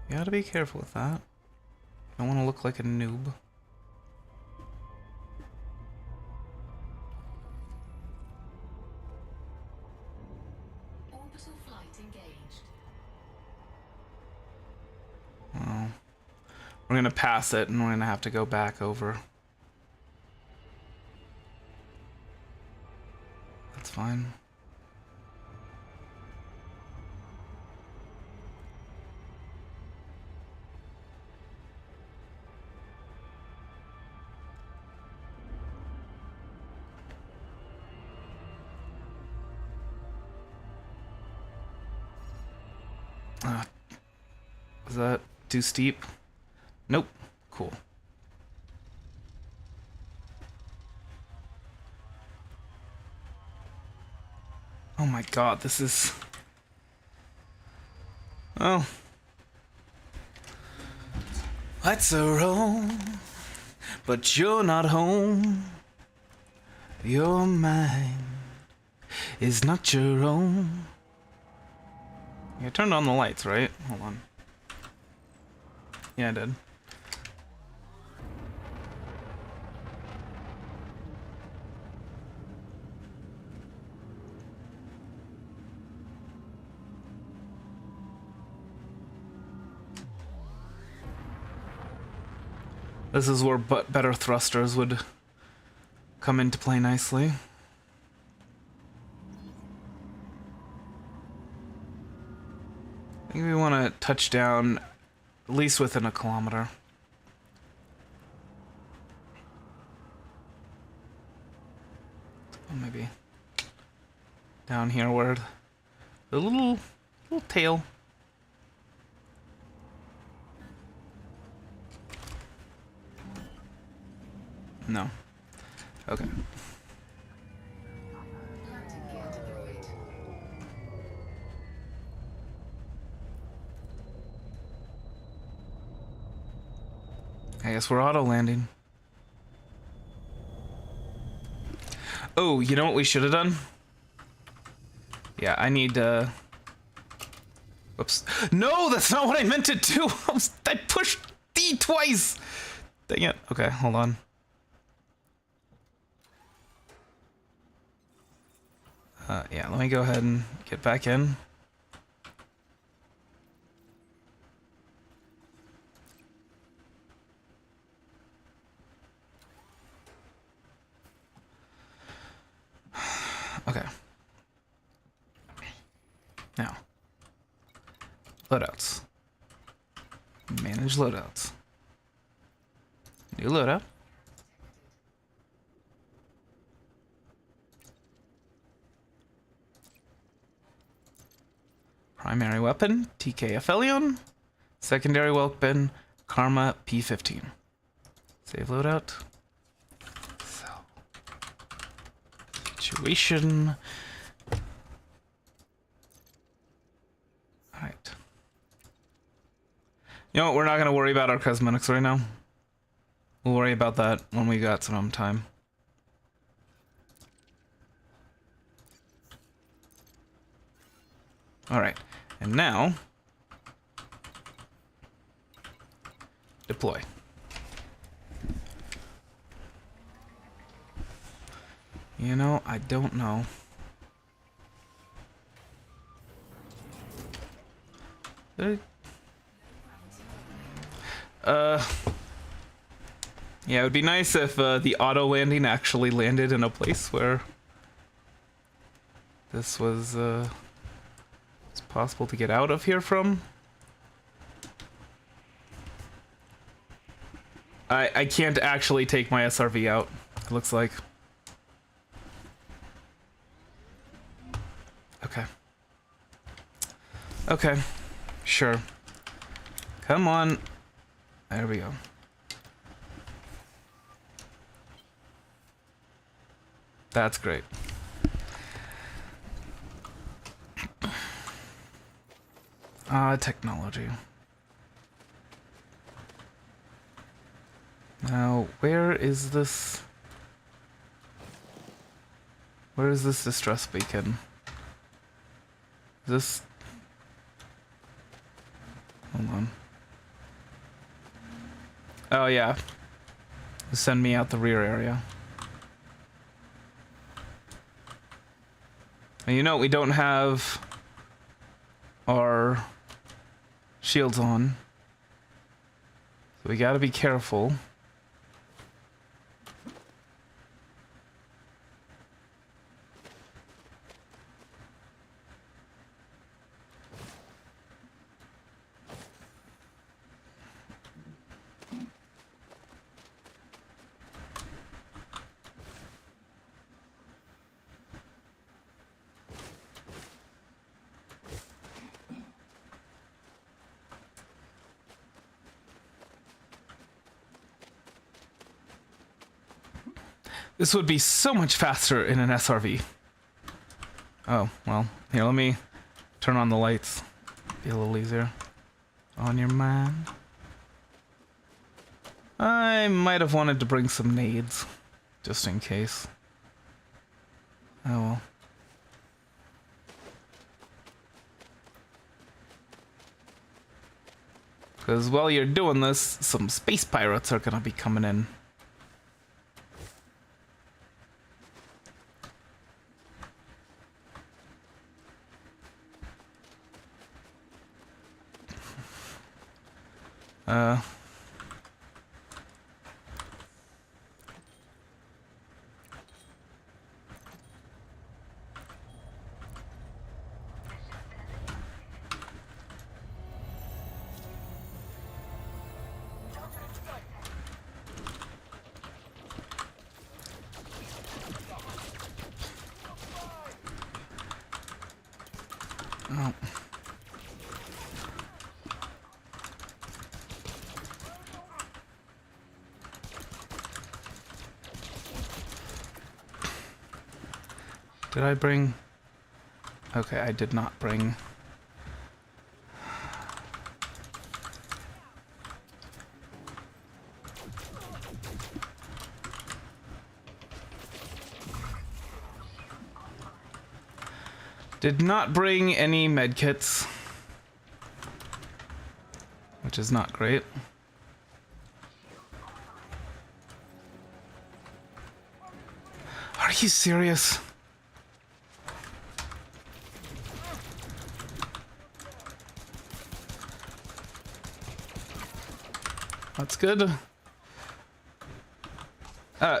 You gotta be careful with that. Don't want to look like a noob. Orbital flight engaged. Well, we're gonna pass it and we're gonna have to go back over. That's fine. Is that too steep? Nope. Cool. Oh my god, this is... Oh. Lights are on, but you're not home. Your mind is not your own. You turned on the lights, right? Hold on. Yeah, I did. This is where better thrusters would come into play nicely. I think we want to touch down at least within a kilometer. Or maybe down here where the little tail. No. Okay. Landing gear deployed. I guess we're auto landing. Oh, you know what we should have done? Yeah, I need whoops. No, that's not what I meant to do. I pushed D twice. Dang it. Okay, hold on. Yeah, let me go ahead and get back in. Okay. Now, loadouts. Manage loadouts. New loadout. Primary weapon, TK Aphelion. Secondary weapon, Karma P15. Save loadout. Sell. Situation. Alright. You know what, we're not gonna worry about our cosmetics right now. We'll worry about that when we got some time. Alright, and now deploy. You know, I don't know. There... Yeah, it would be nice if the auto landing actually landed in a place where this was it's possible to get out of here from. I can't actually take my SRV out, it looks like. Okay. Okay. Sure. Come on. There we go. That's great. Technology. Now, where is this? Where is this distress beacon? Is this... Hold on. Oh, yeah. Send me out the rear area. And you know, we don't have our shields on. So we gotta be careful. This would be so much faster in an SRV. Oh, well, here, let me turn on the lights. Be a little easier. On your mind. I might have wanted to bring some nades, just in case. Oh well. Because while you're doing this, some space pirates are gonna be coming in. Oh. Did I bring... Okay, I did not bring... Did not bring any medkits, which is not great. Are you serious? That's good.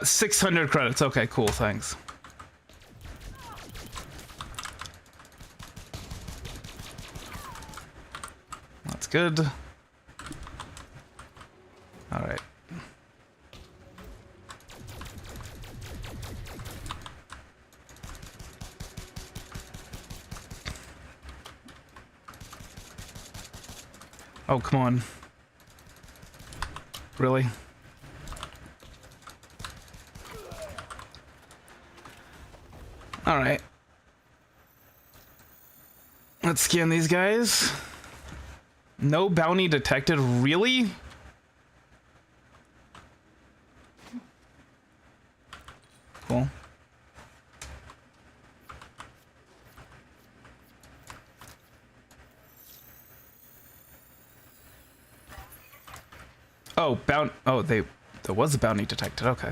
600 credits. Okay, cool. Thanks. That's good. All right. Oh, come on. Really? All right. Let's scan these guys. No bounty detected. Really? Cool. Oh, there was a bounty detected. Okay.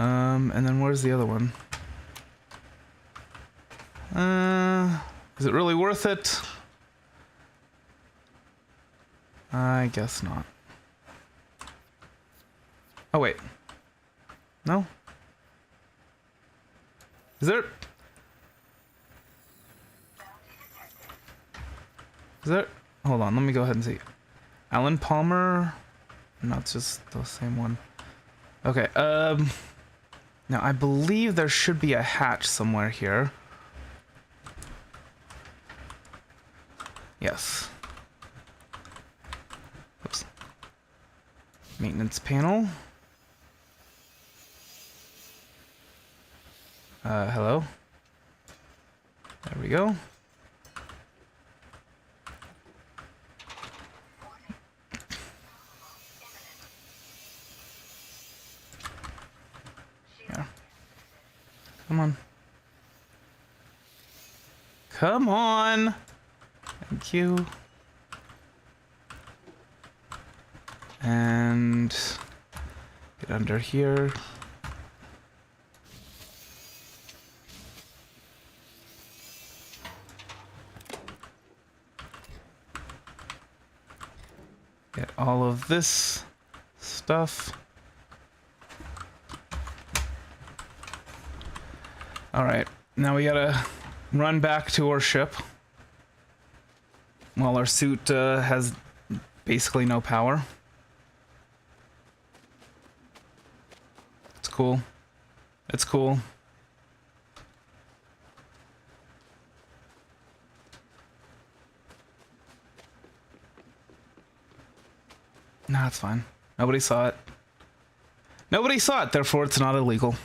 And then where's the other one? Is it really worth it? I guess not. Oh, wait. No? Is there... Is there... Hold on, let me go ahead and see. Alan Palmer? No, it's just the same one. Okay, now I believe there should be a hatch somewhere here. Yes. Oops. Maintenance panel. Hello? There we go. Yeah. Come on. Come on! Thank you. And get under here. Get all of this stuff. All right, now we gotta run back to our ship. While our suit has basically no power. It's cool. It's cool. Nah, it's fine. Nobody saw it. Nobody saw it, therefore it's not illegal.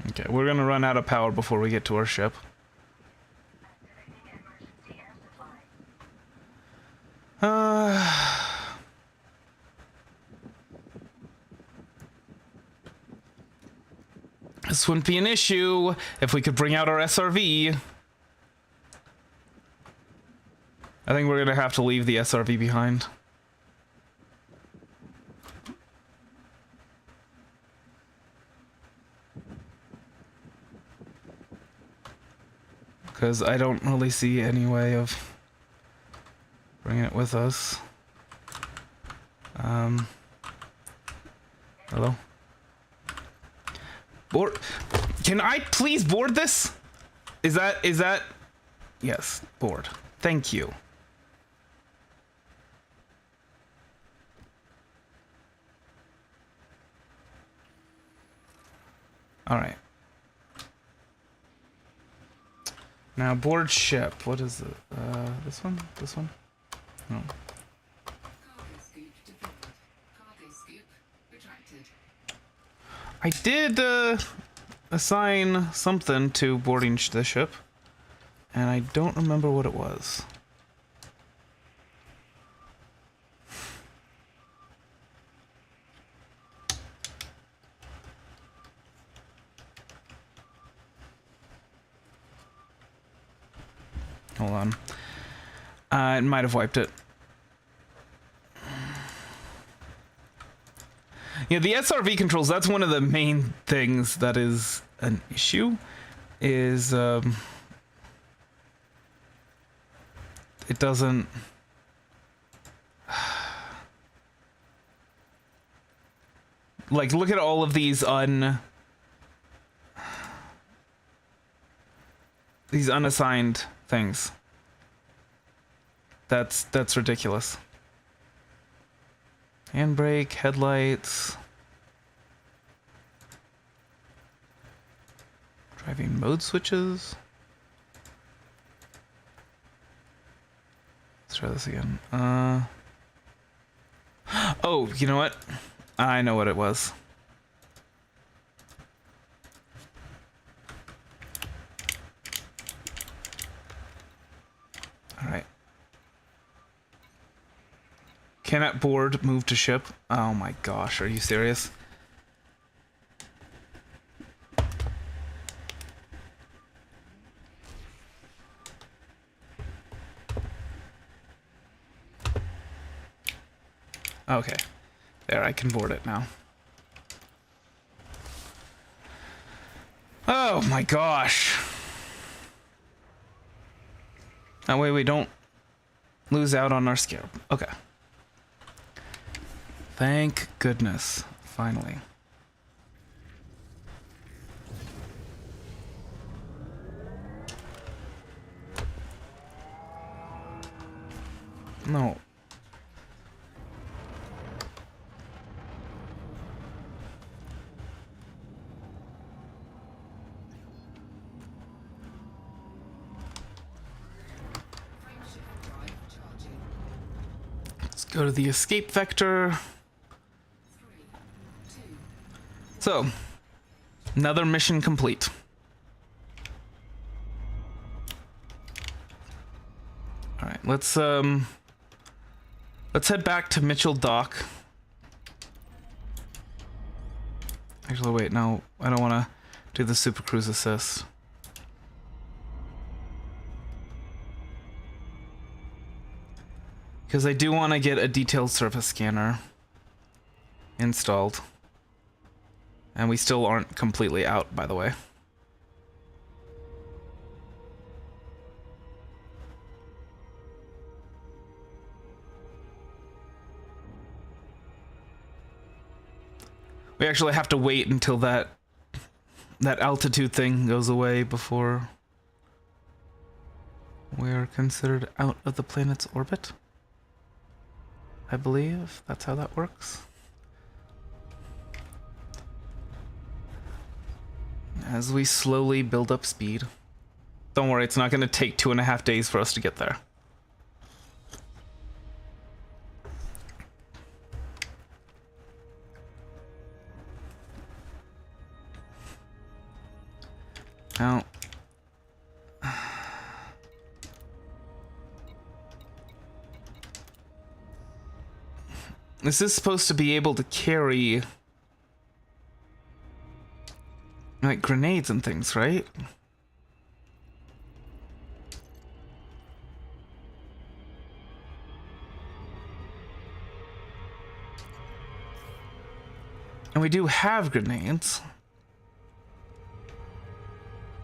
Okay, we're gonna run out of power before we get to our ship. This wouldn't be an issue if we could bring out our SRV. I think we're gonna have to leave the SRV behind. Because I don't really see any way of bringing it with us. Hello? Board. Can I please board this? Is that? Yes, board. Thank you. All right. Now board ship. What is it? This one? This one? No. Cargo scoop deployed. Cargo scoop retracted. I did assign something to boarding the ship, and I don't remember what it was. Hold on. It might have wiped it. Yeah, the SRV controls, that's one of the main things that is an issue, is it doesn't... Like, look at all of these unassigned things. That's ridiculous. Handbrake, headlights. Driving mode switches. Let's try this again. Oh, you know what? I know what it was. All right. Cannot board, move to ship. Oh my gosh, are you serious? Okay. There, I can board it now. Oh my gosh. That way we don't lose out on our scarab. Okay. Thank goodness. Finally. No. Frameshift drive charging. Let's go to the escape vector. 3, 2, So, another mission complete. All right, let's head back to Mitchell Dock. Actually, wait, no, I don't want to do the Super Cruise assist. Because I do want to get a detailed surface scanner installed. And we still aren't completely out, by the way. We actually have to wait until that altitude thing goes away before we're considered out of the planet's orbit. I believe that's how that works. As we slowly build up speed. Don't worry, it's not going to take 2.5 days for us to get there. Now, this is supposed to be able to carry like grenades and things, right? And we do have grenades.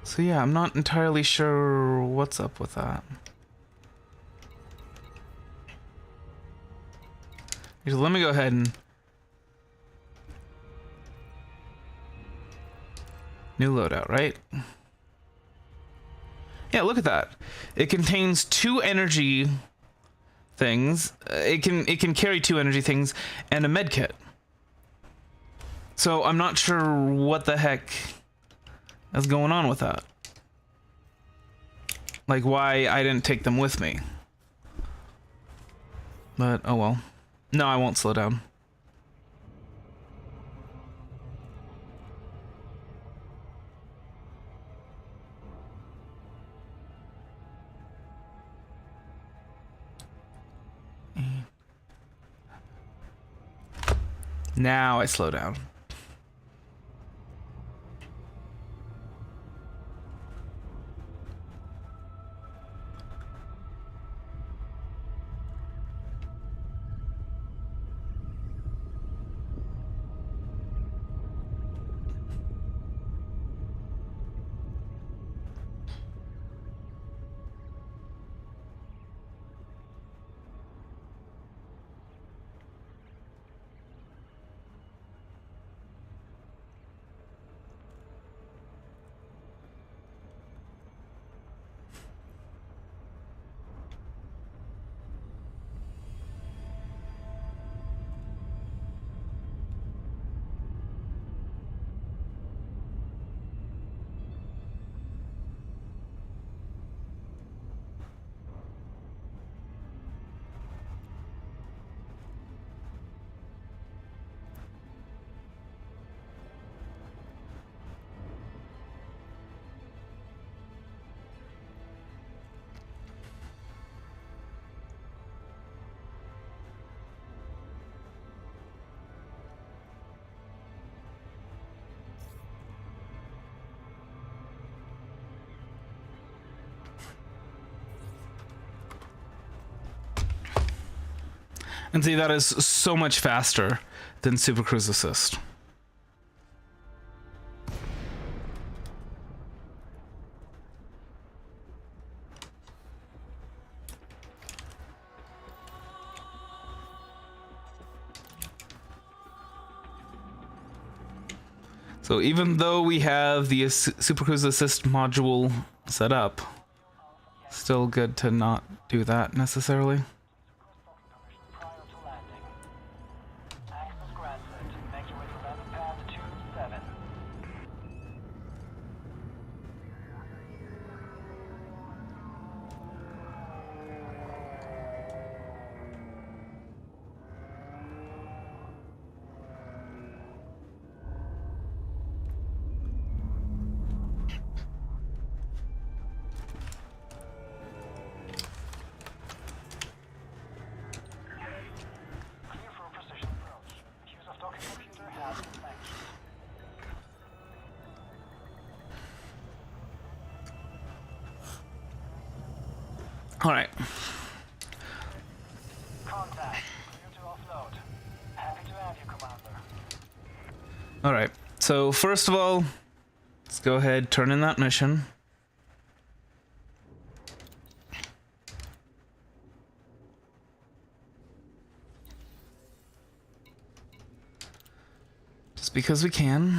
So yeah, I'm not entirely sure what's up with that. So let me go ahead and... New loadout, right? Yeah, look at that. It contains 2 energy things. It can carry 2 energy things and a med kit. So I'm not sure what the heck is going on with that. Like why I didn't take them with me. But oh well. No, I won't slow down. Now I slow down. And see, that is so much faster than Super Cruise Assist. So even though we have the Super Cruise Assist module set up, still good to not do that necessarily. Prior to landing. Access granted. Make your way to landing pad 27. Clear for a precision approach. Use of docking computer has been sanctioned. All right. Contact. Clear to offload. Happy to have you, Commander. All right. So first of all, let's go ahead, turn in that mission. Just because we can.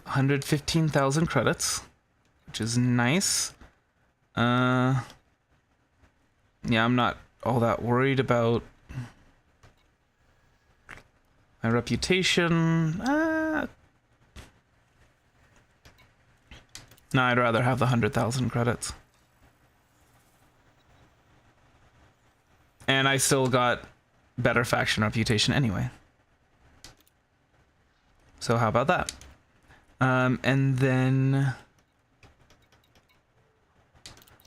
115,000 credits, which is nice. Yeah, I'm not all that worried about my reputation. No, I'd rather have the 100,000 credits. And I still got better faction reputation anyway. So how about that? And then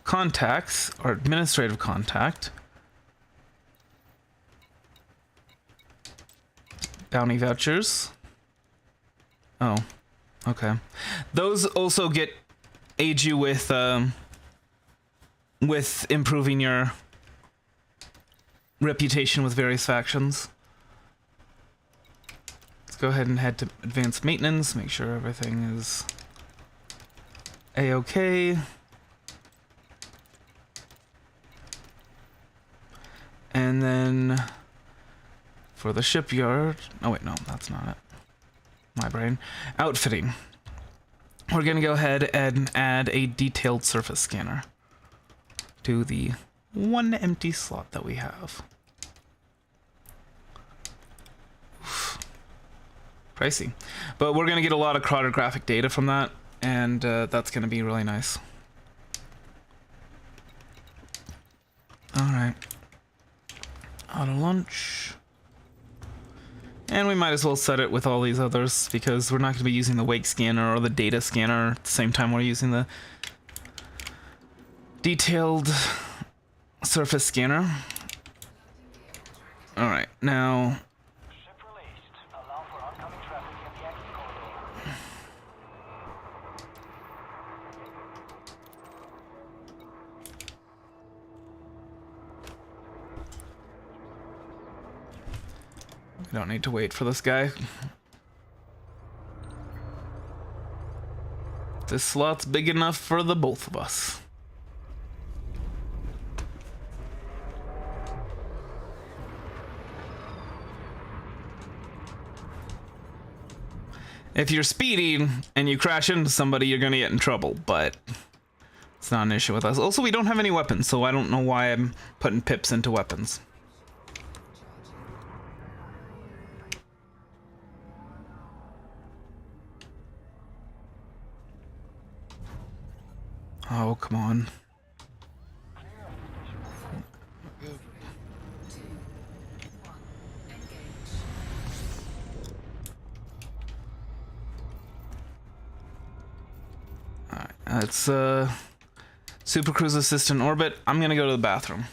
contacts, or administrative contact. Bounty vouchers. Oh, okay. Those also aid you with improving your reputation with various factions. Let's go ahead and head to advanced maintenance, make sure everything is a-okay. And then for the shipyard, oh wait, no, that's not it. My brain. Outfitting. We're gonna go ahead and add a detailed surface scanner to the one empty slot that we have. Oof. Pricey. But we're gonna get a lot of cartographic data from that, and that's gonna be really nice. Alright. Auto lunch. And we might as well set it with all these others, because we're not going to be using the wake scanner or the data scanner at the same time we're using the detailed surface scanner. Alright, now... Ship released. Allow for oncoming traffic in the Yankee corridor. We don't need to wait for this guy. This slot's big enough for the both of us. If you're speeding and you crash into somebody, you're gonna get in trouble, but it's not an issue with us. Also, we don't have any weapons, so I don't know why I'm putting pips into weapons. Oh, come on. Alright, it's Super Cruise Assistant orbit. I'm gonna go to the bathroom.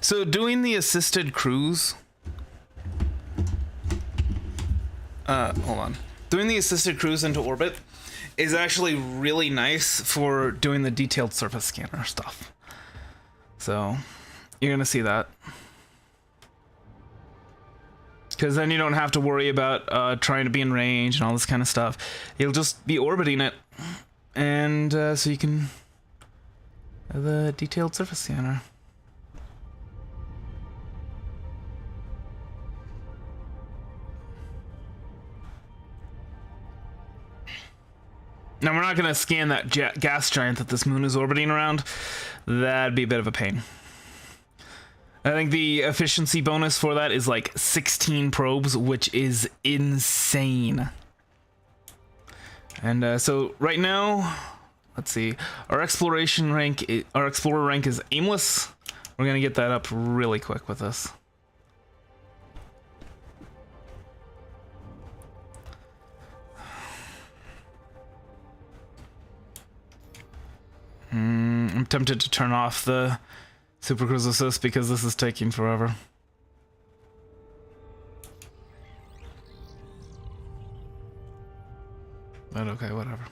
So doing the assisted cruise. Hold on. Doing the assisted cruise into orbit is actually really nice for doing the detailed surface scanner stuff. So you're gonna see that. Because then you don't have to worry about trying to be in range and all this kind of stuff. You'll just be orbiting it. And so you can have the detailed surface scanner. Now we're not going to scan that gas giant that this moon is orbiting around. That'd be a bit of a pain. I think the efficiency bonus for that is like 16 probes, which is insane. And so right now, let's see, our exploration rank, our explorer rank is aimless. We're gonna get that up really quick with this. I'm tempted to turn off the Super Cruise Assist because this is taking forever. But okay, whatever.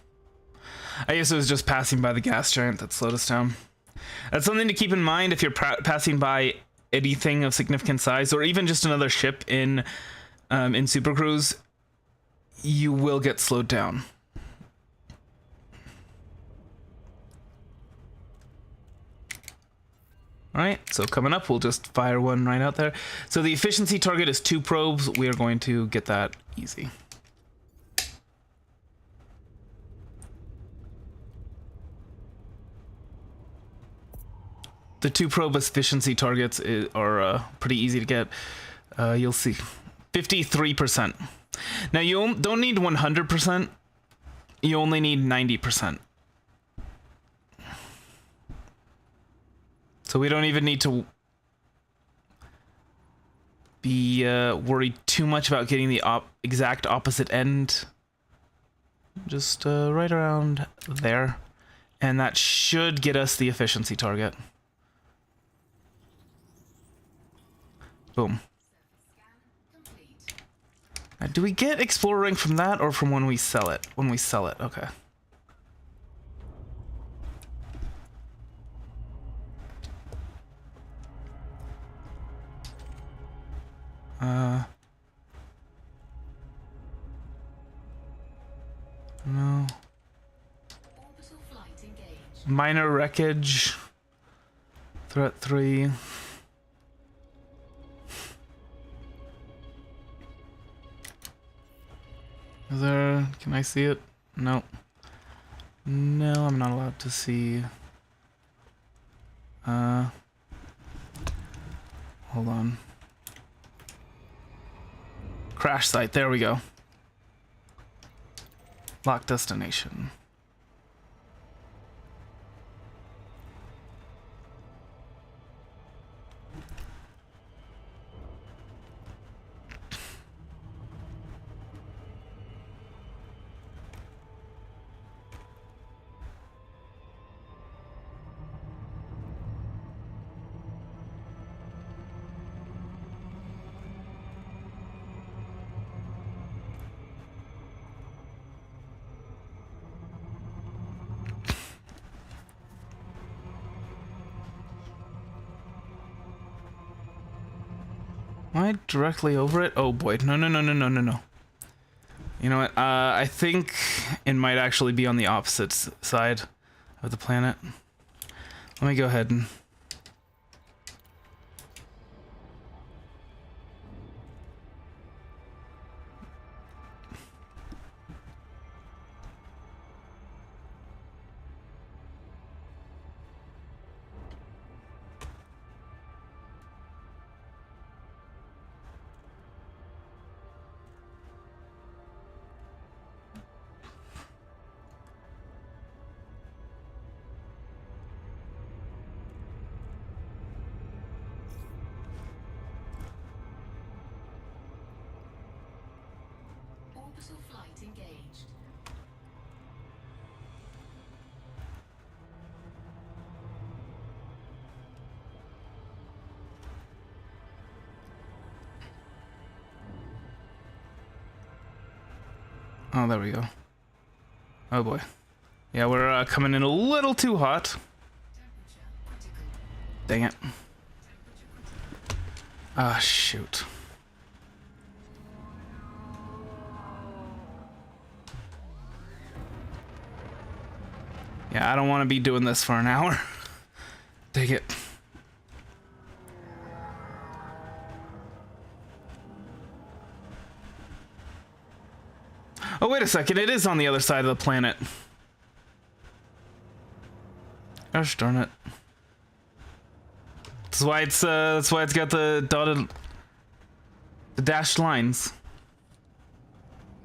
I guess it was just passing by the gas giant that slowed us down. That's something to keep in mind if you're passing by anything of significant size, or even just another ship in Super Cruise. You will get slowed down. Alright, so coming up, we'll just fire one right out there. So the efficiency target is 2 probes. We are going to get that easy. The 2 probe efficiency targets are pretty easy to get. You'll see. 53%. Now, you don't need 100%. You only need 90%. So we don't even need to be worried too much about getting the exact opposite end. Just right around there. And that should get us the efficiency target. Boom. Now, do we get Explorer rank from that or from when we sell it? When we sell it, okay. No. Orbital flight engaged. Minor wreckage. Threat 3. Is there... Can I see it? No. No, I'm not allowed to see... Hold on. Crash site, there we go. Lock destination. Am I directly over it? Oh boy, no. You know what, I think it might actually be on the opposite side of the planet. Let me go ahead and... Orbital flight engaged. Oh, there we go. Oh boy. Yeah, we're coming in a little too hot. Dang it. Ah, shoot. Yeah, I don't want to be doing this for an hour. Dang it. Oh, wait a second. It is on the other side of the planet. Gosh darn it. That's why it's got the dotted, the dashed lines.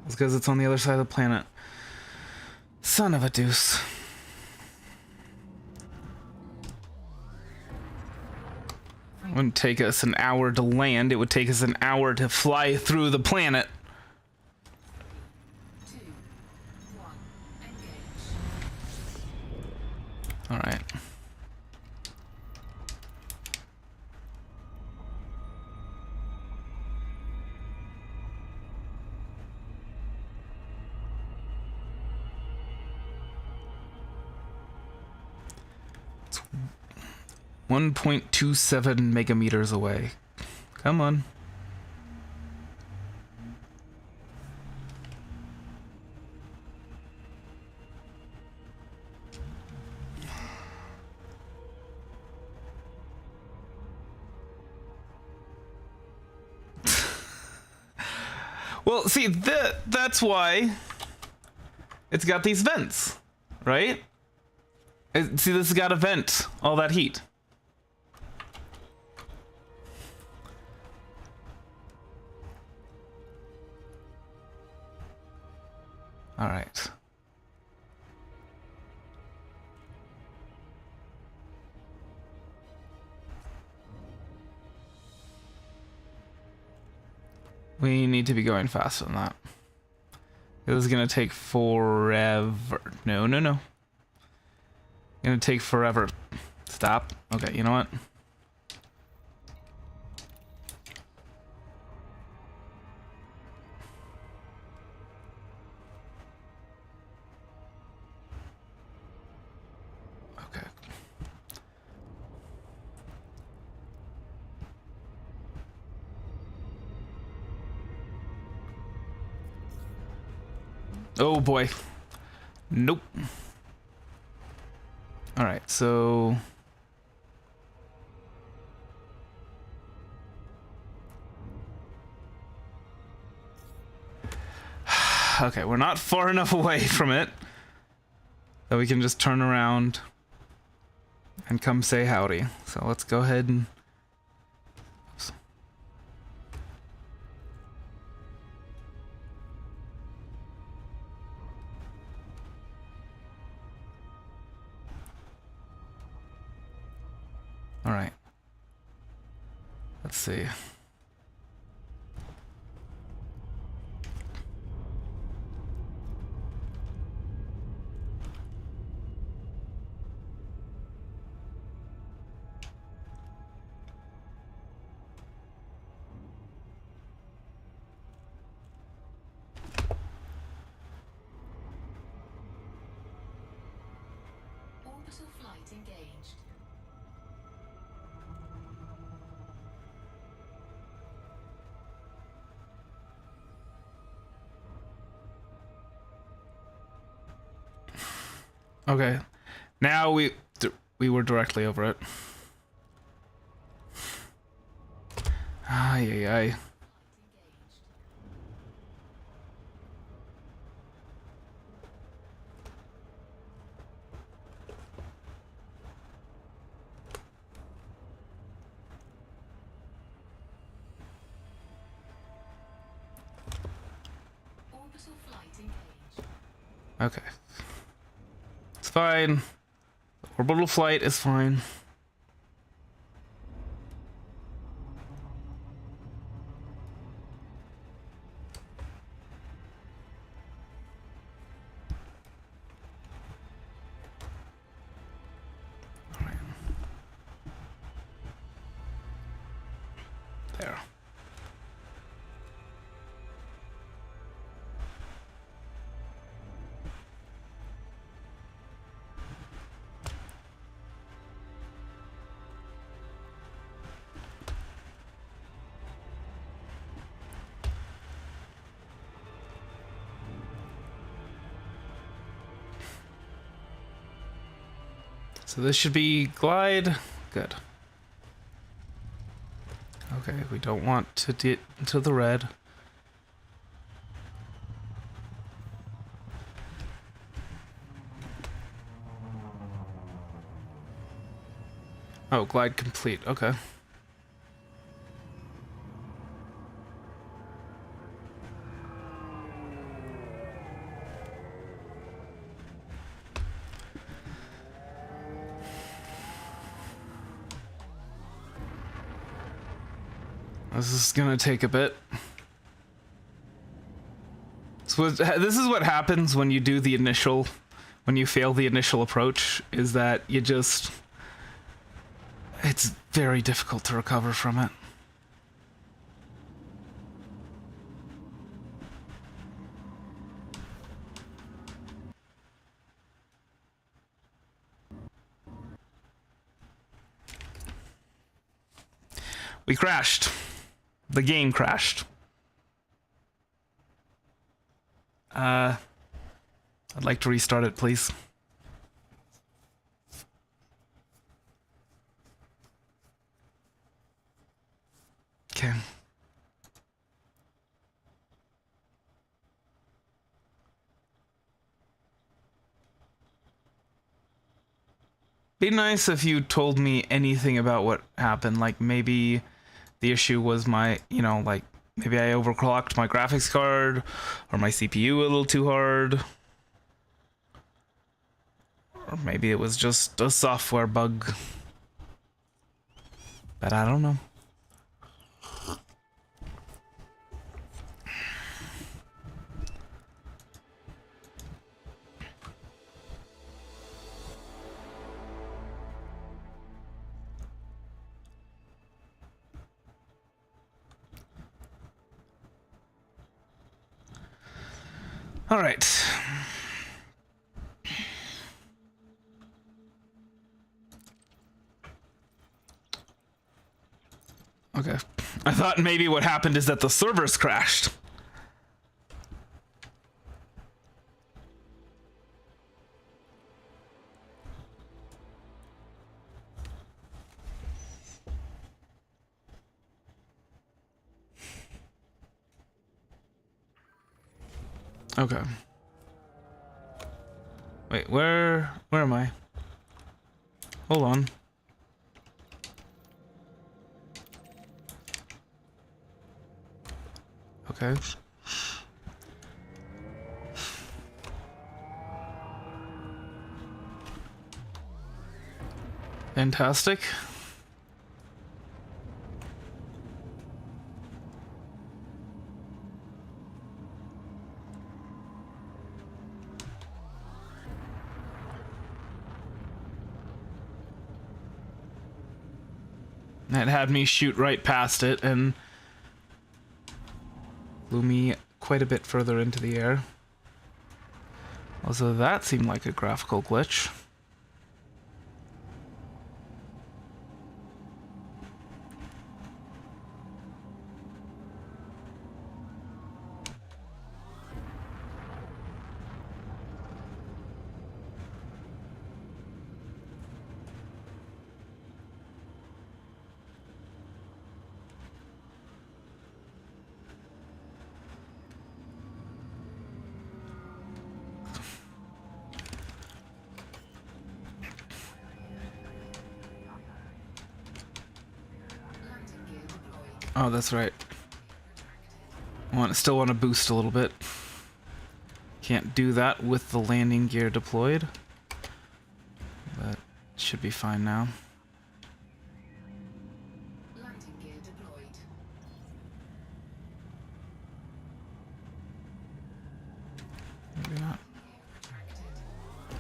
It's because it's on the other side of the planet. Son of a deuce. It wouldn't take us an hour to land. It would take us an hour to fly through the planet. 2, 1, engage. All right. It's 1.27 megameters away. Come on. Well, see, that's why it's got these vents, right? See, this has got a vent, all that heat. All right. We need to be going faster than that. This is gonna take forever. No, no, no. Gonna take forever. Stop. Okay, you know what? Okay. Oh boy. Nope. All right, so okay, we're not far enough away from it that we can just turn around and come say howdy. So let's go ahead and oops. All right. Let's see. Orbital flight engaged. Okay. Now we were directly over it. Ay ay ay. Orbital flight engaged. Okay. It's fine. Orbital flight is fine. All right. There. So this should be glide. Good. Okay, we don't want to get into the red. Oh, glide complete. Okay. This is gonna take a bit. So this is what happens when you do the initial, when you fail the initial approach, is that you just, it's very difficult to recover from it. We crashed. The game crashed. I'd like to restart it, please. Okay. Be nice if you told me anything about what happened, like maybe the issue was my, you know, like maybe I overclocked my graphics card or my CPU a little too hard. Or maybe it was just a software bug. But I don't know. All right. Okay. I thought maybe what happened is that the servers crashed. Okay. Wait, where am I? Hold on. Okay. Fantastic. That had me shoot right past it and flew me quite a bit further into the air. Also, that seemed like a graphical glitch. Oh, that's right. Still want to boost a little bit. Can't do that with the landing gear deployed. But it should be fine now. Landing gear deployed. Maybe not. Landing gear deployed.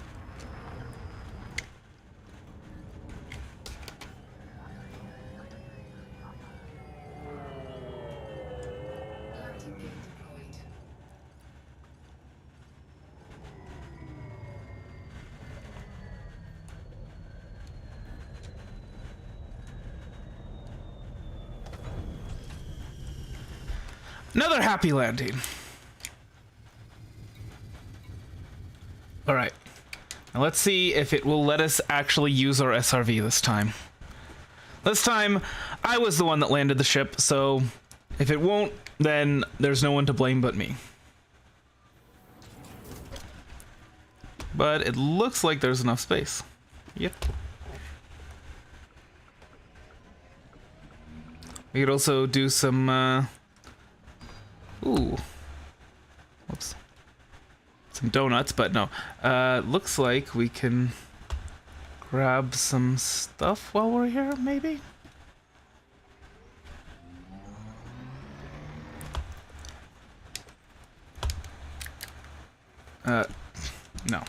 Another happy landing. All right. Now let's see if it will let us actually use our SRV this time. This time, I was the one that landed the ship, so if it won't, then there's no one to blame but me. But it looks like there's enough space. Yep. We could also do some, ooh. Whoops. Some donuts, but no. Looks like we can grab some stuff while we're here, maybe? No.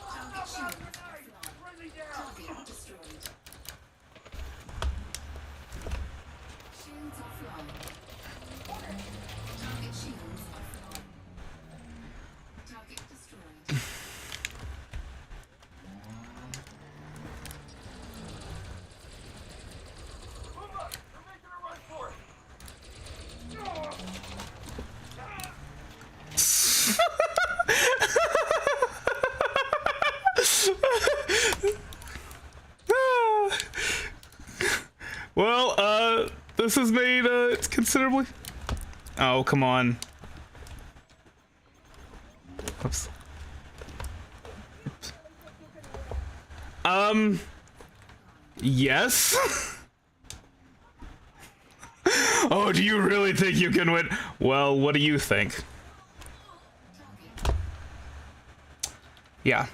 Target shield offline. Target destroyed. Shields offline. Target shields offline. Target destroyed. Move up! We're making a run for it! Well, this has made, it's considerably... Oh, come on. Oops. Yes? Oh, do you really think you can win? Well, what do you think? Yeah.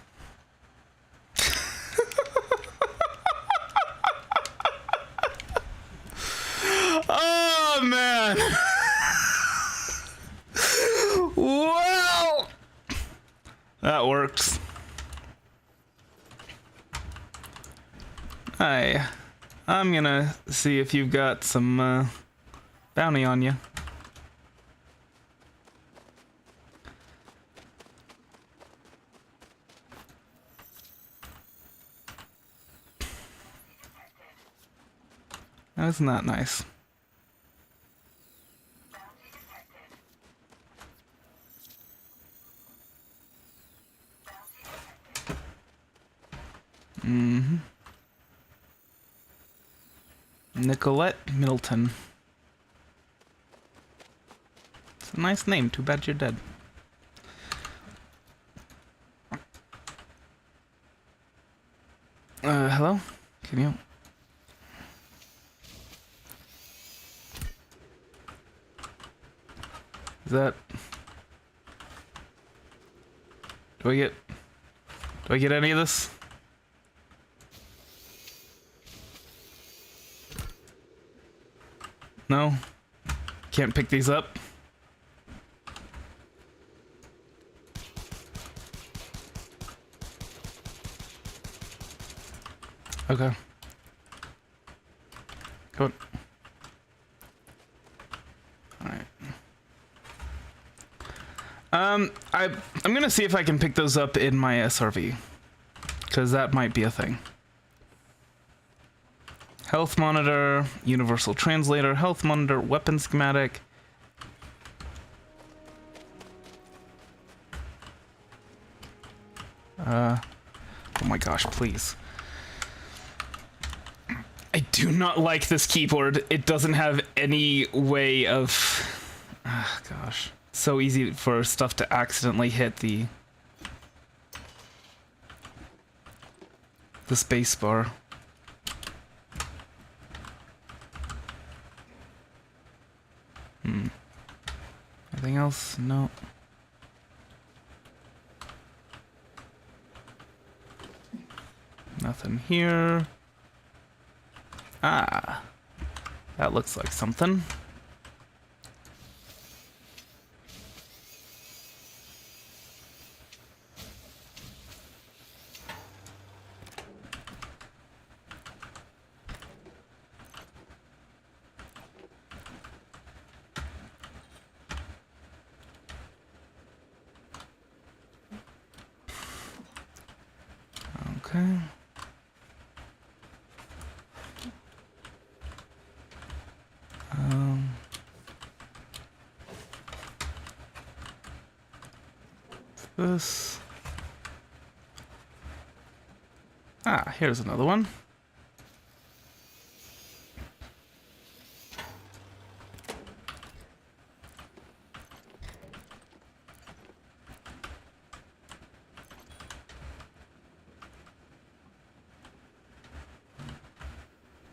Oh, man. Well, that works. Hi. I'm gonna see if you've got some, bounty on you. Isn't that nice? Mm-hmm. Nicolette Middleton. It's a nice name. Too bad you're dead. Hello? Can you... Is that... Do I get any of this? No? Can't pick these up? Okay. Come on. Alright. I'm gonna see if I can pick those up in my SRV. Because that might be a thing. Health monitor, universal translator, health monitor, weapon schematic. Oh my gosh, please. I do not like this keyboard. It doesn't have any way of... Ah, gosh. So easy for stuff to accidentally hit the space bar. Anything else? No. Nothing here. Ah. That looks like something. Okay. this. Ah, here's another one.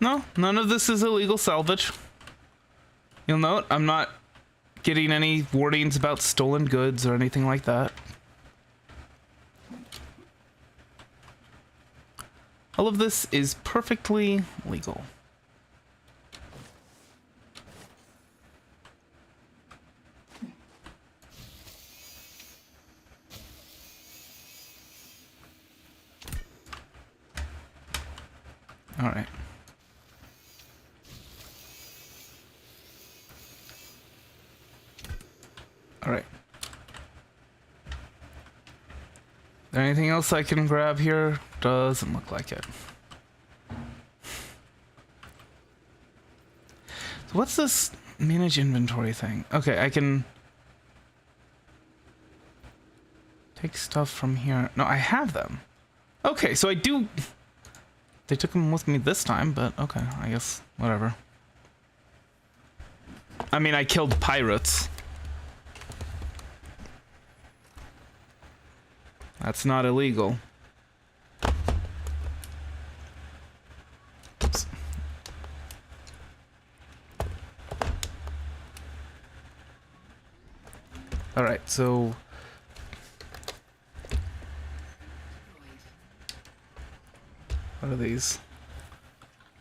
No, none of this is illegal salvage. You'll note I'm not getting any warnings about stolen goods or anything like that. All of this is perfectly legal. All right. All right. There anything else I can grab here? Doesn't look like it. So what's this manage inventory thing? Okay, I can take stuff from here. No, I have them. Okay, so I do. They took them with me this time, but okay, I guess whatever. I mean, I killed pirates. That's not illegal. Oops. All right, so what are these?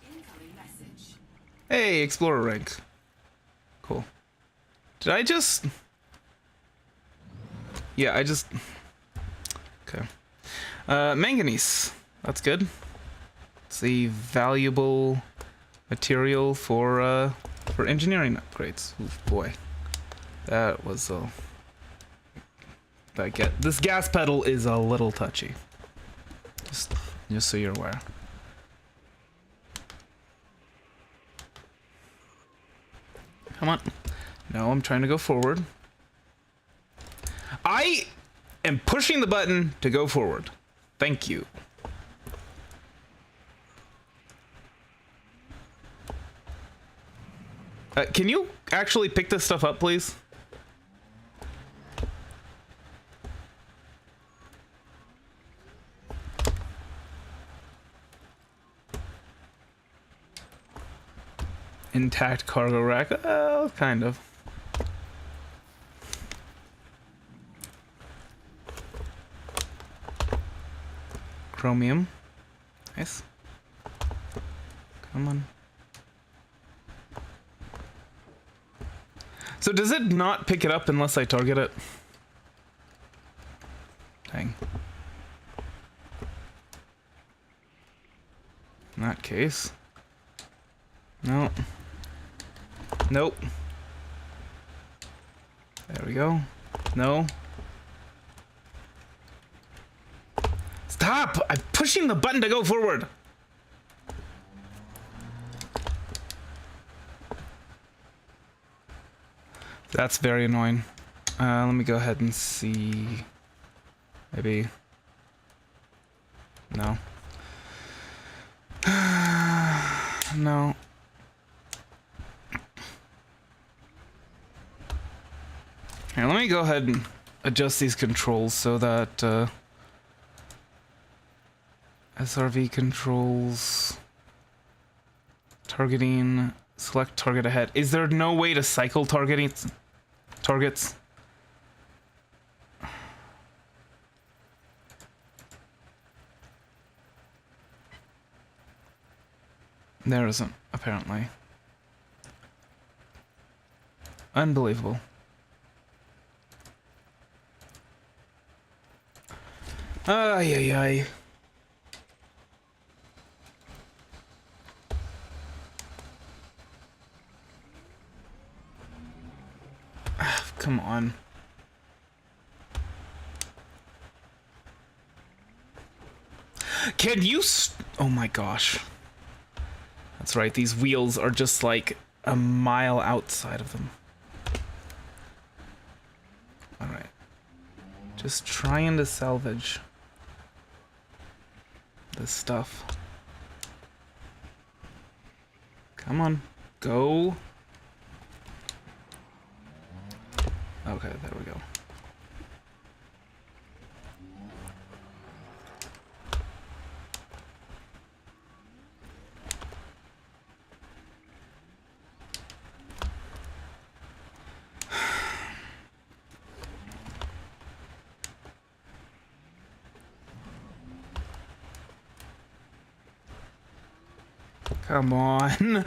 Incoming message. Hey, Explorer rank. Cool. Did I just... Yeah, I just... Okay. Manganese. That's good. It's a valuable material for engineering upgrades. Oof, boy. That was a... This gas pedal is a little touchy. Just so you're aware. Come on. No, I'm trying to go forward. I am pushing the button to go forward. Thank you. Can you actually pick this stuff up, please? Intact cargo rack. Kind of. Chromium. Nice. Come on. So does it not pick it up unless I target it? Dang. In that case. No. Nope. There we go. No. Stop! I'm pushing the button to go forward. That's very annoying. Let me go ahead and see. Maybe. No. No. Here, let me go ahead and adjust these controls so that SRV controls targeting, select target ahead. Is there no way to cycle targets? There isn't, apparently. Unbelievable. Ay, ay, ay. Come on. Can you oh my gosh. That's right, these wheels are just like a mile outside of them. Alright. Just trying to salvage this stuff. Come on, go. Okay, there we go. Come on.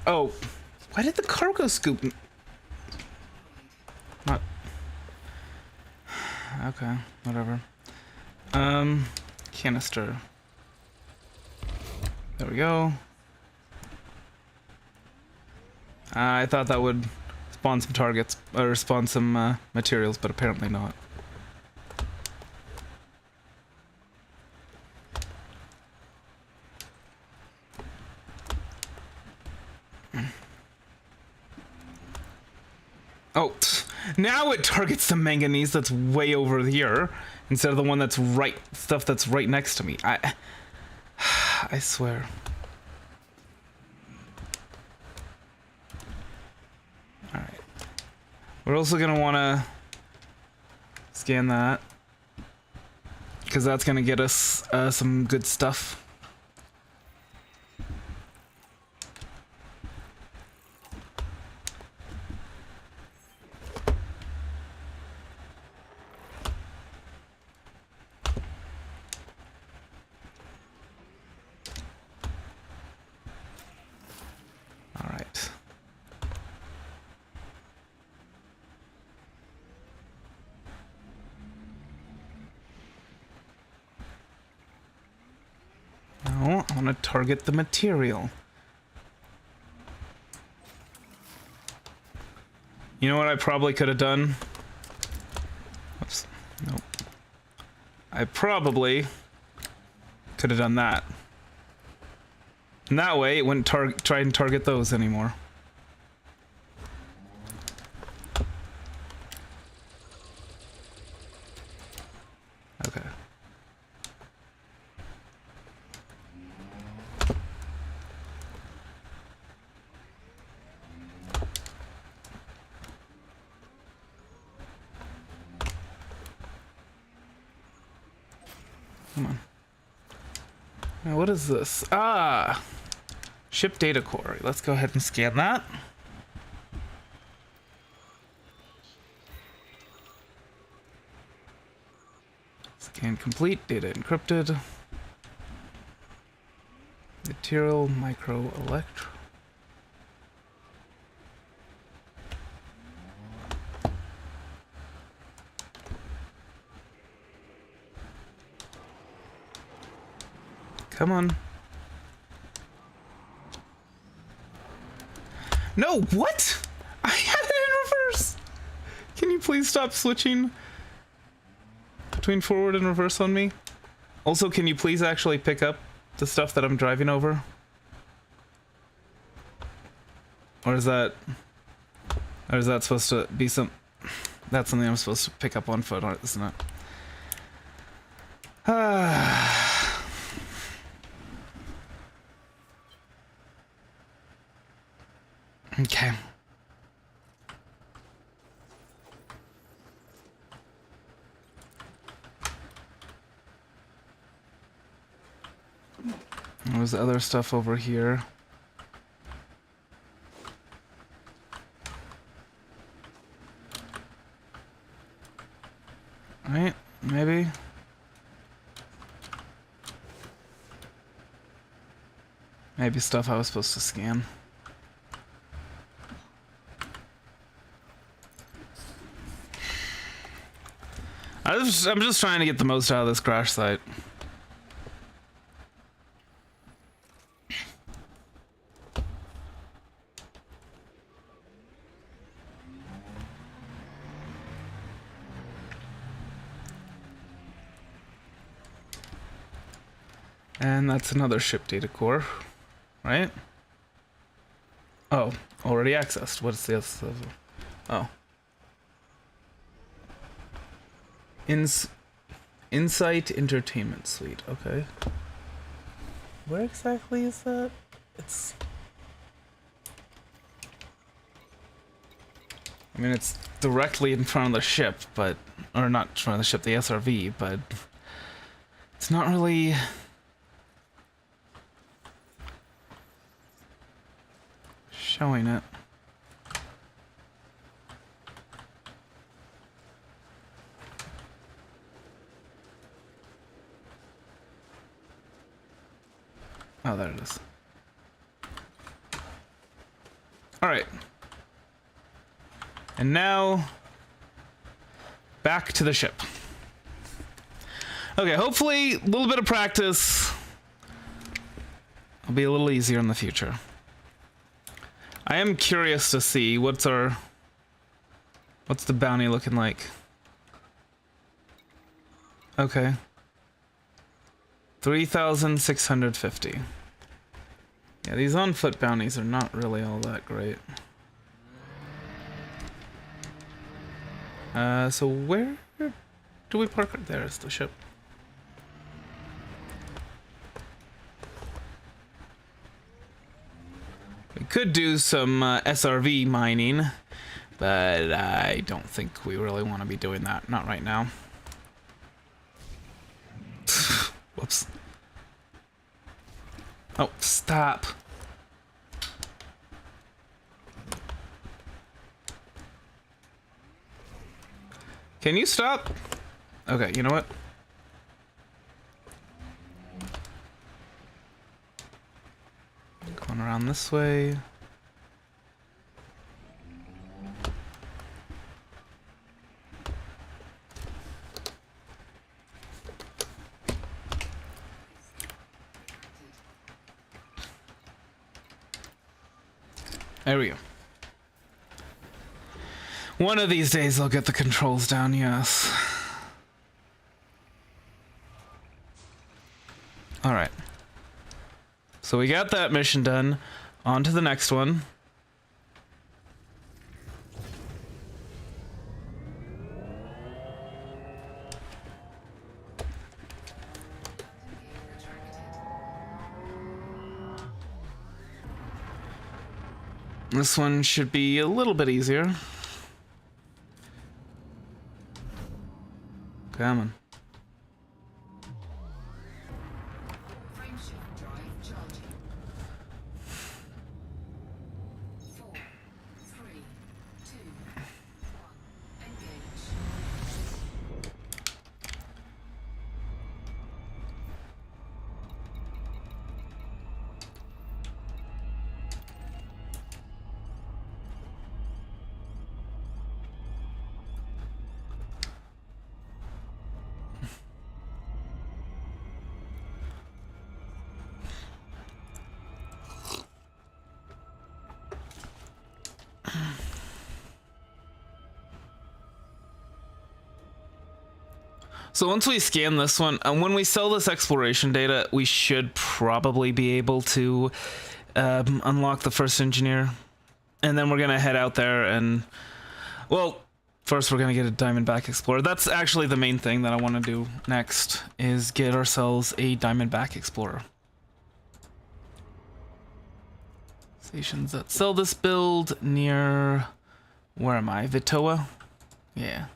Oh, why did the cargo scoop? Not. Okay, whatever. Canister. There we go. I thought that would spawn some targets, or spawn some materials, but apparently not. Oh, now it targets the manganese that's way over here instead of the one that's stuff that's right next to me. I swear. All right. We're also gonna want to scan that because that's gonna get us some good stuff. No, I want to target the material. You know what I probably could have done? Oops. Nope. I probably could have done that. And that way it wouldn't try and target those anymore. Okay. Come on. Now what is this? Ah! Ship data core. Let's go ahead and scan that. Scan complete. Data encrypted. Material micro electro. Come on. No, what? I had it in reverse. Can you please stop switching between forward and reverse on me? Also, can you please actually pick up the stuff that I'm driving over? Or is that supposed to be that's something I'm supposed to pick up on foot, isn't it? Okay. There's other stuff over here. Right? Maybe. Maybe stuff I was supposed to scan. I'm just trying to get the most out of this crash site. And that's another ship data core, right? Oh, already accessed. What's the other? Oh. Insight Entertainment Suite. Okay. Where exactly is that? It's... I mean, it's directly in front of the ship, but... Or not in front of the ship, the SRV, but... It's not really... showing it. Oh, there it is. Alright. And now, back to the ship. Okay, hopefully, a little bit of practice will be a little easier in the future. I am curious to see what's the bounty looking like. Okay. 3,650. Yeah, these on-foot bounties are not really all that great. So where do we park it? There's the ship. We could do some SRV mining, but I don't think we really want to be doing that. Not right now. Whoops. Oh, stop. Can you stop? Okay, you know what? Going around this way. There we go. One of these days I'll get the controls down, yes. Alright. So we got that mission done. On to the next one. This one should be a little bit easier. Come on. Frameshift drive charging. 4, 3, 2, 1. Engage. So once we scan this one, and when we sell this exploration data, we should probably be able to unlock the first engineer. And then we're going to head out there and... Well, first we're going to get a Diamondback Explorer. That's actually the main thing that I want to do next, is get ourselves a Diamondback Explorer. Stations that sell this build near... Where am I? Vitoa? Yeah.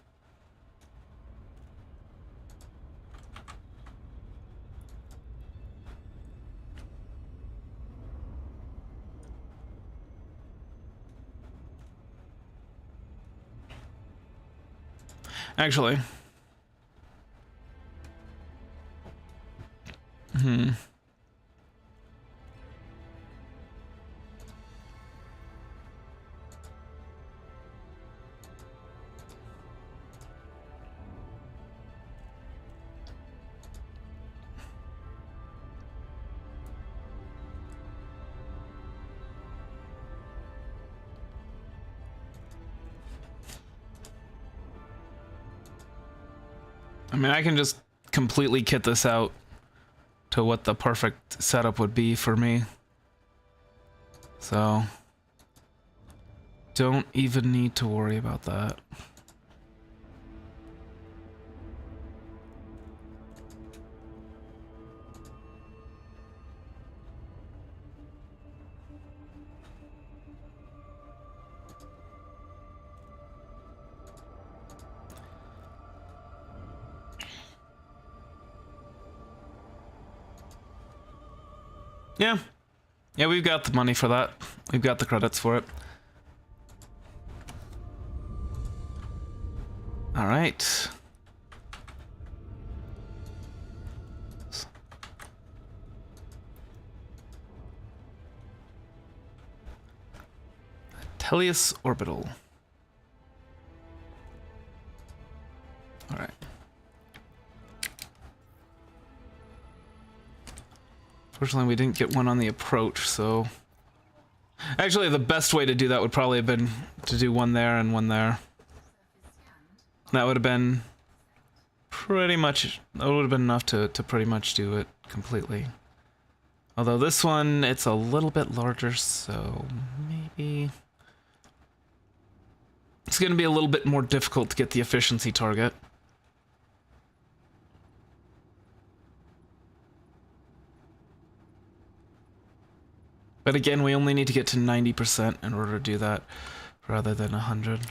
Actually. I mean, I can just completely kit this out to what the perfect setup would be for me. So don't even need to worry about that. Yeah. Yeah, we've got the money for that. We've got the credits for it. All right. Teleus Orbital. All right. Fortunately, we didn't get one on the approach, so... Actually, the best way to do that would probably have been to do one there and one there. That would have been pretty much... That would have been enough to pretty much do it completely. Although this one, it's a little bit larger, so maybe... It's going to be a little bit more difficult to get the efficiency target. But again, we only need to get to 90% in order to do that, rather than 100.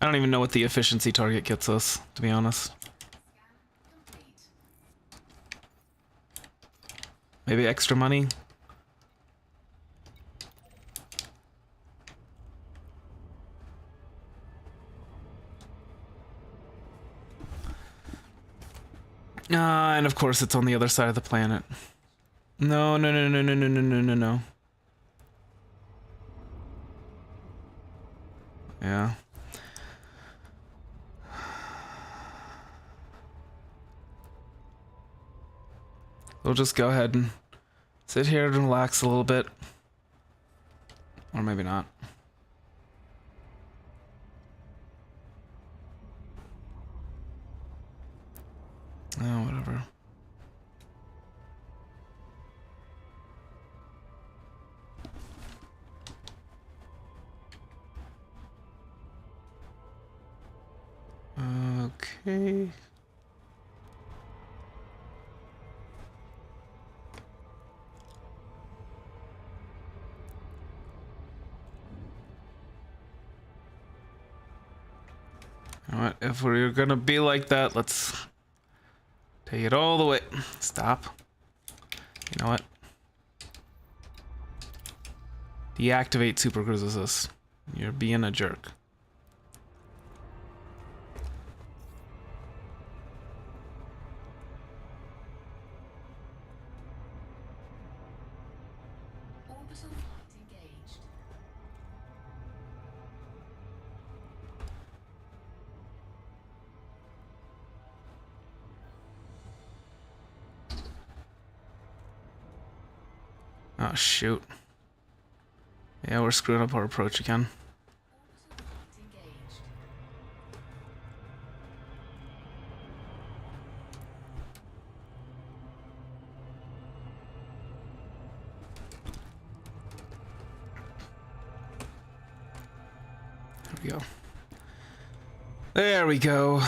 I don't even know what the efficiency target gets us, to be honest. Maybe extra money? And of course it's on the other side of the planet. No, no, no, no, no, no, no, no, no, no. Yeah. We'll just go ahead and sit here and relax a little bit. Or maybe not. Oh, whatever. Okay. You know what? If we're gonna be like that, let's take it all the way. Stop. You know what? Deactivate Super Cruise Assist. You're being a jerk. Orbital flight engaged. Oh, shoot. Yeah, we're screwing up our approach again. Orbital flight engaged. There we go. There we go.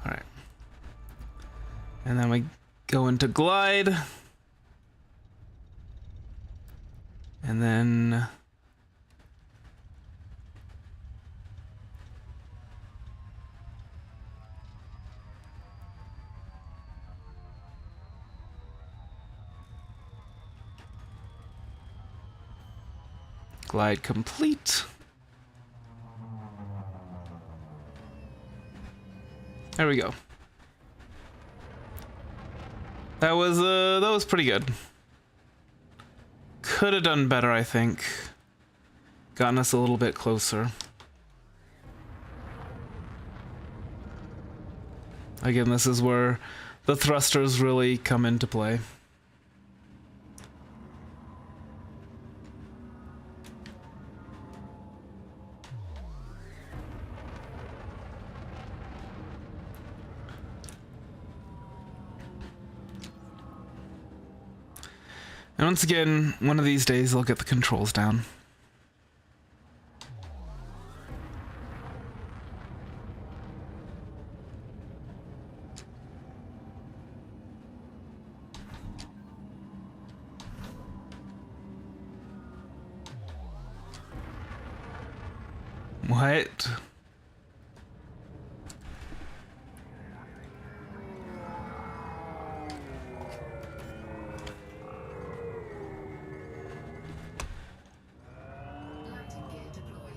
Alright. And then we go into glide. And then... glide complete. There we go. That was pretty good. Could have done better, I think. Gotten us a little bit closer. Again, this is where the thrusters really come into play. And once again, one of these days I'll get the controls down. What? Landing gear deployed.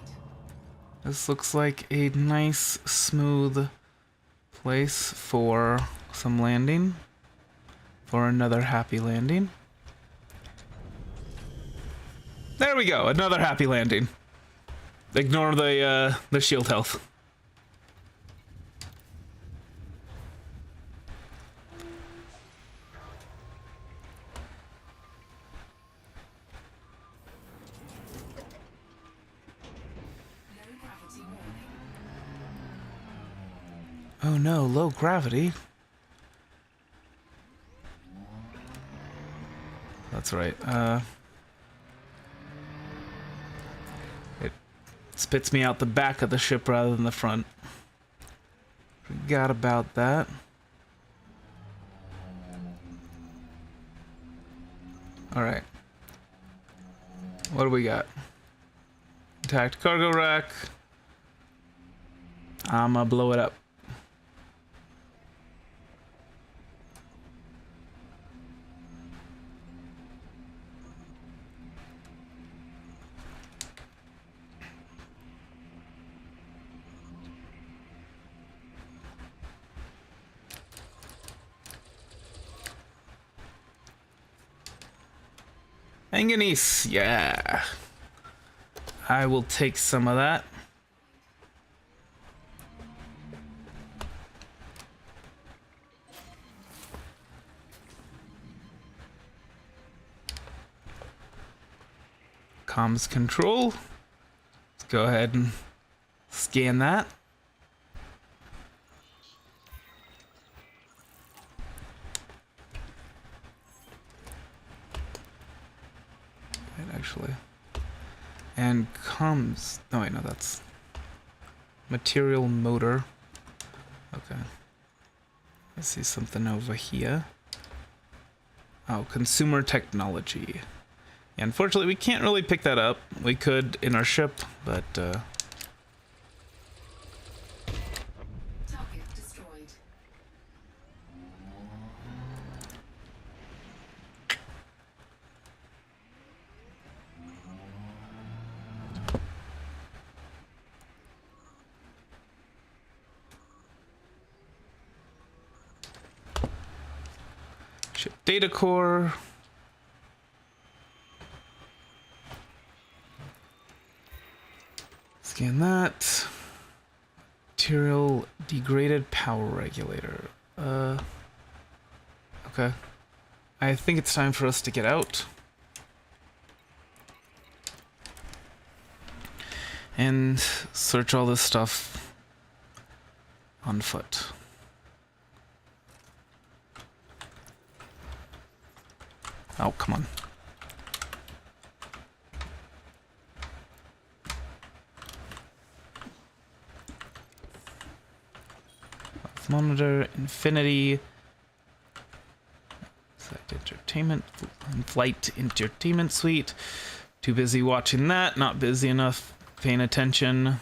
This looks like a nice, smooth place for some landing. For another happy landing. There we go, another happy landing. Ignore the shield health. Low gravity warning. Oh no, low gravity. That's right. It spits me out the back of the ship rather than the front. Forgot about that. Alright. What do we got? Attacked cargo rack. I'ma blow it up. Manganese, yeah. I will take some of that. Comms control. Let's go ahead and scan that. Actually, and comms. No, wait, no, that's material motor. Okay, I see something over here. Oh, consumer technology. Yeah, unfortunately, we can't really pick that up. We could in our ship, but Target destroyed. ship data core. Scan that. Material degraded power regulator. Okay. I think it's time for us to get out. And search all this stuff on foot. Oh, come on. Monitor, Infinity, entertainment, flight entertainment suite. Too busy watching that, not busy enough paying attention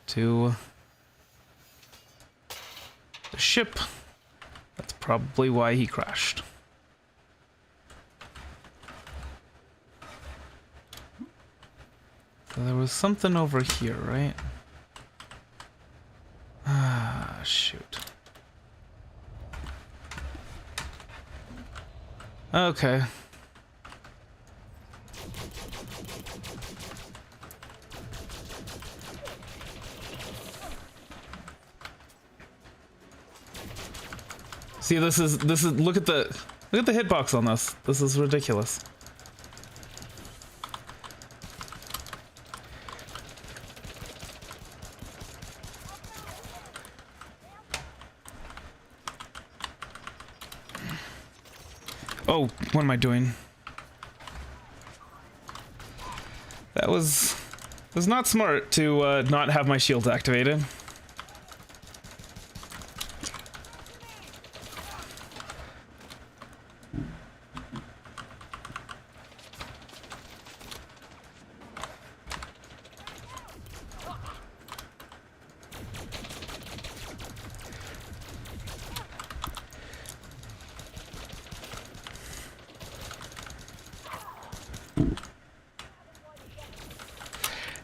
to the ship. That's probably why he crashed. So there was something over here, right? Ah, shoot. Okay. See, this is look at the hitbox on this. This is ridiculous. Oh, what am I doing? That was not smart to not have my shields activated.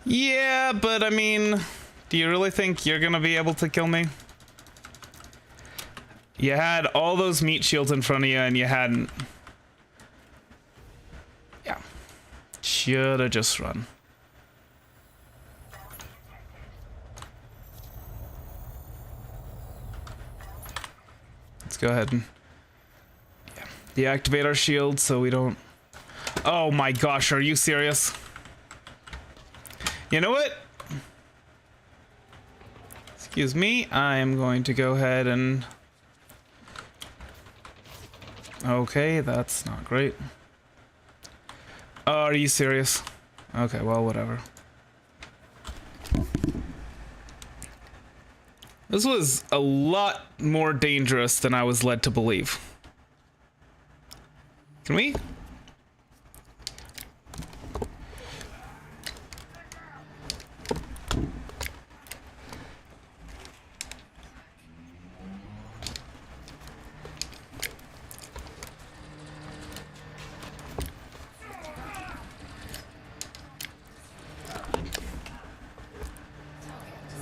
Yeah, but I mean, do you really think you're gonna be able to kill me? You had all those meat shields in front of you and you hadn't. Yeah. Shoulda just run. Let's go ahead and deactivate our shield so we don't... Oh my gosh, are you serious? You know what? Excuse me, I am going to go ahead and... Okay, that's not great. Are you serious? Okay, well, whatever. This was a lot more dangerous than I was led to believe. Can we?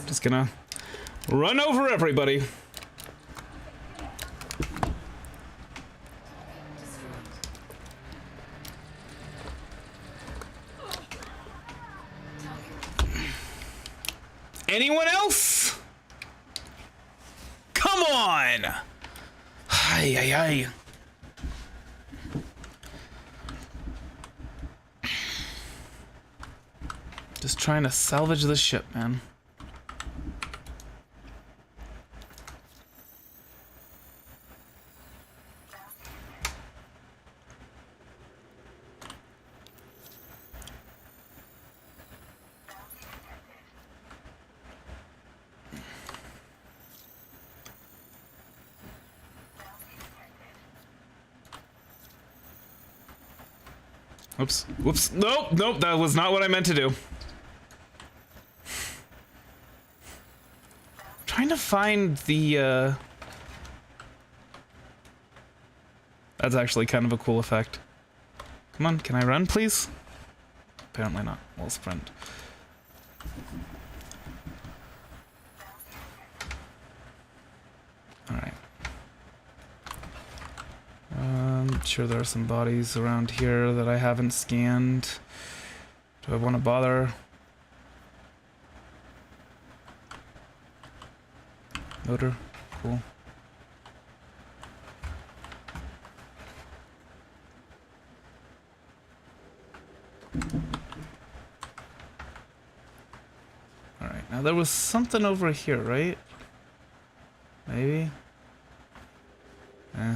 Just gonna run over everybody. Anyone else? Come on! Ay, ay, ay. Just trying to salvage this ship, man. Oops. Whoops. Nope. Nope. That was not what I meant to do. Trying to find the, That's actually kind of a cool effect. Come on. Can I run, please? Apparently not. We'll sprint. Alright. Sure there are some bodies around here that I haven't scanned. Do I want to bother? Motor, cool. Alright, now there was something over here, right? Maybe? Eh.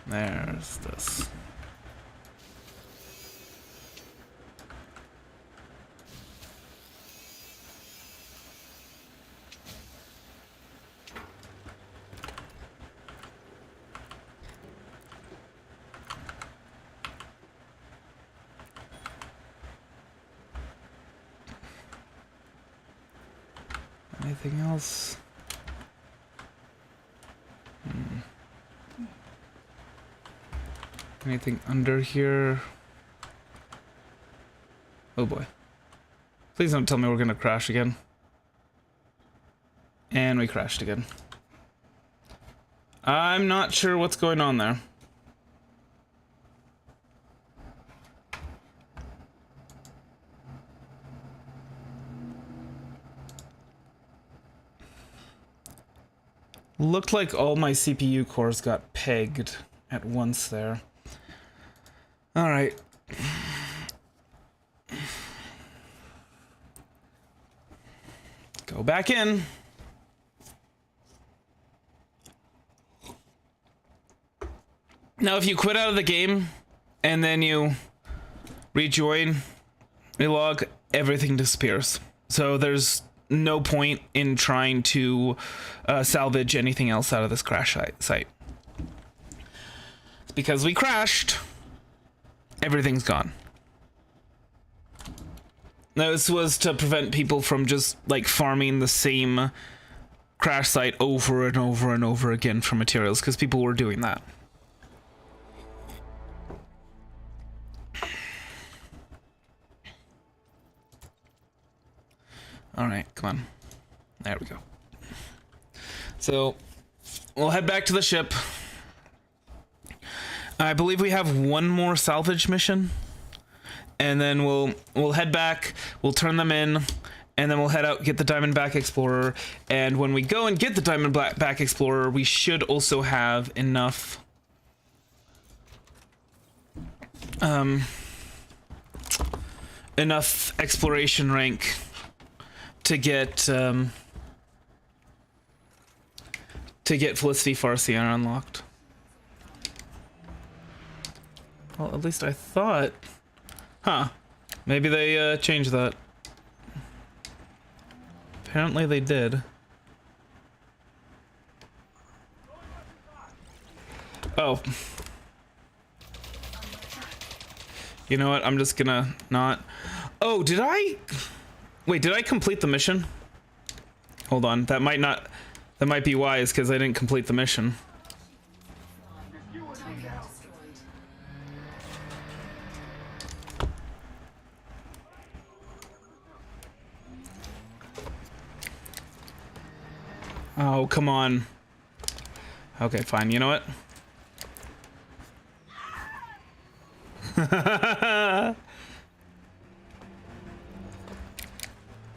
There's this. Anything else? Anything under here? Oh boy. Please don't tell me we're gonna crash again. And we crashed again. I'm not sure what's going on there. Looked like all my CPU cores got pegged at once there. All right. Go back in. Now, if you quit out of the game and then you rejoin, relog, everything disappears. So there's no point in trying to salvage anything else out of this crash site. Because we crashed, everything's gone. Now, this was to prevent people from just like farming the same crash site over and over and over again for materials, because people were doing that. All right, come on. There we go. So we'll head back to the ship. I believe we have one more salvage mission, and then we'll head back. We'll turn them in, and then we'll head out, get the Diamondback Explorer. And when we go and get the Diamondback Explorer, we should also have enough enough exploration rank to get Felicity Farseer unlocked. Well, at least I thought. Huh. Maybe they changed that. Apparently they did. Oh. You know what? I'm just gonna not. Oh, did I? Wait, did I complete the mission? Hold on. That might not. That might be wise because I didn't complete the mission. Oh, come on. Okay, fine. You know what?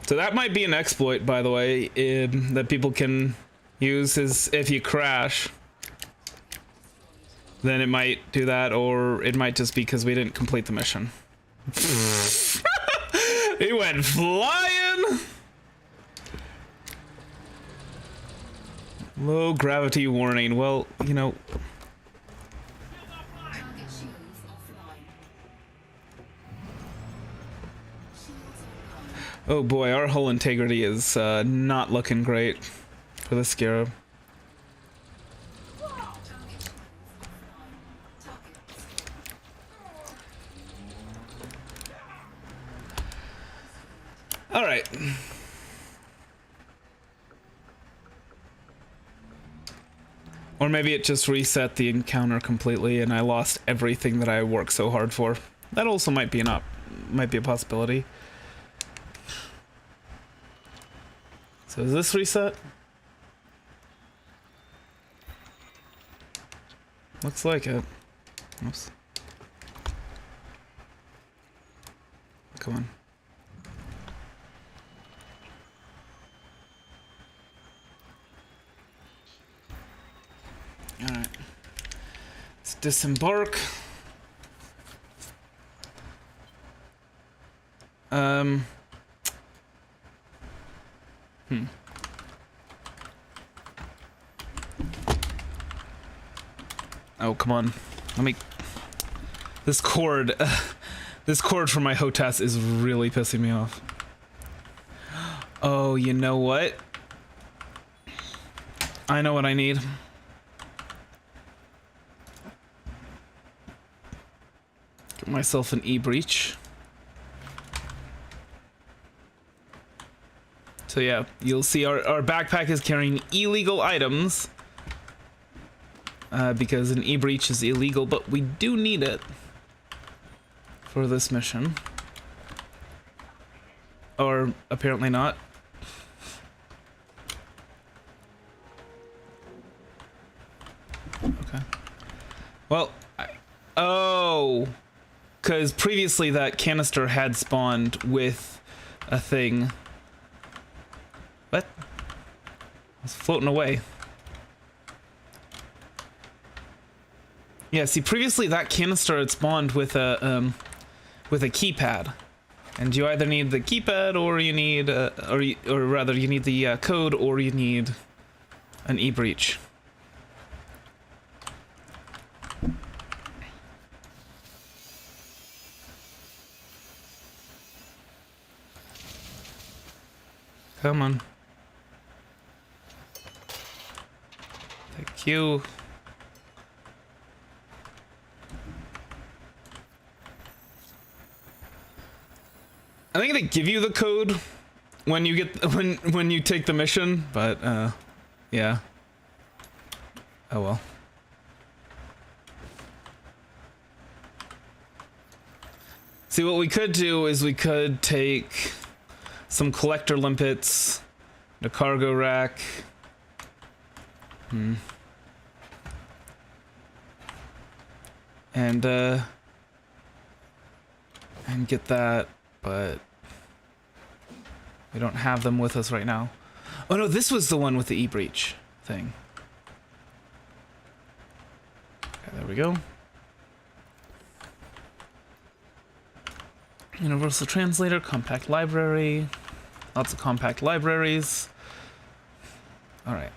So that might be an exploit, by the way, that people can use, is if you crash, then it might do that, or it might just be because we didn't complete the mission. He went flying! Low gravity warning. Well, you know. Target shields offline. Shields online. Oh boy, our hull integrity is not looking great for the Scarab. Target shields offline. Target. All right. Or maybe it just reset the encounter completely and I lost everything that I worked so hard for. That also might be might be a possibility. So is this reset? Looks like it. Oops. Come on. Alright. Let's disembark. Oh, come on. Let me... This cord for my HOTAS is really pissing me off. Oh, you know what? I know what I need. Get myself an e-breach. So yeah, you'll see our backpack is carrying illegal items. Because an e-breach is illegal, but we do need it for this mission. Or apparently not. Okay. Well, oh, because previously that canister had spawned with a thing. What? It's floating away. Yeah, see, previously that canister had spawned with a keypad, and you either need the keypad or you need, or rather, you need the code or you need an e-breach. Come on. Thank you. I think they give you the code when you get when you take the mission, but yeah. Oh well. See, what we could do is we could take some collector limpets, the cargo rack. And get that, but we don't have them with us right now. Oh no, this was the one with the e-breach thing. Okay, there we go. Universal Translator, compact library. Lots of compact libraries. Alright.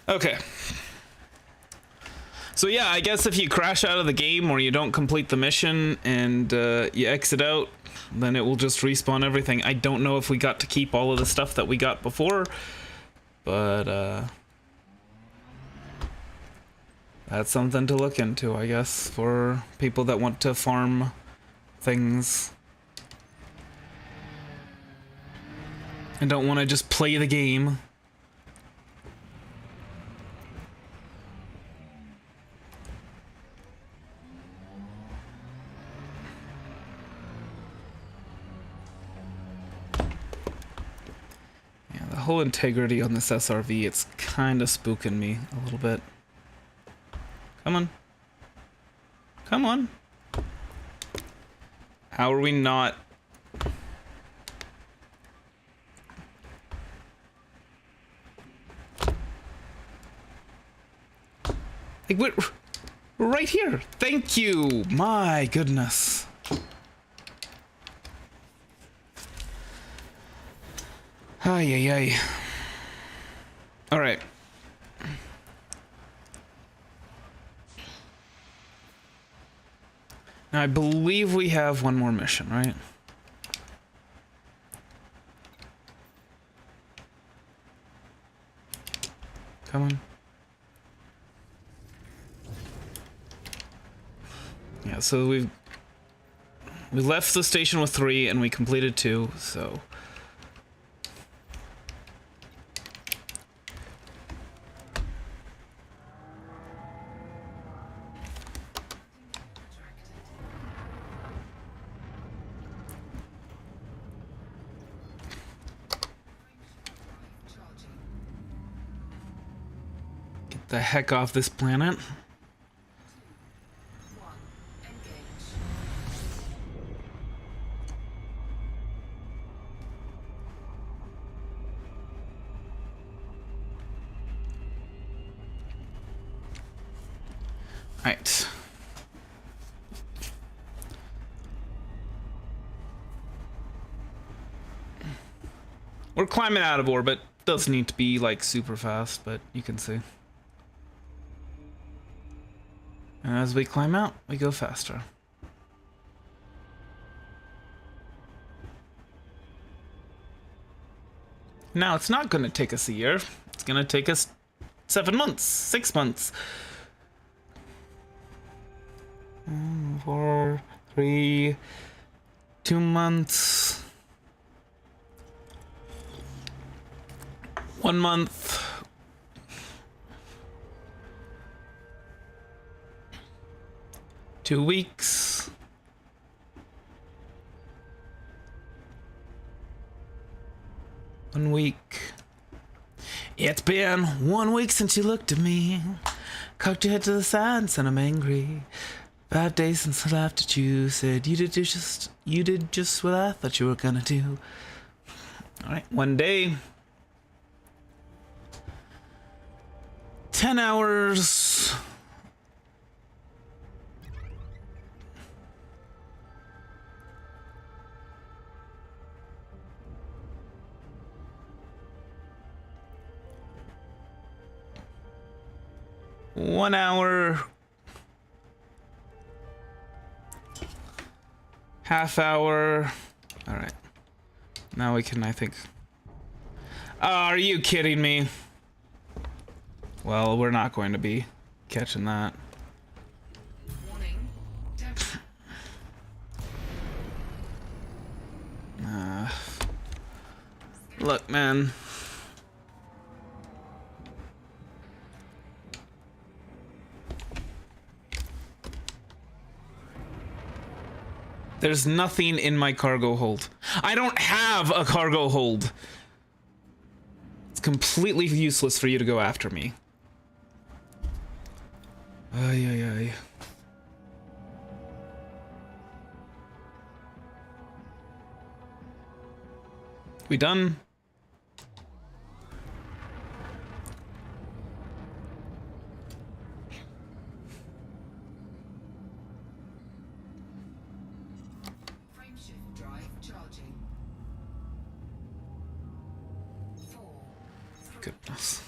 Okay. So yeah, I guess if you crash out of the game or you don't complete the mission and you exit out, then it will just respawn everything. I don't know if we got to keep all of the stuff that we got before, but that's something to look into, I guess, for people that want to farm things and don't want to just play the game. The whole integrity on this SRV, it's kind of spooking me a little bit. Come on. Come on. How are we not? Like, we're right here. Thank you. My goodness. Ay, ay, ay. All right. Now, I believe we have one more mission, right? Come on. Yeah, so we left the station with 3 and we completed 2, so... the heck off this planet. Right. We're climbing out of orbit. Doesn't need to be like super fast, but you can see. And as we climb out, we go faster. Now, it's not going to take us a year. It's going to take us 7 months, 6 months. 4, 3, 2 months. 1 month. Two weeks. One week. It's been 1 week since you looked at me. Cocked your head to the side and said I'm angry. 5 days since I laughed at you. Said you did just what I thought you were gonna do. Alright, 1 day. 10 hours. One hour. Half hour. All right. Now we can, I think. Oh, are you kidding me? Well, we're not going to be catching that. Warning. Look, man. There's nothing in my cargo hold. I don't have a cargo hold. It's completely useless for you to go after me. Ay, ay, ay. We done? Frameshift drive charging. 4. Goodness.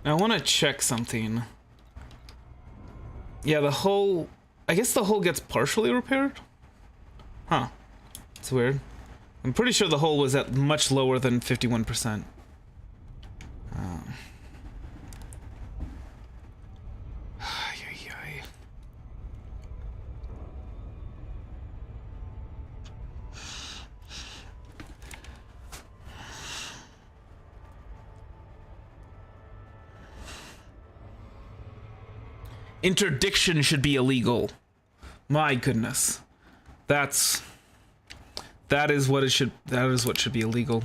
Now I want to check something. Yeah, the hull... I guess the hull gets partially repaired? Huh. It's weird. I'm pretty sure the hull was at much lower than 51%. Ay, ay, ay. Interdiction should be illegal. My goodness. That is what should be illegal.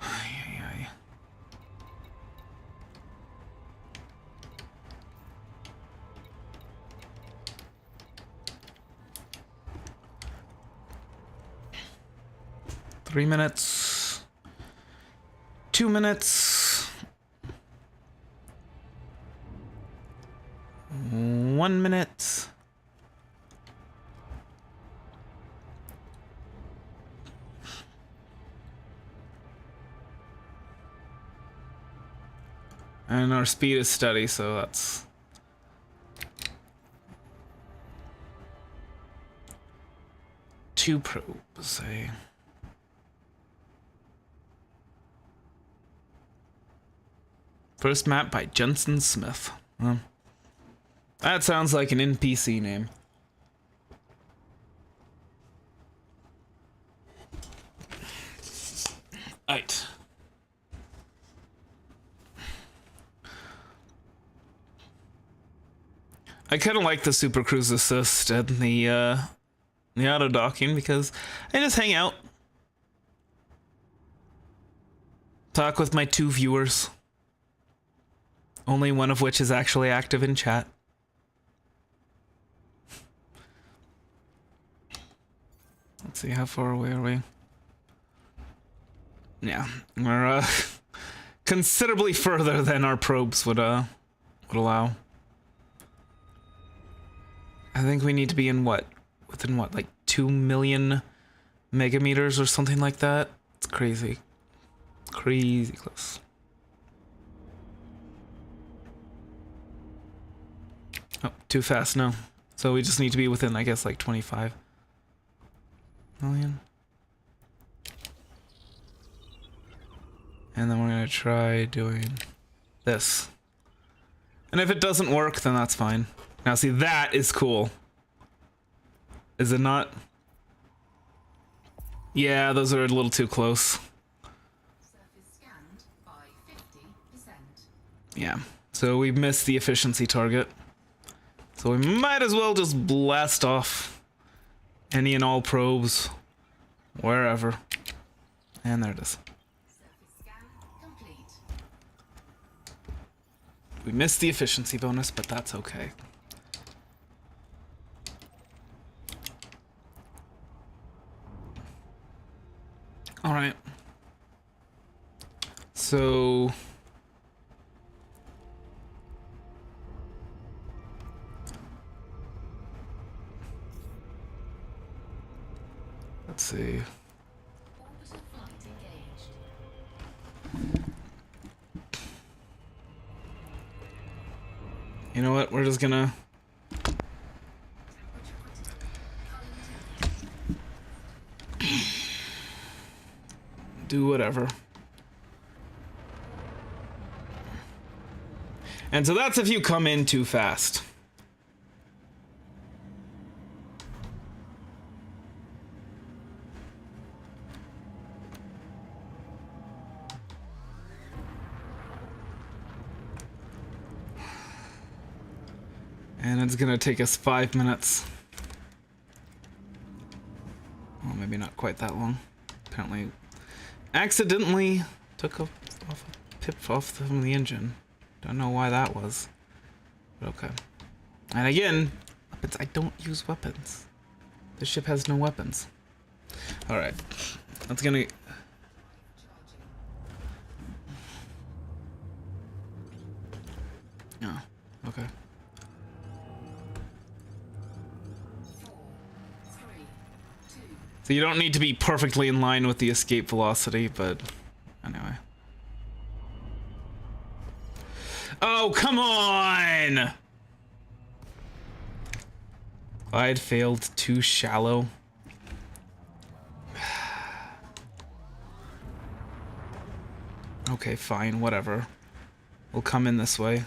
Ay, ay, ay. Three minutes. 2 minutes. 1 minute. And our speed is steady, so that's... Two probes, eh? First map by Jensen Smith. Well, that sounds like an NPC name. Right. I kind of like the Super Cruise Assist and the auto docking because I just hang out, talk with my 2 viewers, only one of which is actually active in chat. Let's see, how far away are we? Yeah, we're considerably further than our probes would allow. I think we need to be in within what, like 2 million megameters or something like that? It's crazy. Crazy close. Oh, too fast, no. So we just need to be within, I guess, like 25 million. And then we're gonna try doing this. And if it doesn't work, then that's fine. Now see, that is cool. Is it not? Yeah, those are a little too close. Surface scanned by 50%. Yeah, so we missed the efficiency target. So we might as well just blast off any and all probes wherever. And there it is. Surface scan complete. We missed the efficiency bonus, but that's okay. All right. So let's see. Orbital flight engaged. You know what? We're just gonna do whatever. And so that's if you come in too fast. And it's gonna take us 5 minutes. Well, maybe not quite that long. Apparently, accidentally took a pip off from the engine. Don't know why that was. But okay. And again, weapons. I don't use weapons. The ship has no weapons. Alright. That's gonna... Oh, okay. 4, 3, 2. So you don't need to be perfectly in line with the escape velocity, but anyway. Oh, come on! I'd failed too shallow. Okay, fine, whatever. We'll come in this way.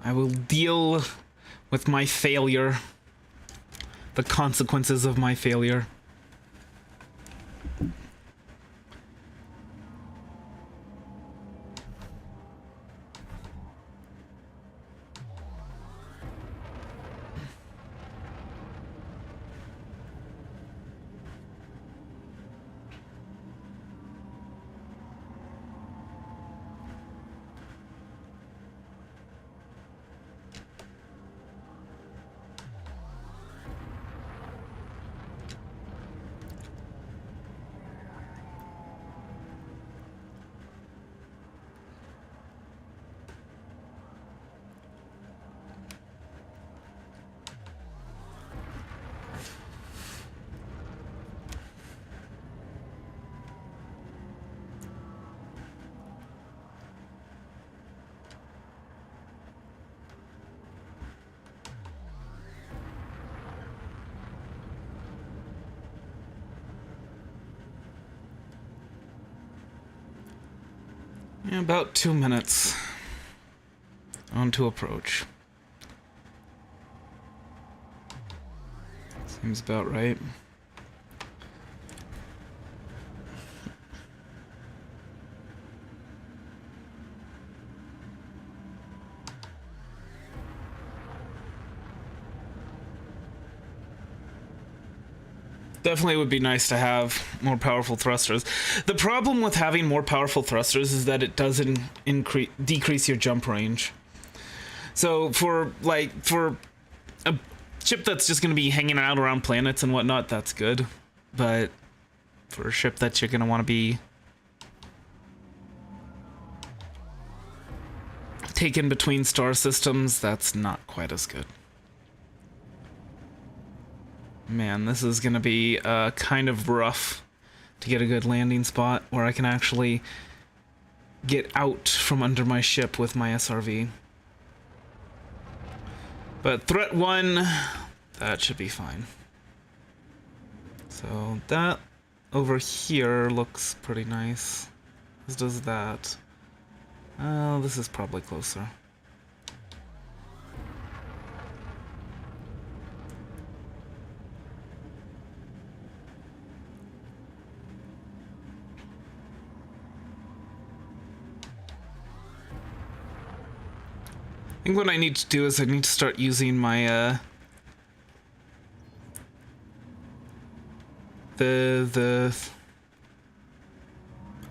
I will deal with my failure. The consequences of my failure. Yeah, about 2 minutes on to approach. Seems about right. Definitely would be nice to have more powerful thrusters. The problem with having more powerful thrusters is that it doesn't decrease your jump range. So for a ship that's just going to be hanging out around planets and whatnot, that's good. But for a ship that you're going to want to be taken between star systems, that's not quite as good. Man, this is gonna be kind of rough to get a good landing spot where I can actually get out from under my ship with my SRV. But threat 1, that should be fine. So that over here looks pretty nice. As does that. Oh, this is probably closer. I think what I need to do is I need to start using my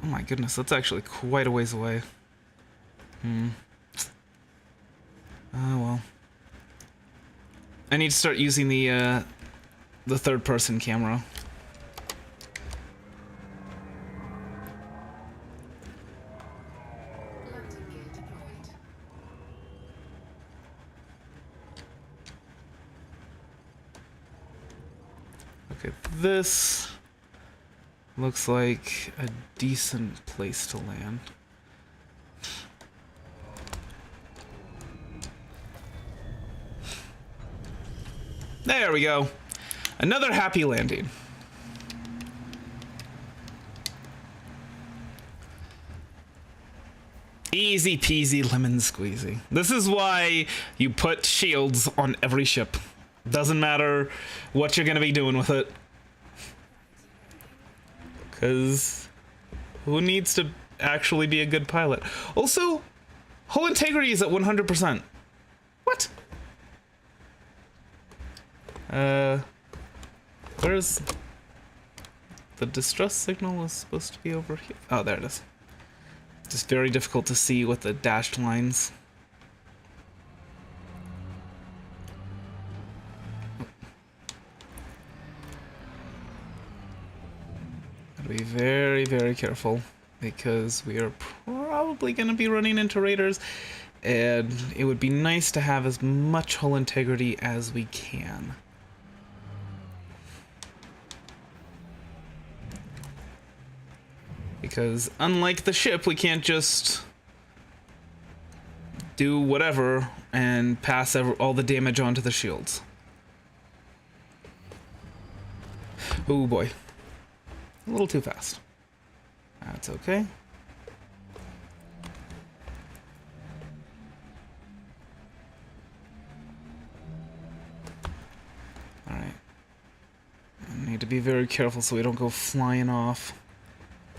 Oh my goodness, that's actually quite a ways away. Oh well. I need to start using the third-person camera. Landing gear deployed. Okay, this looks like a decent place to land. There we go. Another happy landing. Easy peasy lemon squeezy. This is why you put shields on every ship. Doesn't matter what you're gonna be doing with it. Because who needs to actually be a good pilot? Also, hull integrity is at 100%. What? Where's the distress signal is supposed to be over here? Oh, there it is. Just very difficult to see with the dashed lines. Gotta be very, very careful because we are probably gonna be running into raiders, and it would be nice to have as much hull integrity as we can. Because unlike the ship, we can't just do whatever and pass all the damage onto the shields. Oh boy. A little too fast. That's okay. Alright. I need to be very careful so we don't go flying off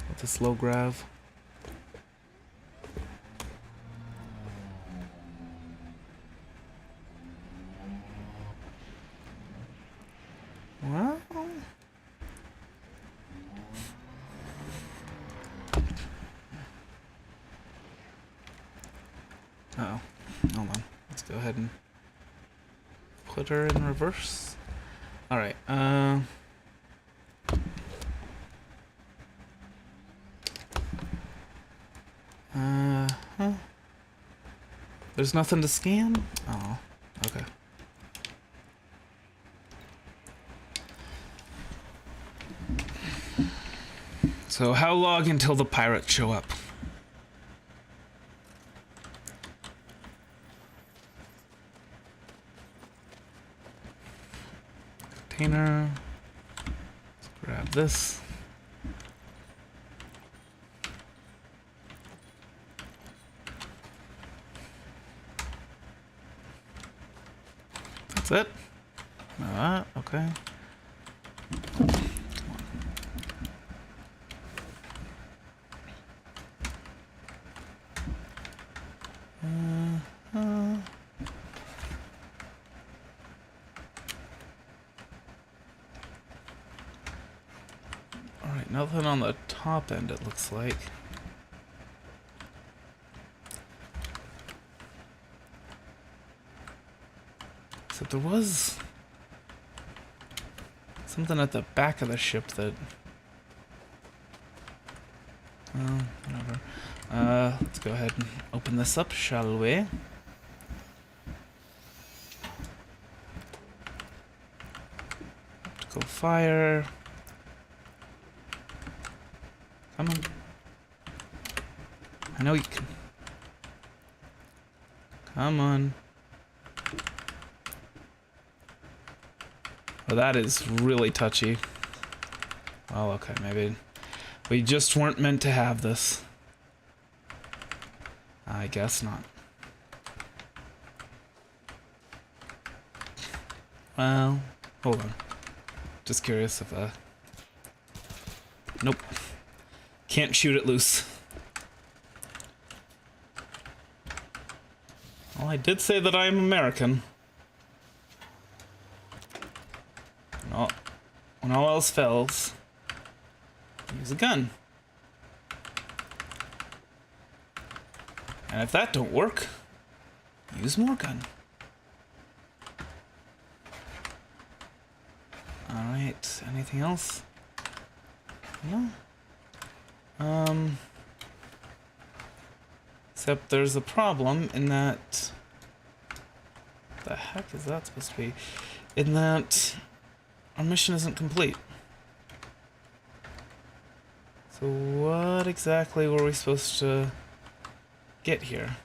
with this low grav. Well, uh-oh. Hold on. Let's go ahead and put her in reverse. Alright, there's nothing to scan? Oh, okay. So how long until the pirates show up? Container. Let's grab this. That's it. Okay. Alright, nothing on the top end, it looks like. So there was something at the back of the ship that... Well, whatever. Let's go ahead and open this up, shall we? Optical fire. Come on. I know you can. Come on. Well, that is really touchy. Oh, okay, maybe we just weren't meant to have this. I guess not. Well, hold on. Just curious if, nope. Can't shoot it loose. Well, I did say that I am American. When all else fails, use a gun. And if that don't work, use more gun. Alright, anything else? No. Except there's a problem in that... What the heck is that supposed to be? In that our mission isn't complete. So what exactly were we supposed to get here?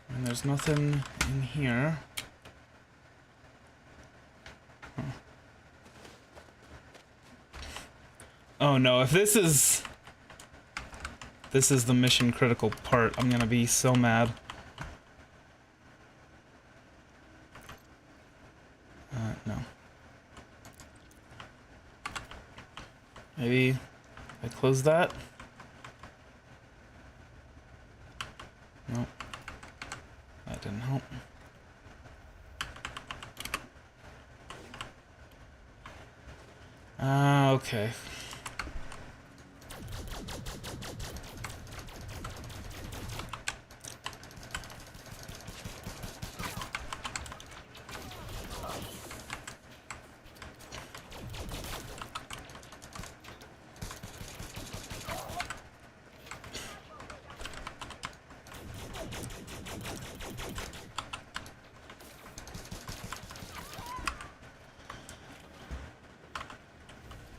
And there's nothing in here. Huh. Oh no, if this is the mission critical part, I'm gonna be so mad. No. Maybe I close that? Nope. That didn't help. Okay.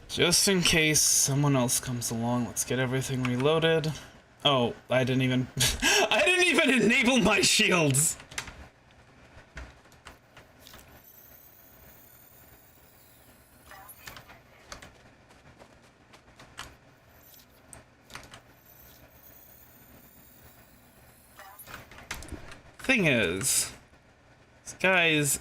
Just in case someone else comes along, let's get everything reloaded. Oh, I didn't even enable my shields. Thing is, these guys.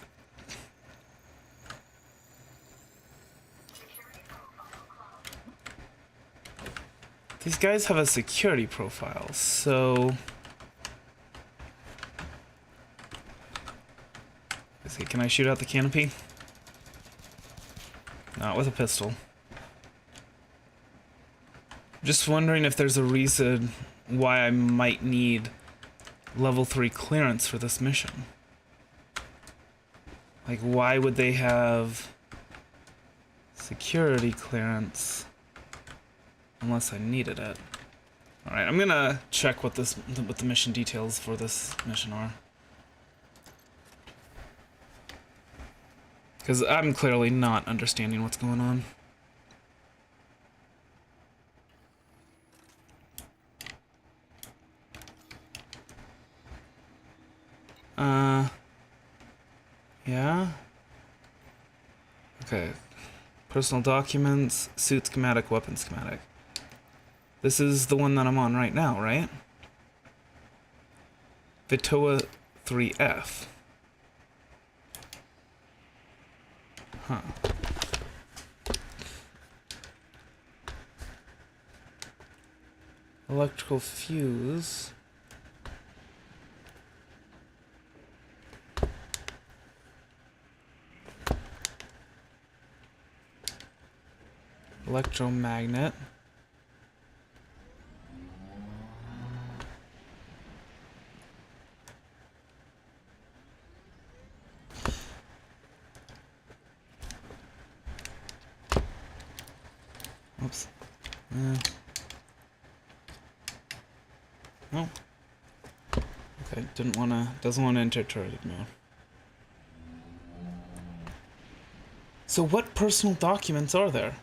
These guys have a security profile, so... Let's see, can I shoot out the canopy? Not with a pistol. Just wondering if there's a reason why I might need level 3 clearance for this mission. Like, why would they have security clearance? Unless I needed it. Alright, I'm gonna check what the mission details for this mission are. Because I'm clearly not understanding what's going on. Yeah? Okay. Personal documents, suit schematic, weapon schematic. This is the one that I'm on right now, right? Vitoa 3F. Huh. Electrical fuse. Electromagnet. Oops. No. Okay, doesn't wanna enter turret mode. So what personal documents are there?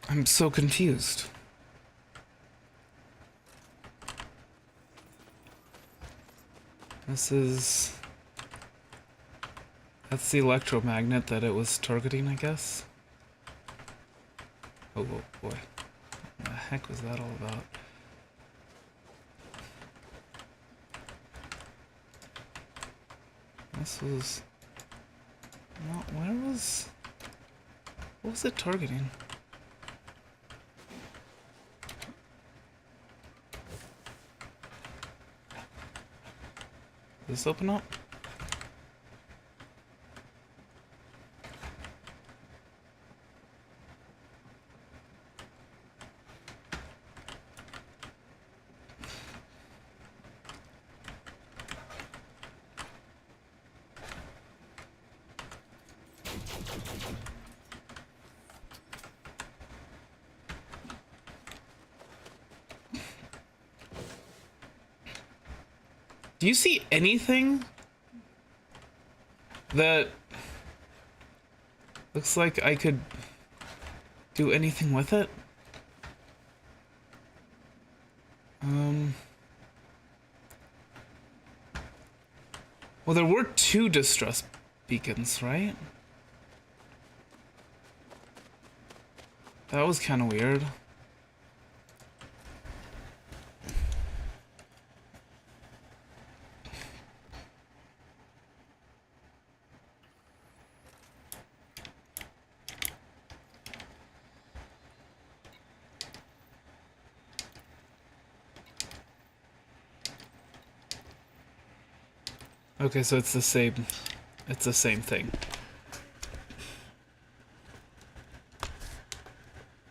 I'm so confused. That's the electromagnet that it was targeting, I guess. Oh boy. What the heck was that all about? This was... No, what was it targeting? Does this open up? Do you see anything that looks like I could do anything with it? Well, there were 2 distress beacons, right? That was kind of weird. Okay, so it's the same thing.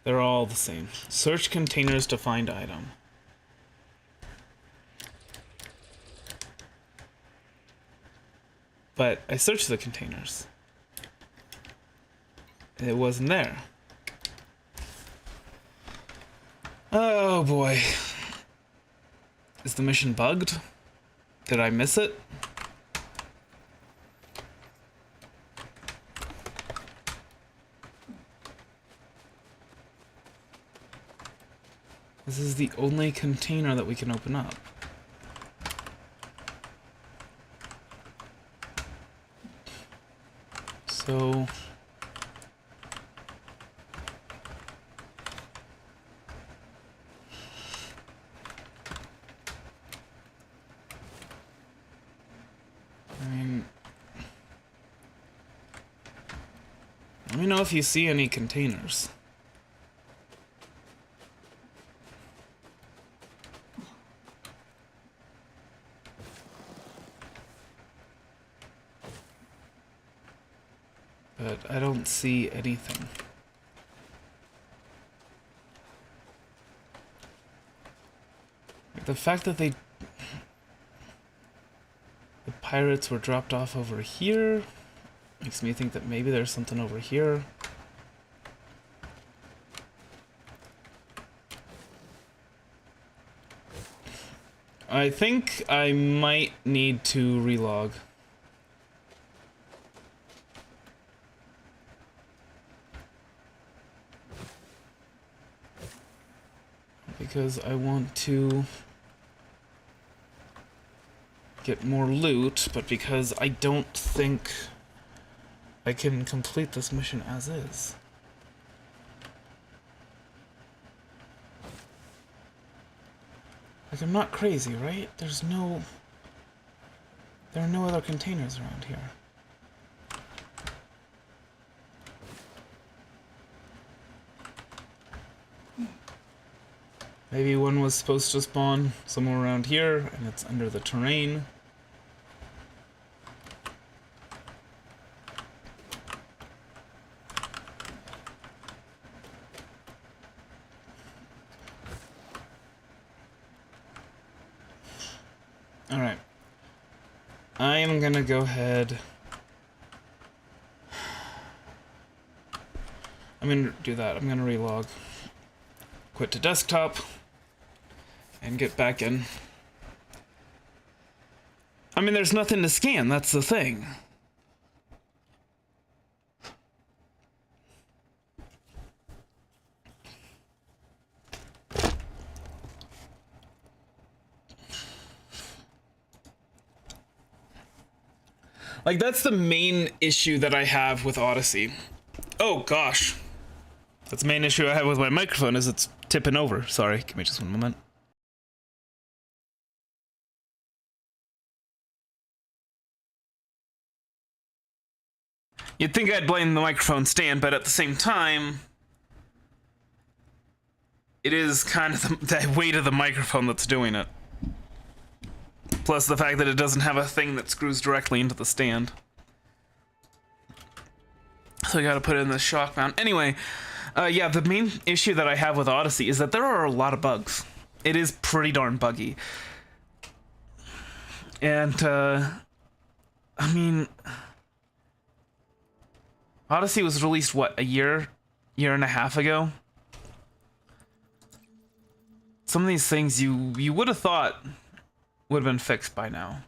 They're all the same. Search containers to find item. But I searched the containers. It wasn't there. Oh boy. Is the mission bugged? Did I miss it? This is the only container that we can open up. So... I mean... let me know if you see any containers. But I don't see anything. Like the fact that the pirates were dropped off over here makes me think that maybe there's something over here. I think I might need to relog. Because I want to get more loot, but because I don't think I can complete this mission as is. Like, I'm not crazy, right? There are no other containers around here. Maybe one was supposed to spawn somewhere around here, and it's under the terrain. Alright. I am gonna go ahead. I'm gonna do that. I'm gonna relog. Quit to desktop. And get back in. I mean, there's nothing to scan, that's the thing. Like, that's the main issue that I have with Odyssey. Oh, gosh. That's the main issue I have with my microphone, is it's tipping over. Sorry, give me just one moment. You'd think I'd blame the microphone stand, but at the same time, it is kind of the weight of the microphone that's doing it. Plus the fact that it doesn't have a thing that screws directly into the stand. So I gotta put it in the shock mount. Anyway, yeah, the main issue that I have with Odyssey is that there are a lot of bugs. It is pretty darn buggy. And, I mean, Odyssey was released, what, a year and a half ago? Some of these things you would have thought would have been fixed by now.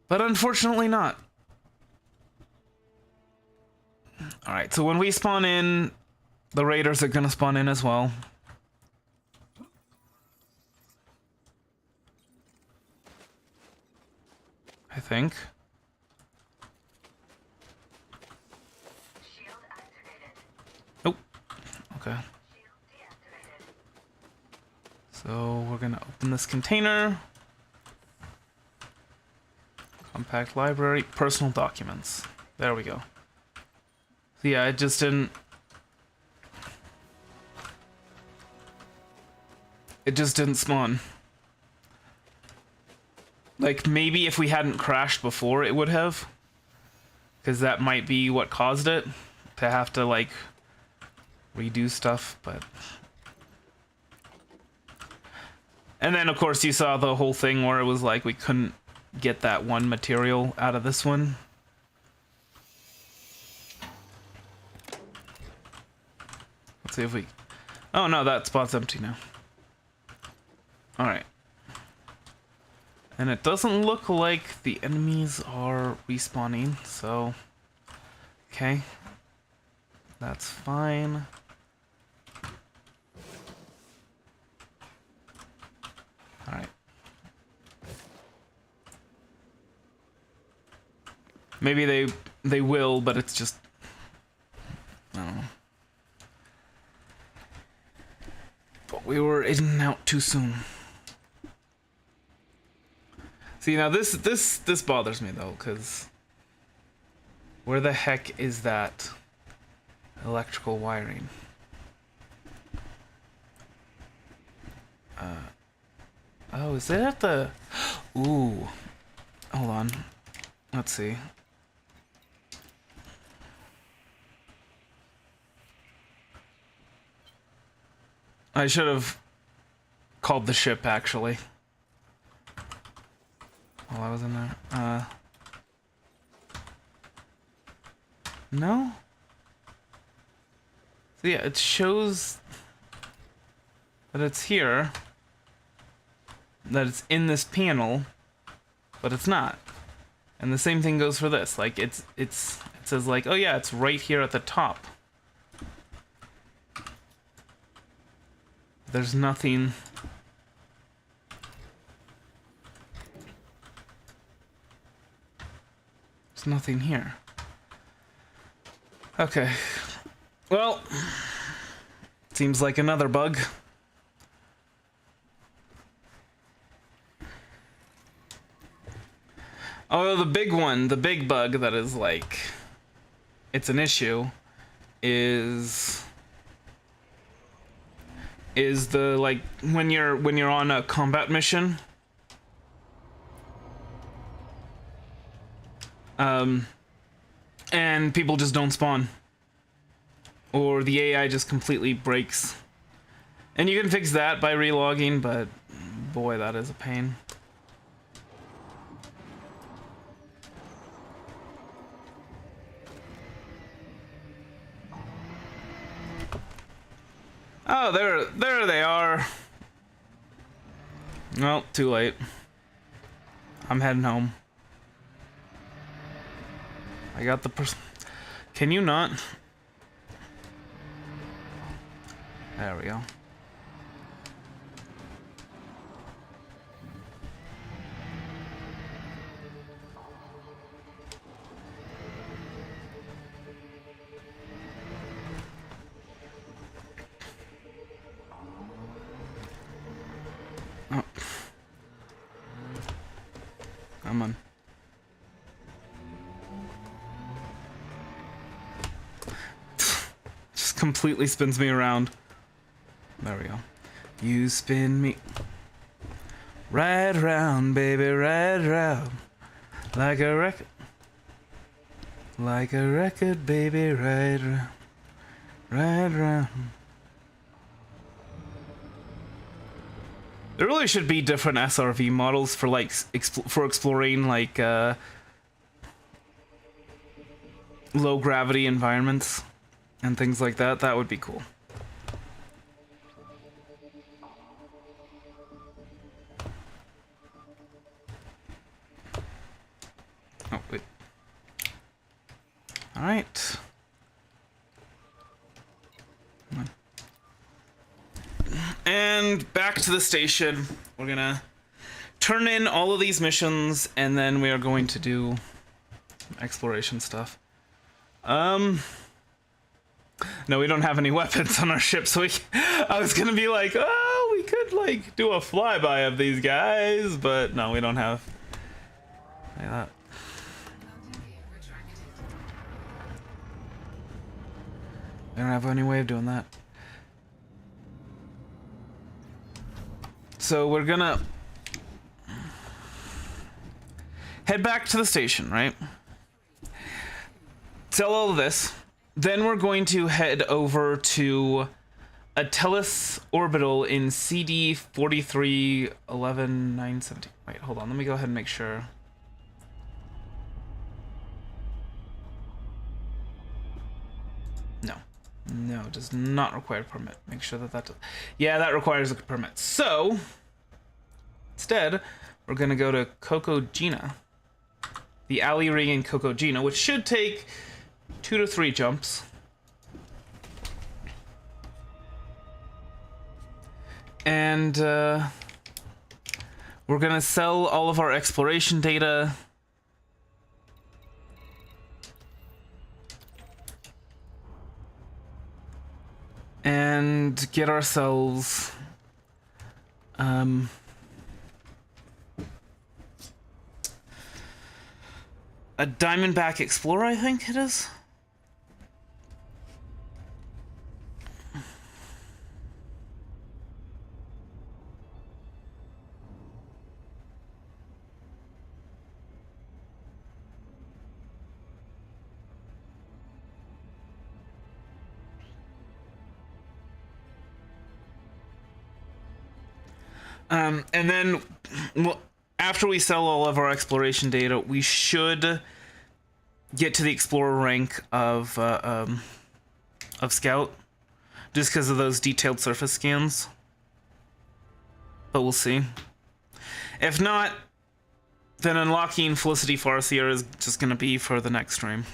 But unfortunately not. Alright, so when we spawn in, the raiders are gonna spawn in as well. I think. Shield activated. Oh, okay. Shield deactivated. So we're gonna open this container. Compact library, personal documents. There we go. So yeah, it just didn't... It just didn't spawn. Like, maybe if we hadn't crashed before, it would have. Because that might be what caused it. To have to, like, redo stuff, but... And then, of course, you saw the whole thing where it was like we couldn't get that one material out of this one. Let's see if we... Oh, no, that spot's empty now. Alright. And it doesn't look like the enemies are respawning, so... Okay. That's fine. Alright. Maybe they will, but it's just... I don't know. But we were in and out too soon. See, now this bothers me though, because where the heck is that electrical wiring? Oh, is it at the... Ooh. Hold on. Let's see. I should have called the ship, actually. While I was in there. No? So yeah, it shows that it's here. That it's in this panel, but it's not. And the same thing goes for this. Like, it says like, oh yeah, it's right here at the top. There's nothing... There's nothing here. Okay. Well, seems like another bug. Oh, the big one, the big bug that is like, it's an issue, is the, like, when you're on a combat mission, and people just don't spawn, or the AI just completely breaks. And you can fix that by relogging, but boy, that is a pain. Oh, there they are. Well, too late. I'm heading home. I got the person. Can you not? There we go. Oh. Come on. Just completely spins me around. There we go. You spin me right round, baby, right round. Like a record. Like a record, baby, right round. Right round. There really should be different SRV models for like for exploring like low gravity environments and things like that. That would be cool. Oh wait. All right. And back to the station. We're gonna turn in all of these missions, and then we are going to do exploration stuff. No, we don't have any weapons on our ship, so I was gonna be like, oh, we could like do a flyby of these guys, but no, we don't have like that. We don't have any way of doing that. So we're gonna head back to the station, right? Sell all of this. Then we're going to head over to Atelis Orbital in CD 4311970. Wait, hold on. Let me go ahead and make sure. No, it does not require a permit. Make sure that does. Yeah, that requires a permit. So, instead, we're going to go to Kokogina. The alley ring in Kokogina, which should take 2 to 3 jumps. And, we're going to sell all of our exploration data. And get ourselves a Diamondback Explorer, I think it is. And then, well, after we sell all of our exploration data, we should get to the Explorer rank of Scout, just because of those detailed surface scans. But we'll see. If not, then unlocking Felicity Farseer is just going to be for the next stream.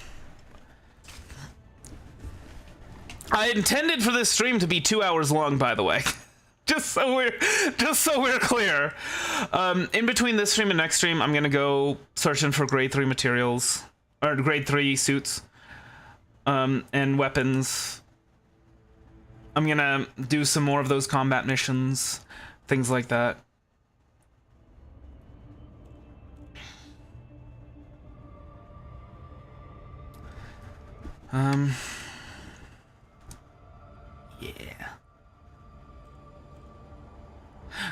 I intended for this stream to be 2 hours long, by the way. Just so we're clear. In between this stream and next stream, I'm gonna go searching for grade 3 materials or grade 3 suits, and weapons. I'm gonna do some more of those combat missions, things like that. Yeah.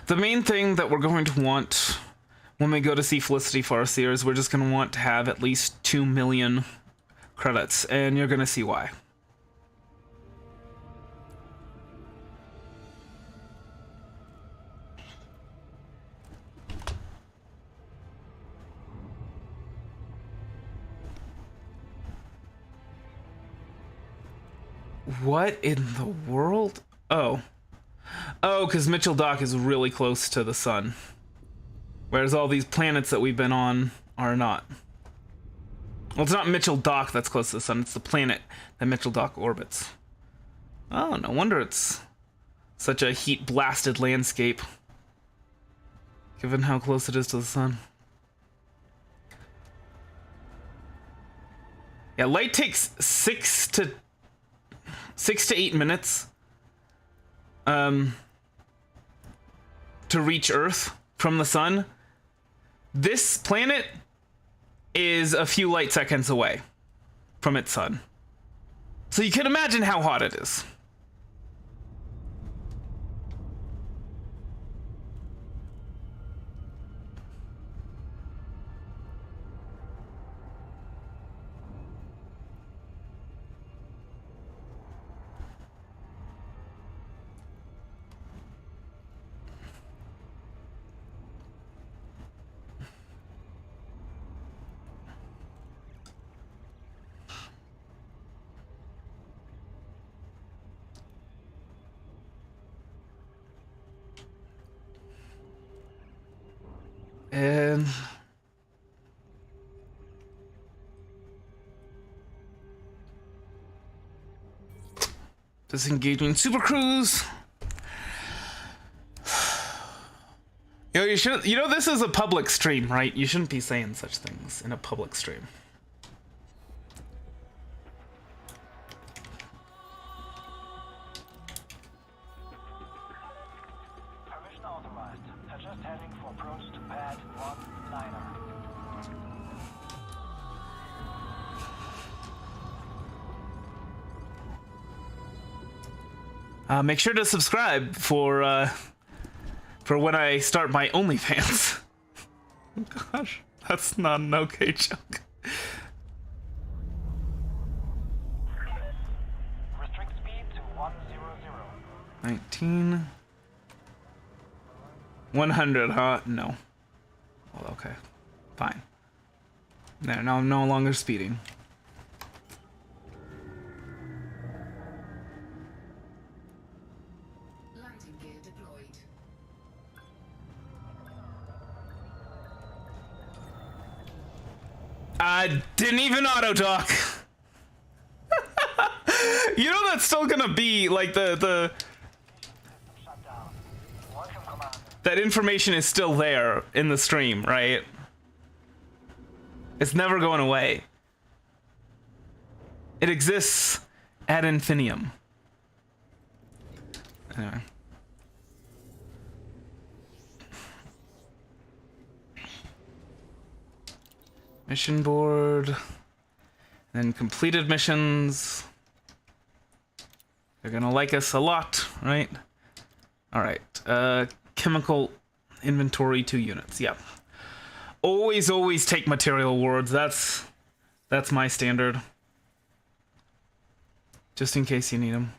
The main thing that we're going to want when we go to see Felicity Farseer is we're just going to want to have at least 2 million credits, and you're going to see why. What in the world? Oh, because Mitchell Dock is really close to the sun, whereas all these planets that we've been on are not. Well, it's not Mitchell Dock that's close to the sun, it's the planet that Mitchell Dock orbits. Oh, no wonder it's such a heat-blasted landscape, given how close it is to the sun. Yeah, light takes 6 to 8 minutes to reach Earth from the sun. This planet is a few light seconds away from its sun. So you can imagine how hot it is. And disengaging Super Cruise. You should. You know, this is a public stream, right? You shouldn't be saying such things in a public stream. Permission authorized. Just heading for approach to pad 19er. Make sure to subscribe for when I start my OnlyFans. Gosh, that's not an okay joke. Restrict speed to 100. 19. 100, huh? No. Well, okay. Fine. There, now I'm no longer speeding. Landing gear deployed. I didn't even auto dock. You know that's still gonna be like the Shut down. Welcome, Commander. that information is still there in the stream, right? It's never going away. It exists ad infinitum. Anyway. Mission board. Then completed missions. They're gonna like us a lot, right? Alright. Chemical inventory 2 units. Yeah. Always take material awards. That's my standard. Just in case you need them.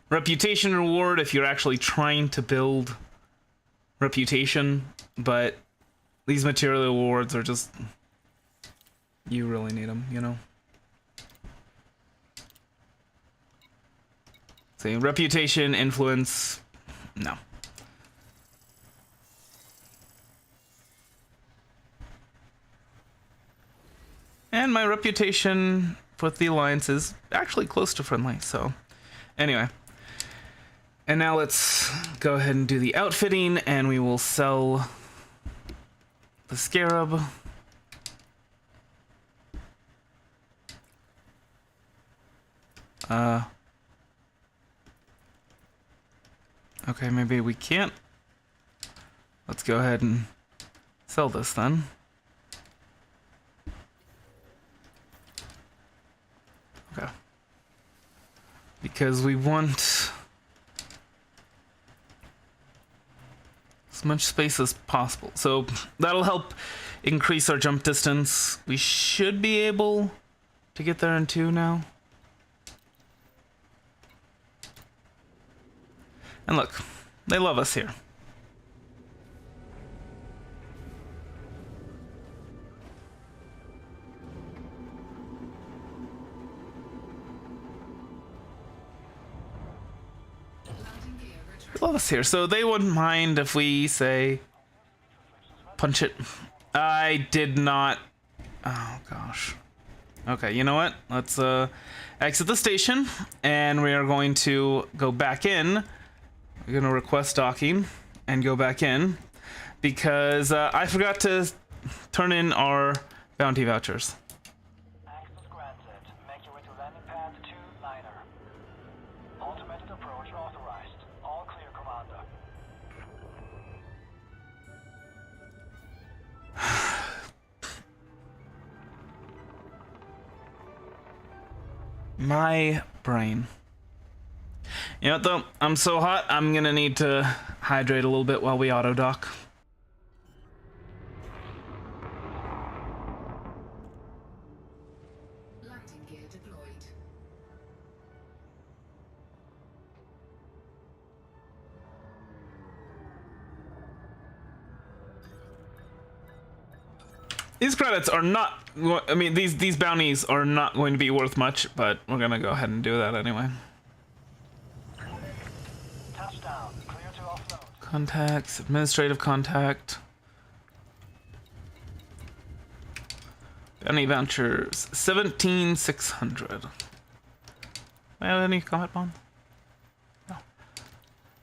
Reputation reward if you're actually trying to build reputation, but these material awards are just, you really need them, you know? Say reputation, influence, no. And my reputation with the Alliance is actually close to friendly, so anyway. And now let's go ahead and do the outfitting, and we will sell the Scarab. Okay, maybe we can't. Let's go ahead and sell this then. Okay. Because we want as much space as possible. So that'll help increase our jump distance. We should be able to get there in 2 now. And look, they love us here. They love us here, so they wouldn't mind if we say punch it. I did not. Oh gosh. Okay, you know what? Let's exit the station, and we are going to go back in. We're gonna request docking and go back in because I forgot to turn in our bounty vouchers. Access granted. Make your way to landing pad 29er. Automated approach authorized. All clear, Commander. My brain. You know what though? I'm so hot, I'm gonna need to hydrate a little bit while we auto dock. Landing gear deployed. These credits are not, I mean, these bounties are not going to be worth much, but we're gonna go ahead and do that anyway. Touchdown. Clear to offload. Contacts, administrative contact. Bounty vouchers, 17,600. Do I have any combat bond? No.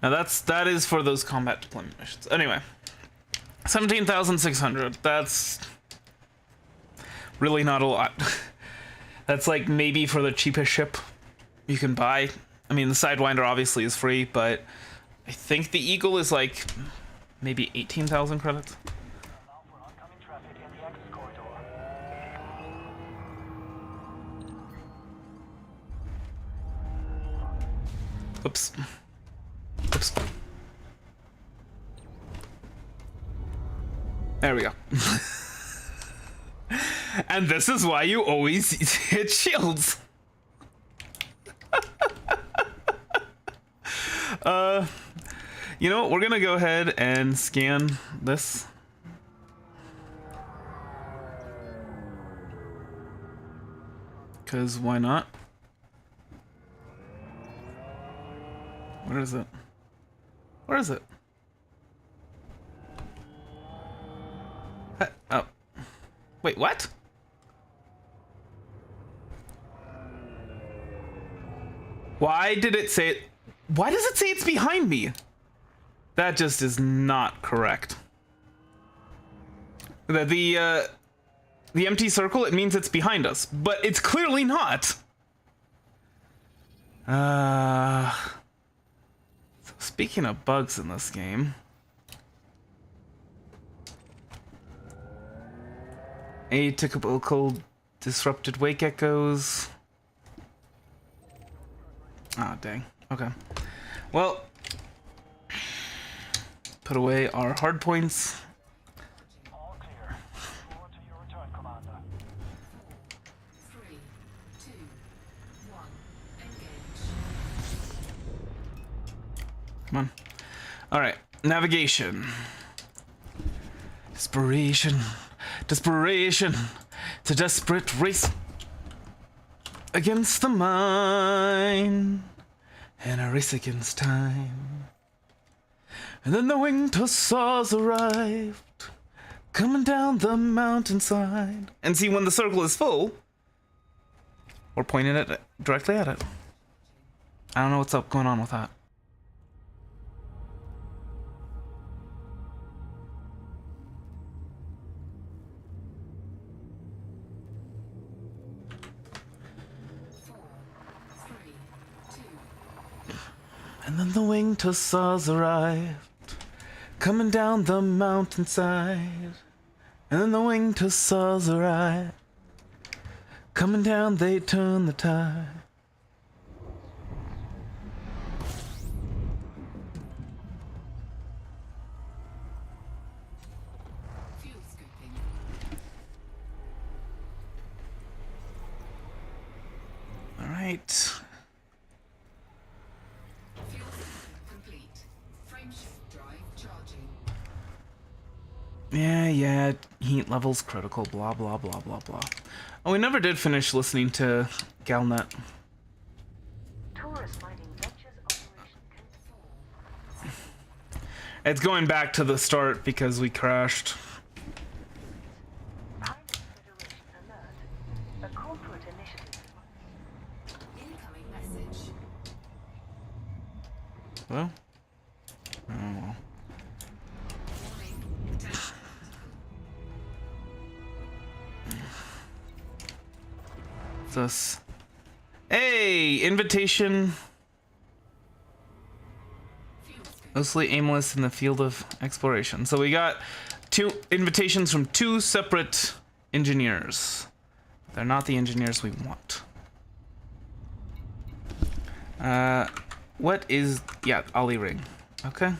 Now that is for those combat deployment missions. Anyway, 17,600. That's really not a lot. That's like maybe for the cheapest ship you can buy. I mean, the Sidewinder obviously is free, but I think the Eagle is like maybe 18,000 credits. Now for oncoming traffic in the access corridor. Oops. Oops. There we go. And this is why you always hit shields. You know what? We're gonna go ahead and scan this. Because why not? Where is it? Where is it? Oh. Wait, what? Why did it say it? Why does it say it's behind me? That just is not correct. The empty circle, it means it's behind us, but it's clearly not. So speaking of bugs in this game, atypical disrupted wake echoes. Ah, dang. Okay. Well, put away our hard points. All clear. Forward to your return, Commander. 3, 2, 1, engage. Come on. Alright, navigation. Desperation. Desperation. It's a desperate race against the mind. And a race against time. And then the winged hussars arrived, coming down the mountainside. And see, when the circle is full, we're pointing it directly at it. I don't know what's up going on with that. And then the winged hussars arrived, coming down the mountainside. And then the winged hussars arrived, coming down, they turn the tide. Fuel scooping. All right. Fuel scooping complete. Frameshift drive charging. Yeah, heat levels critical, blah, blah, blah, blah, blah. Oh, we never did finish listening to Galnet. Taurus Mining Ventures Operation Control. It's going back to the start because we crashed. Pilot Federation alert. A corporate initiative. Incoming message. Well. Oh, well. Warning. Test. This. Hey, invitation. Fuel scooping. Mostly aimless in the field of exploration. So we got 2 invitations from 2 separate engineers. They're not the engineers we want. What is... Yeah, Ollie Ring. Okay.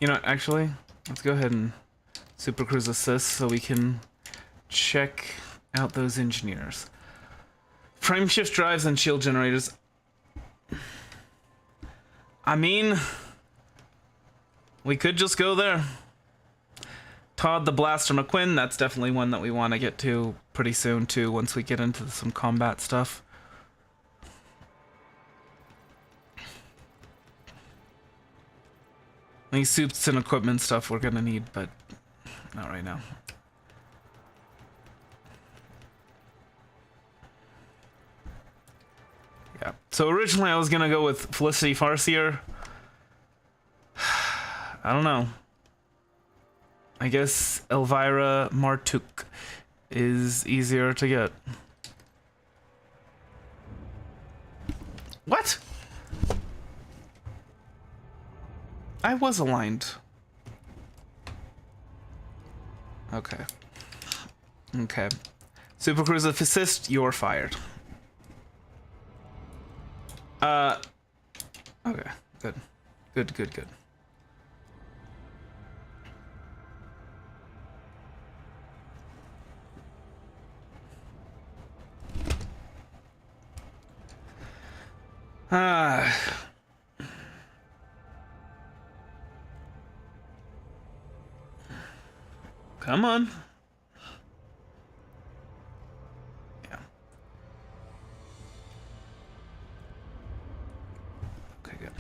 You know what, actually, let's go ahead and Super Cruise assist so we can check out those engineers. Frame shift drives and shield generators. I mean, we could just go there. Todd the Blaster McQuinn, that's definitely one that we want to get to pretty soon too, once we get into some combat stuff. These suits and equipment stuff we're gonna need, but not right now. Yeah, so originally I was gonna go with Felicity Farseer. I don't know. I guess Elvira Martuk is easier to get. What? I was aligned. Okay. Okay. Super Cruiser Assist, you're fired. Okay. Good. Good, good, good. Come on. Yeah. Okay, good.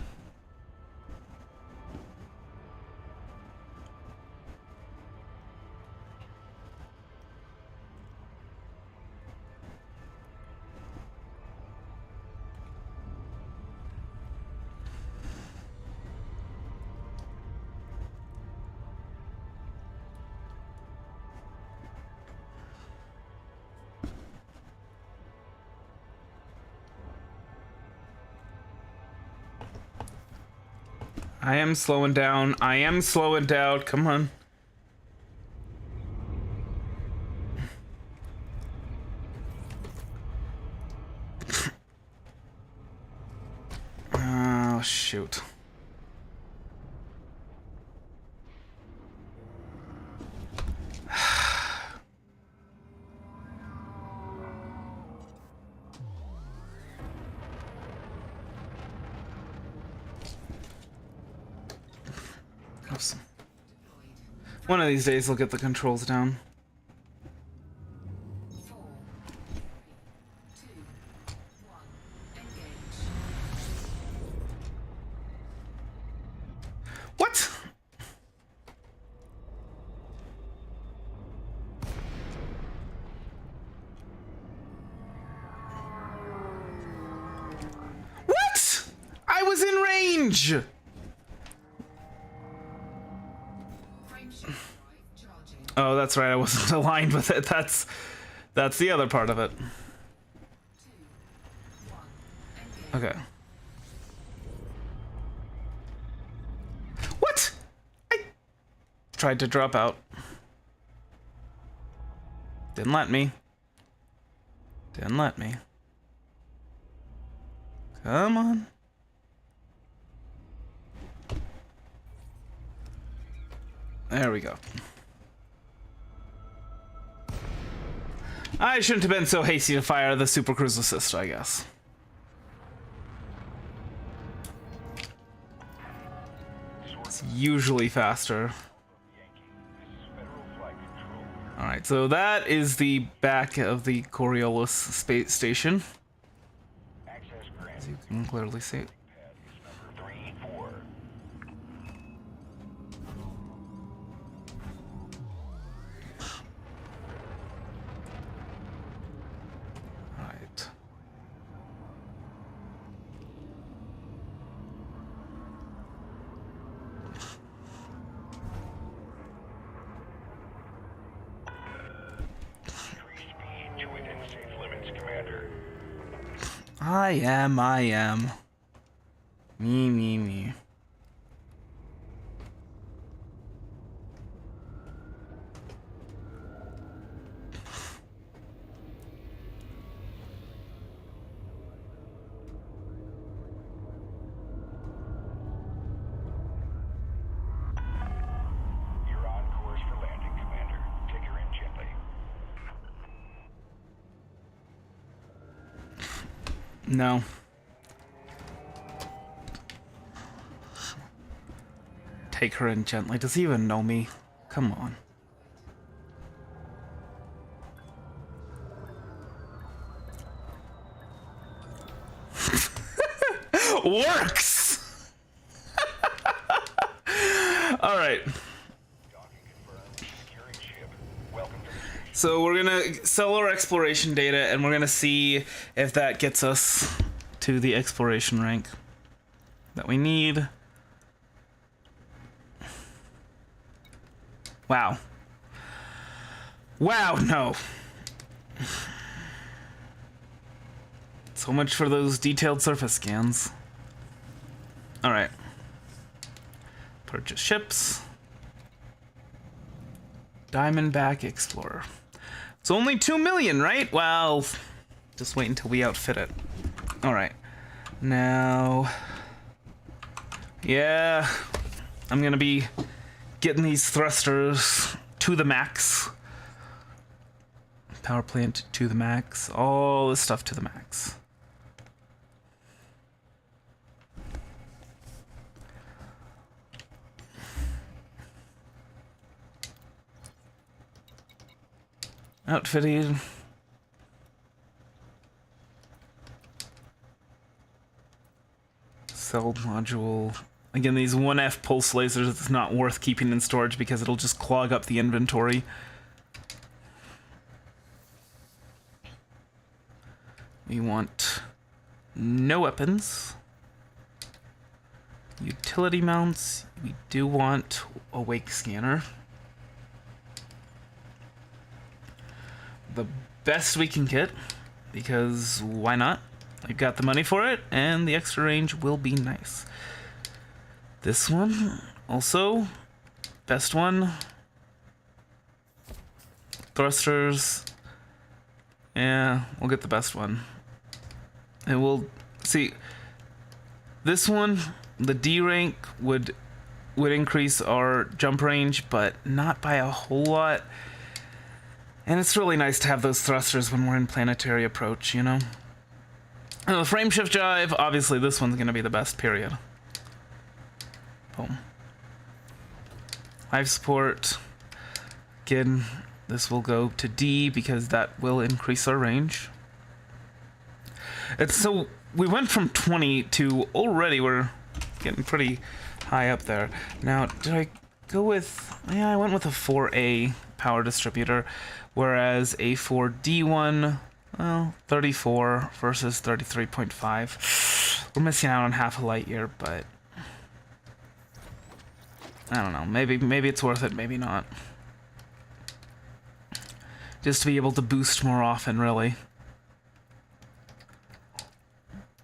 I am slowing down. I am slowing down. Come on. Oh, shoot. One of these days we'll get the controls down. 4, 3, 2, 1, engage. What? What? I was in range! Oh, that's right. I wasn't aligned with it. That's the other part of it. 2, 1, engage. Okay. What? I tried to drop out. Didn't let me. Didn't let me. Come on. There we go. I shouldn't have been so hasty to fire the Super Cruise Assist, I guess. It's usually faster. Alright, so that is the back of the Coriolis space station. As you can clearly see. I am. Me. You're on course for landing, Commander. Take her in gently. No. Take her in gently. Does he even know me? Come on. works. All right. So we're gonna sell our exploration data, and we're gonna see if that gets us to the exploration rank that we need. Wow. Wow, no. So much for those detailed surface scans. Alright. Purchase ships. Diamondback Explorer. It's only 2 million, right? Well, just wait until we outfit it. Alright. Now... yeah, I'm gonna be getting these thrusters to the max. Power plant to the max. All this stuff to the max. Outfitted. Cell module. Again, these 1F pulse lasers, it's not worth keeping in storage because it'll just clog up the inventory. We want no weapons. Utility mounts. We do want a wake scanner. The best we can get, because why not? We've got the money for it, and the extra range will be nice. This one, also, best one. Thrusters. Yeah, we'll get the best one. And we'll see. This one, the D rank would increase our jump range, but not by a whole lot. And it's really nice to have those thrusters when we're in planetary approach, you know? And the frame shift drive, obviously this one's gonna be the best, period. Boom. Life support. Again, this will go to D because that will increase our range. It's so we went from 20 to already we're getting pretty high up there. Now, did I go with, yeah, I went with a 4A power distributor, whereas a 4D1, well, 34 versus 33.5. We're missing out on half a light year, but I don't know. Maybe it's worth it, maybe not. Just to be able to boost more often, really.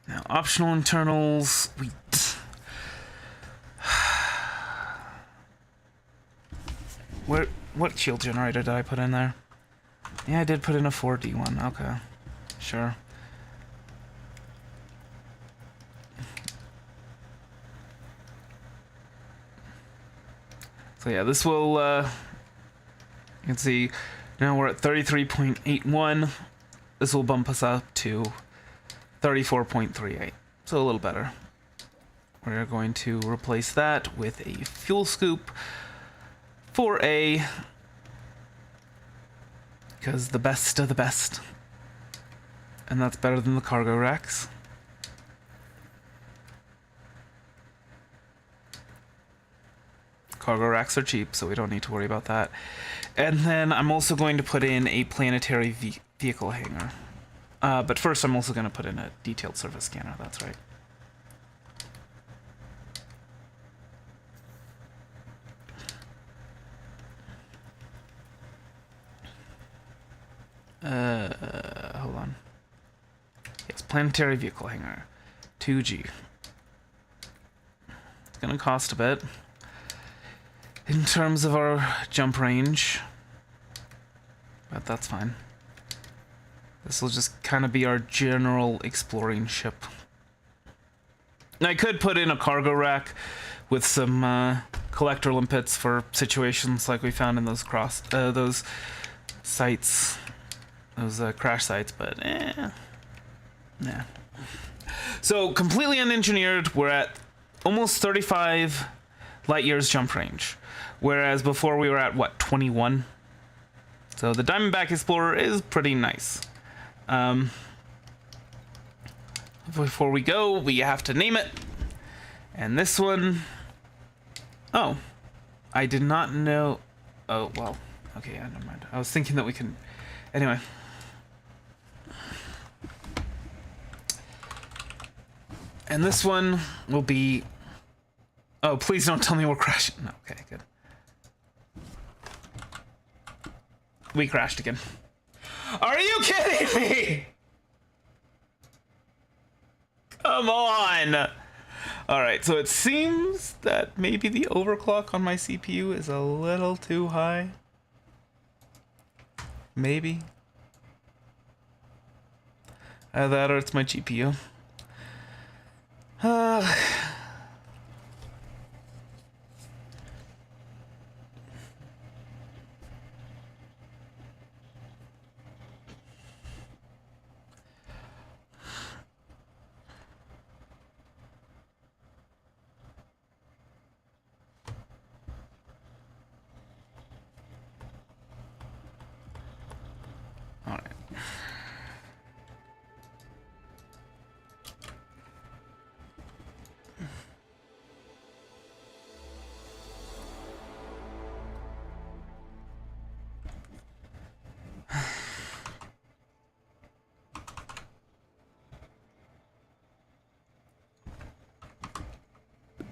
Now, optional internals, what shield generator did I put in there? Yeah, I did put in a 4D1. Okay, sure. So yeah, this will, you can see, now we're at 33.81. This will bump us up to 34.38. So a little better. We're going to replace that with a fuel scoop. 4A, because the best of the best, and that's better than the cargo racks. Cargo racks are cheap, so we don't need to worry about that. And then I'm also going to put in a planetary vehicle hangar. But first I'm also going to put in a detailed surface scanner, that's right. Hold on. Yes, planetary vehicle hangar. 2G. It's gonna cost a bit. In terms of our jump range. But that's fine. This will just kind of be our general exploring ship. I could put in a cargo rack with some collector limpets for situations like we found in those sites. Those crash sites, but nah. So completely unengineered, we're at almost 35 light years jump range, whereas before we were at what, 21? So the Diamondback Explorer is pretty nice. before we go, we have to name it. And this one... Oh. I did not know... Oh, well. Okay, yeah, never mind. I was thinking that we can... Anyway. And this one will be... Oh, please don't tell me we're crashing. No, okay, good. We crashed again. Are you kidding me? Come on! Alright, so it seems that maybe the overclock on my CPU is a little too high. Maybe. Either that or it's my GPU.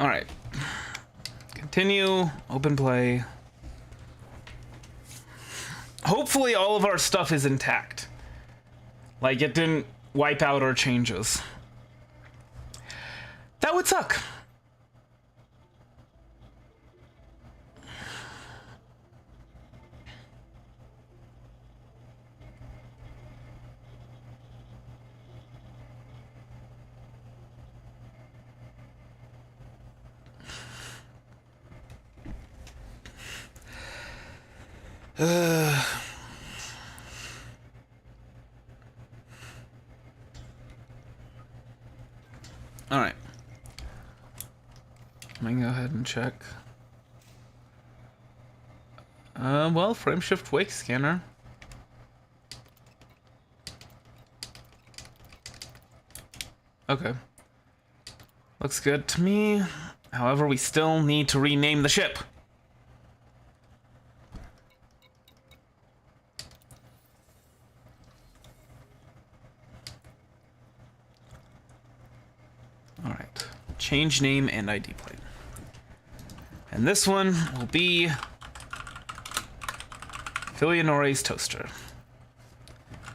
Alright. Continue. Open play. Hopefully all of our stuff is intact. Like, it didn't wipe out our changes. That would suck. Alright. Let me go ahead and check. Well, frameshift wake scanner. Okay. Looks good to me. However, we still need to rename the ship. Alright. Change name and ID plate. And this one will be Filianore's Toaster.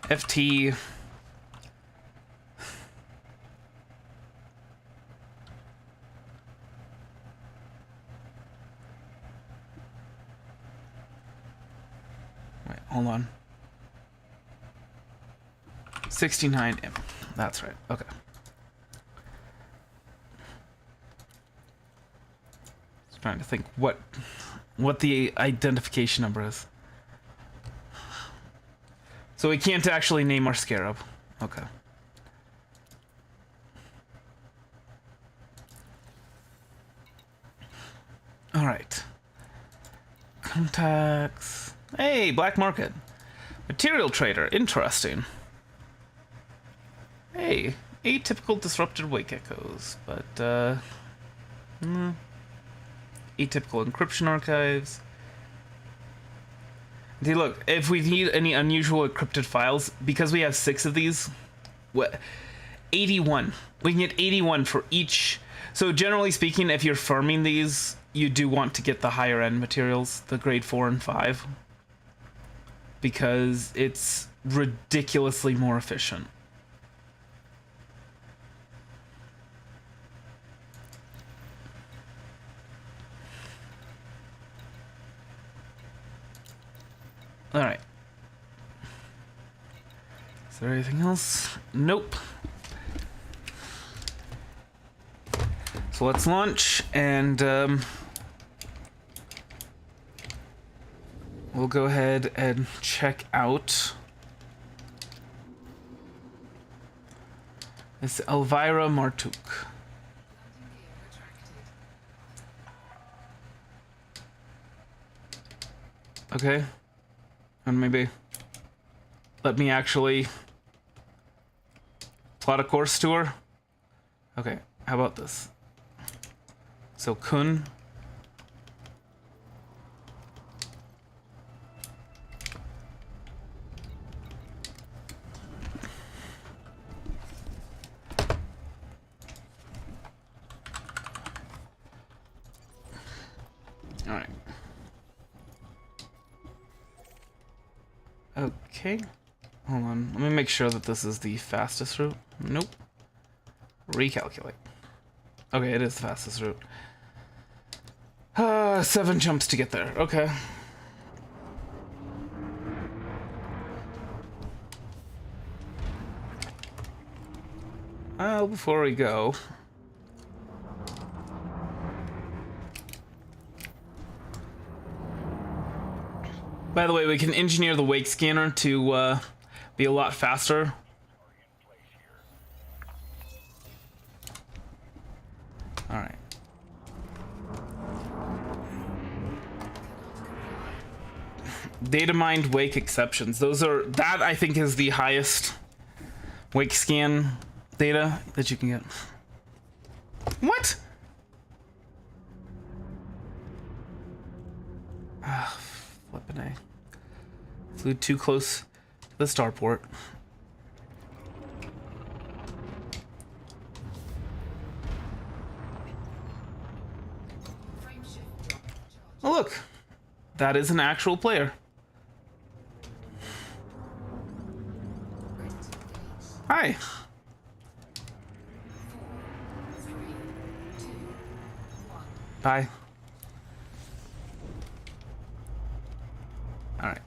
FT. Wait, hold on. 69M. That's right. Okay. Just trying to think what the identification number is. So we can't actually name our scarab. Okay. All right. Contacts. Hey, black market. Material trader. Interesting. Hey, atypical disrupted wake echoes, but atypical encryption archives. See, look, if we need any unusual encrypted files, because we have 6 of these, 81. We can get 81 for each. So generally speaking, if you're farming these, you do want to get the higher end materials, the grade 4 and 5, because it's ridiculously more efficient. Alright. Is there anything else? Nope. So let's launch, and we'll go ahead and check out this Elvira Martuk. Okay. And maybe let me actually plot a course to her. Okay, how about this? So Kun. All right. Okay. Hold on. Let me make sure that this is the fastest route. Nope. Recalculate. Okay, it is the fastest route. 7 jumps to get there. Okay. Well, before we go... By the way, we can engineer the wake scanner to be a lot faster. Alright. Data mined wake exceptions. Those are, that I think is the highest wake scan data that you can get. What? Ah, flippin' A. Flew too close to the starport. Oh look, that is an actual player. Hi. Bye. All right.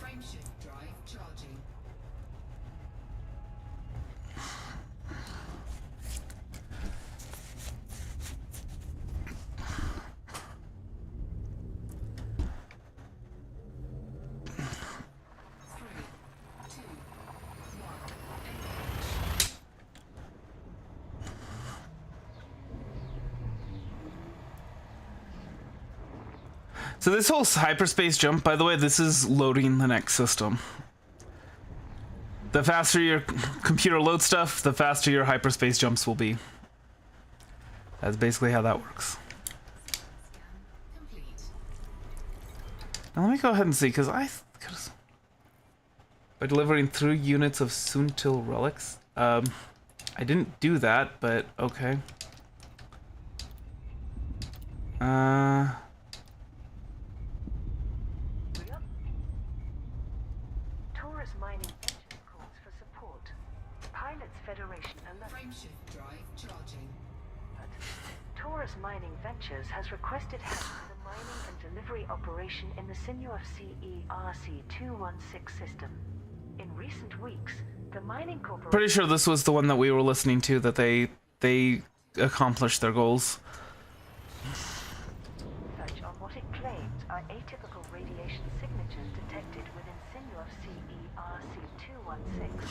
Frameshift drive charging. So this whole hyperspace jump, by the way, this is loading the next system. The faster your computer loads stuff, the faster your hyperspace jumps will be. That's basically how that works. Complete. Now let me go ahead and see, because I could've... By delivering 3 units of Suntil relics. I didn't do that, but okay. Taurus Mining Ventures calls for support. Pilots Federation alert. Frameshift drive charging. Taurus Mining Ventures has requested help for the mining and delivery operation in the Sinuaf CERC-216 system. In recent weeks, the mining corporation... Pretty sure this was the one that we were listening to, that they accomplished their goals. Research on what it claims are atypical radiation signatures detected within Sinuaf CERC-216.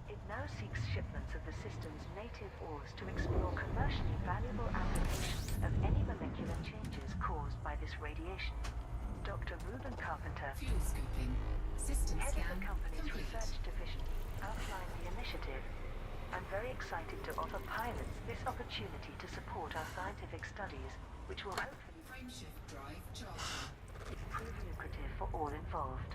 It now seeks shipments of the system's native ores to explore commercially valuable applications of any molecular changes caused by this radiation. Dr. Ruben Carpenter, Fuel scooping. System head of scan the company's complete. research division, outlined the initiative. I'm very excited to offer pilots this opportunity to support our scientific studies, which will hopefully Frameshift drive charging. prove lucrative for all involved.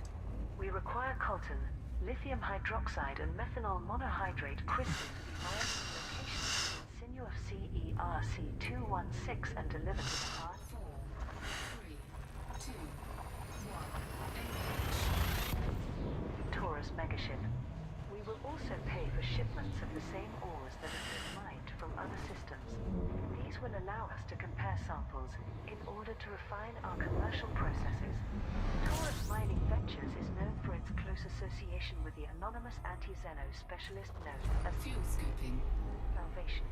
We require coltan, lithium hydroxide and methanol monohydrate crystals to be mined from locations in Sinuaf CERC-216 and delivered to the heart. 4, 3, 2, 1. Engage. Taurus megaship. We will also pay for shipments of the same ores that have been mined from other systems. These will allow us to compare samples in order to refine our commercial processes. Taurus Mining Ventures is known for its close association with the anonymous anti-Xeno specialist known as Fuel scooping. Salvation.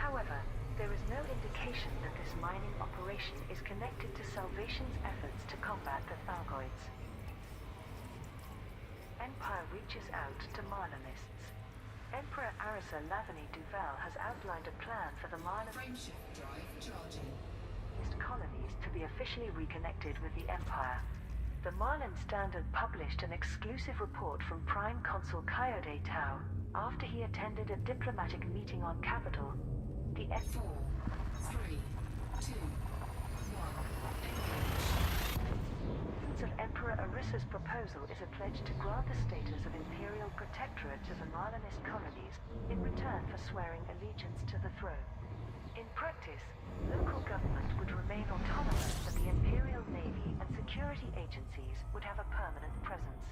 However, there is no indication that this mining operation is connected to Salvation's efforts to combat the Thargoids. Empire reaches out to Marlonists. Emperor Arisa Lavany Duval has outlined a plan for the Marlonist Frameshift drive charging. colonies to be officially reconnected with the Empire. The Marlin Standard published an exclusive report from Prime Consul Coyote Tao after he attended a diplomatic meeting on Capitol. The 4, 3, 2, 1. essence of Emperor Arissa's proposal is a pledge to grant the status of Imperial Protectorate to the Marlinist colonies in return for swearing allegiance to the throne. In practice, local government would remain autonomous, but the Imperial Navy and security agencies would have a permanent presence.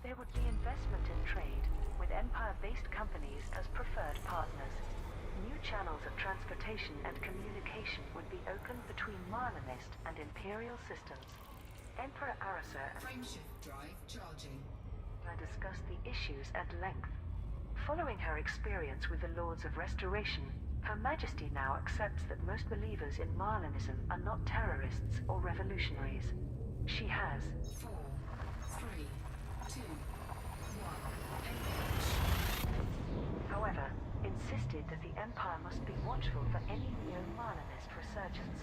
There would be investment in trade, with Empire-based companies as preferred partners. New channels of transportation and communication would be opened between Marlinist and Imperial systems. Emperor Arissa and Frameshift drive charging. I discussed the issues at length. Following her experience with the Lords of Restoration, Her Majesty now accepts that most believers in Marlinism are not terrorists or revolutionaries. She has 4, 3, 2, 1. however, insisted that the Empire must be watchful for any neo-Marlinist resurgence.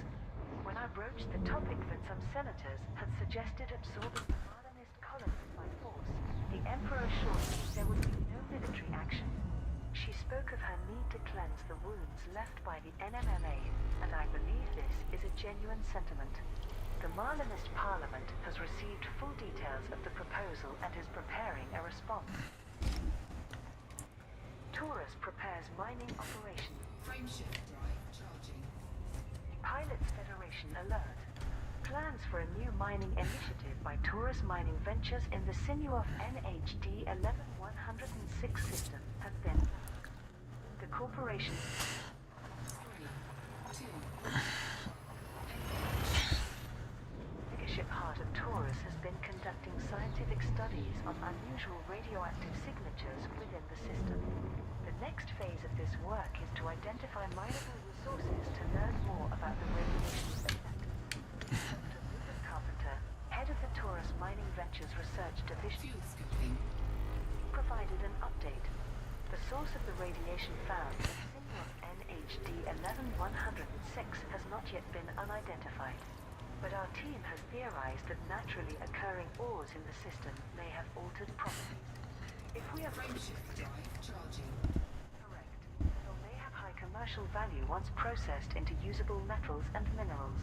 When I broached the topic that some senators had suggested absorbing the Marlinist colonies by force, the Emperor assured me there would be no military action. She spoke of her need to cleanse the wounds left by the NMMA, and I believe this is a genuine sentiment. The Marlinist Parliament has received full details of the proposal and is preparing a response. Taurus prepares mining operation. Frameshift drive charging. Pilots Federation alert. Plans for a new mining initiative by Taurus Mining Ventures in the Sinuof NHD 11106 system have been announced. The corporation 3, 2, Megaship Heart of Taurus has been conducting scientific studies on unusual radioactive signatures within the system. The next phase of this work is to identify mineable resources to learn more about the radiation effect. Dr. Rupert Carpenter, head of the Taurus Mining Ventures Research Division, fuel scoping. provided an update. The source of the radiation found in Sinuof NHD 11106 has not yet been unidentified. But our team has theorized that naturally occurring ores in the system may have altered properties. If we are Frameshift drive charging. correct, metal may have high commercial value once processed into usable metals and minerals.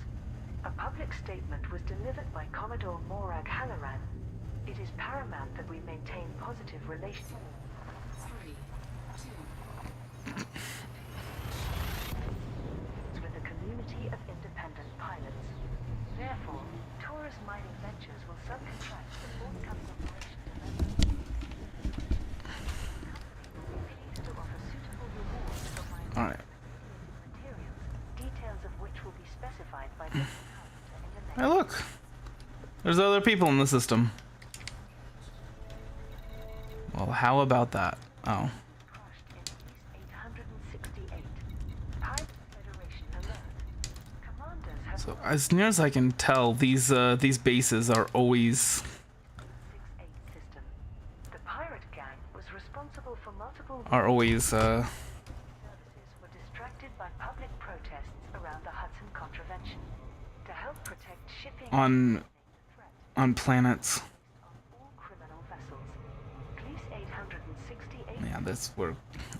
A public statement was delivered by Commodore Morag Halloran. It is paramount that we maintain positive relations 3, 2, with the community of independent pilots. Therefore, Taurus Mining Ventures will subcontract the forthcoming operation to pleased to offer suitable rewards for mining Alright. materials, details of which will be specified by Dr. Carpenter in the next Hey, look. There's other people in the system. Well, how about that? Oh. crushed in East 868. Pilot Federation alert. Commanders have So as near as I can tell, these bases are always 68 system. The pirate gang was responsible for multiple uh services were distracted by public protests around the Hudson contravention. To help protect shipping on threat on planets. on all criminal vessels. Police 868 Yeah,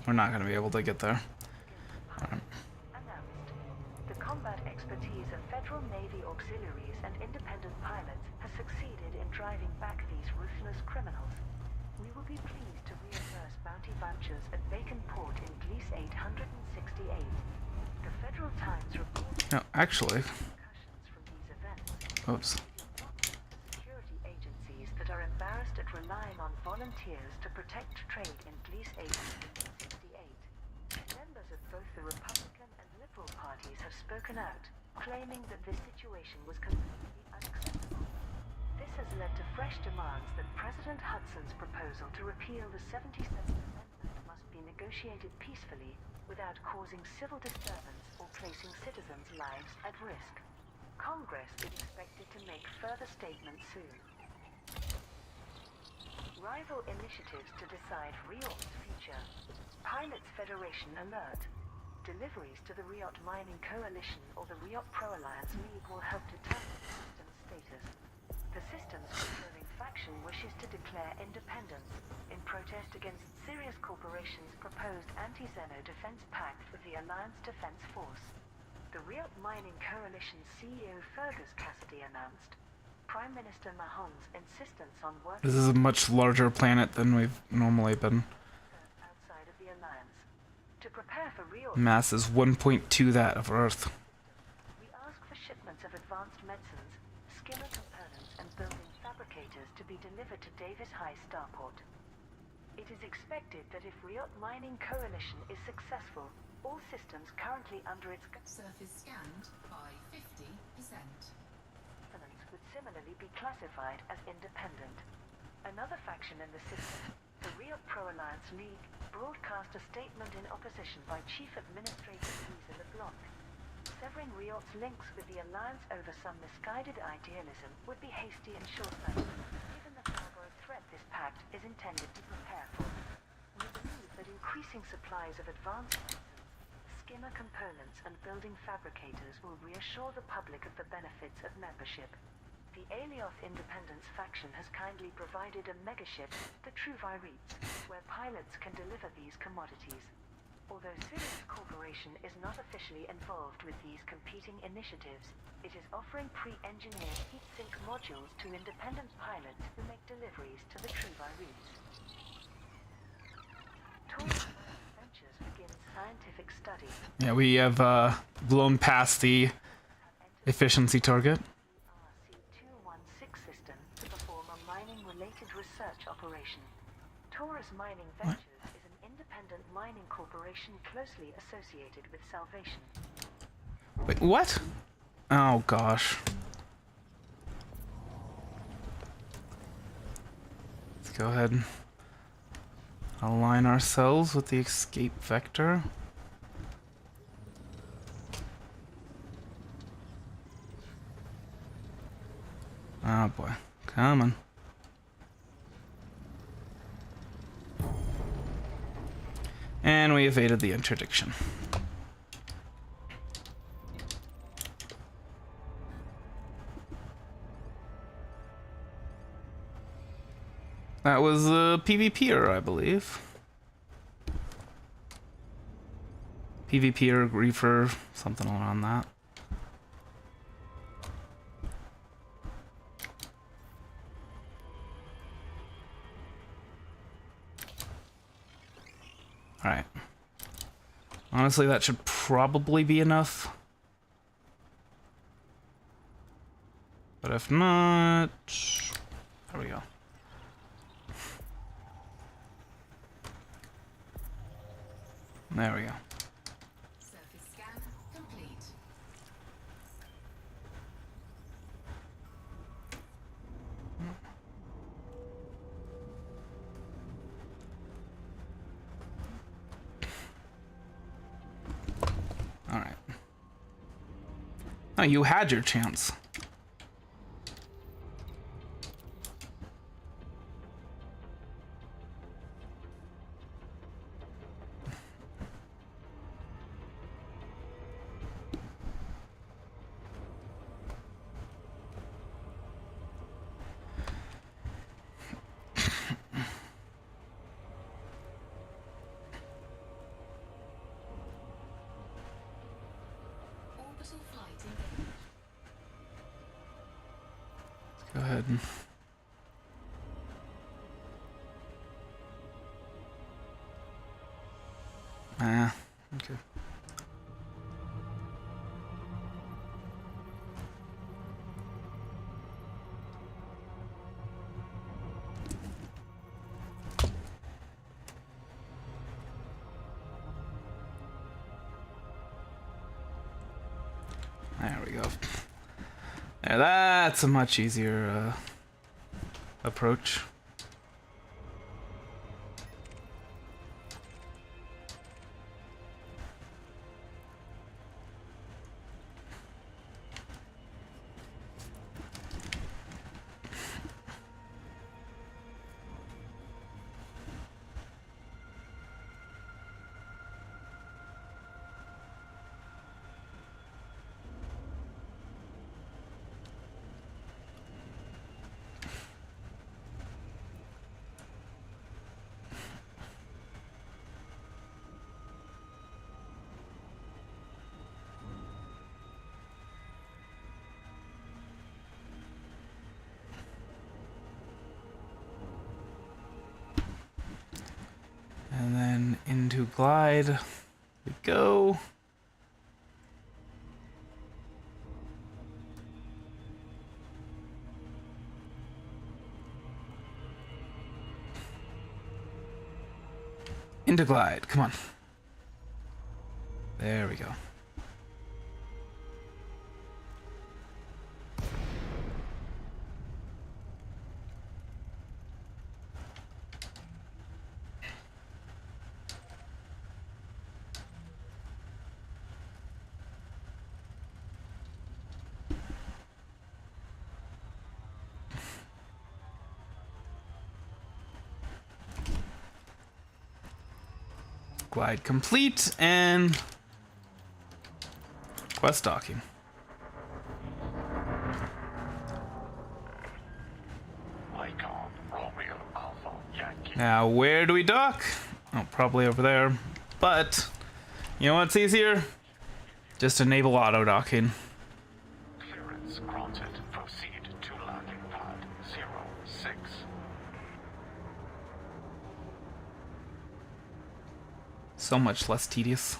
we're not gonna be able to get there. announced. The combat expertise of Federal Navy auxiliaries and independent pilots has succeeded in driving back these ruthless criminals. We will be pleased to reimburse bounty vouchers at Bacon Port in Gliese 868. The Federal Times reports No, actually, repercussions from these events. oops. Security agencies that are embarrassed at relying on volunteers to protect trade in Gliese 868. Members of both the Republican and Liberal parties have spoken out, claiming that this situation was completely unacceptable. This has led to fresh demands that President Hudson's proposal to repeal the 77th Amendment must be negotiated peacefully without causing civil disturbance or placing citizens' lives at risk. Congress is expected to make further statements soon. Rival initiatives to decide Riot's future. Pilots Federation alert. Deliveries to the Riot Mining Coalition or the Riot Pro-Alliance League will help determine the system's status. The systems declare independence in protest against Sirius Corporation's proposed anti-Xeno defense pact with the Alliance Defense Force. The Riot Mining Coalition CEO Fergus Cassidy announced, Prime Minister Mahon's insistence on working This is a much larger planet than we've normally been. outside of the Alliance. To prepare for Riot, Mass is 1.2 that of Earth. we ask for shipments of advanced medicines, skimmer components, and building fabricators to be delivered to Davis High Starport. It is expected that if Riot Mining Coalition is successful, all systems currently under its Surface scanned by 50%. governance would similarly be classified as independent. Another faction in the system, the Riot Pro-Alliance League, broadcast a statement in opposition by Chief Administrator Lisa LeBlanc. Severing Riot's links with the Alliance over some misguided idealism would be hasty and short-sighted, given the cargo threat this pact is intended to prepare for. We believe that increasing supplies of advanced medicines, skimmer components, and building fabricators will reassure the public of the benefits of membership. The Alioth Independence faction has kindly provided a megaship, the True Virites, where pilots can deliver these commodities. Although Sirius Corporation is not officially involved with these competing initiatives, it is offering pre-engineered heat-sink modules to independent pilots who make deliveries to the True Virites. Taurus Ventures begins scientific study. Yeah, we have blown past the efficiency target. RC-216 system to perform a mining-related research operation. Taurus Mining Ventures is an independent mining corporation closely associated with Salvation. Wait, what? Oh gosh. Let's go ahead and align ourselves with the escape vector. Oh boy, come on. And we evaded the interdiction. That was a PvPer, I believe. PvPer, Griefer, something around that. Alright. Honestly, that should probably be enough. But if not... There we go. There we go. Surface scan complete. All right. Oh, you had your chance. Orbital flight engaged. Go ahead and... okay. There we go. Yeah, that's a much easier approach. glide. We go. Into glide, come on. There we go. Glide complete and quest docking. Lycon, Romeo, Alpha, Yankee. Now, where do we dock? Oh, probably over there. But, you know what's easier? Just enable auto docking. Clearance granted. Proceed to landing pad 06. So much less tedious.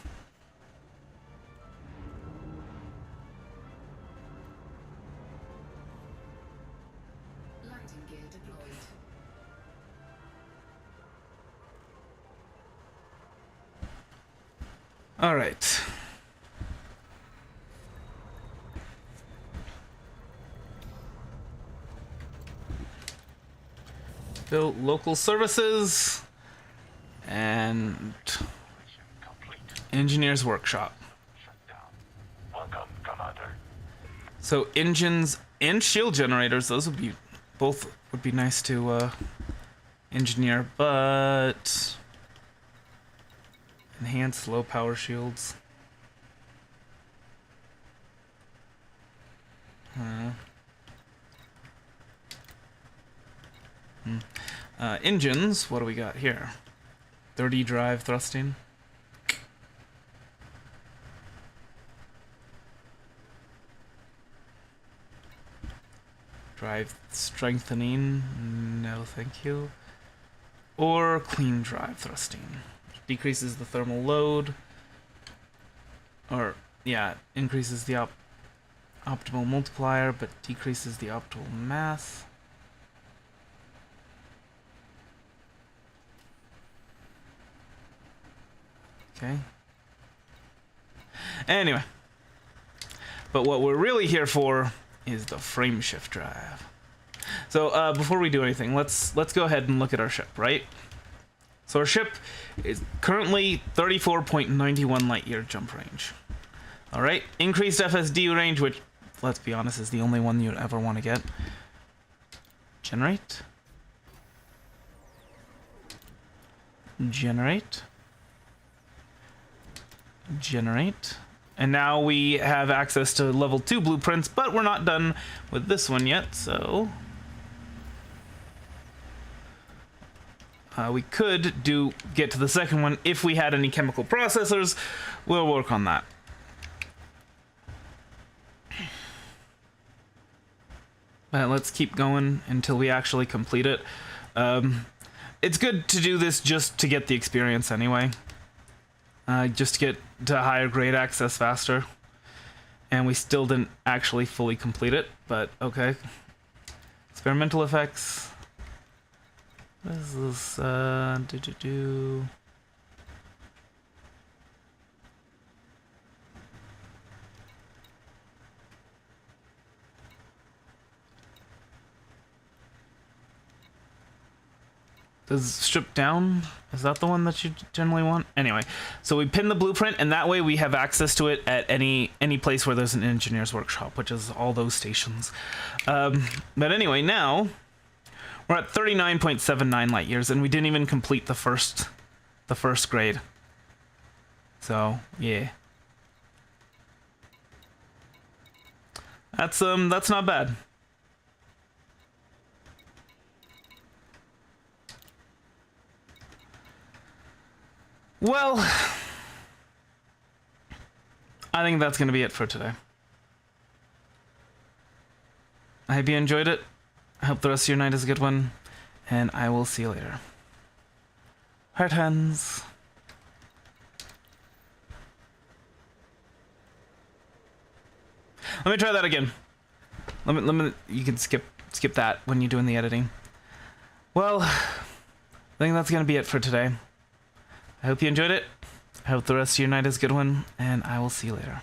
Landing gear deployed. All right. Build local services and Complete. engineer's workshop. Shut down. Welcome, Commander. So engines and shield generators, those would be both would be nice to engineer, but enhance low power shields. Engines, what do we got here? 30 drive thrusting. Drive strengthening, no thank you. Or clean drive thrusting. Decreases the thermal load. Or, yeah, increases the optimal multiplier, but decreases the optimal mass. Okay. Anyway. But what we're really here for is the frame shift drive. So before we do anything, let's go ahead and look at our ship, right? So our ship is currently 34.91 light year jump range. All right, increased FSD range, which let's be honest is the only one you'd ever want to get. Generate. Generate. Generate. And now we have access to level 2 blueprints, but we're not done with this one yet, so we could get to the second one if we had any chemical processors. We'll work on that. But let's keep going until we actually complete it. It's good to do this just to get the experience anyway. Just to get to higher grade access faster. And we still didn't actually fully complete it, but okay. Experimental effects. What is this? Does strip down? Is that the one that you generally want? Anyway, so we pin the blueprint, and that way we have access to it at any place where there's an engineer's workshop, which is all those stations. But anyway, now we're at 39.79 light years, and we didn't even complete the first grade. So yeah, that's not bad. Well, I think that's going to be it for today. I hope you enjoyed it. I hope the rest of your night is a good one. And I will see you later. Heart hands. Let me try that again. Let me. You can skip that when you're doing the editing. Well, I think that's gonna be it for today. I hope you enjoyed it. I hope the rest of your night is a good one, and I will see you later.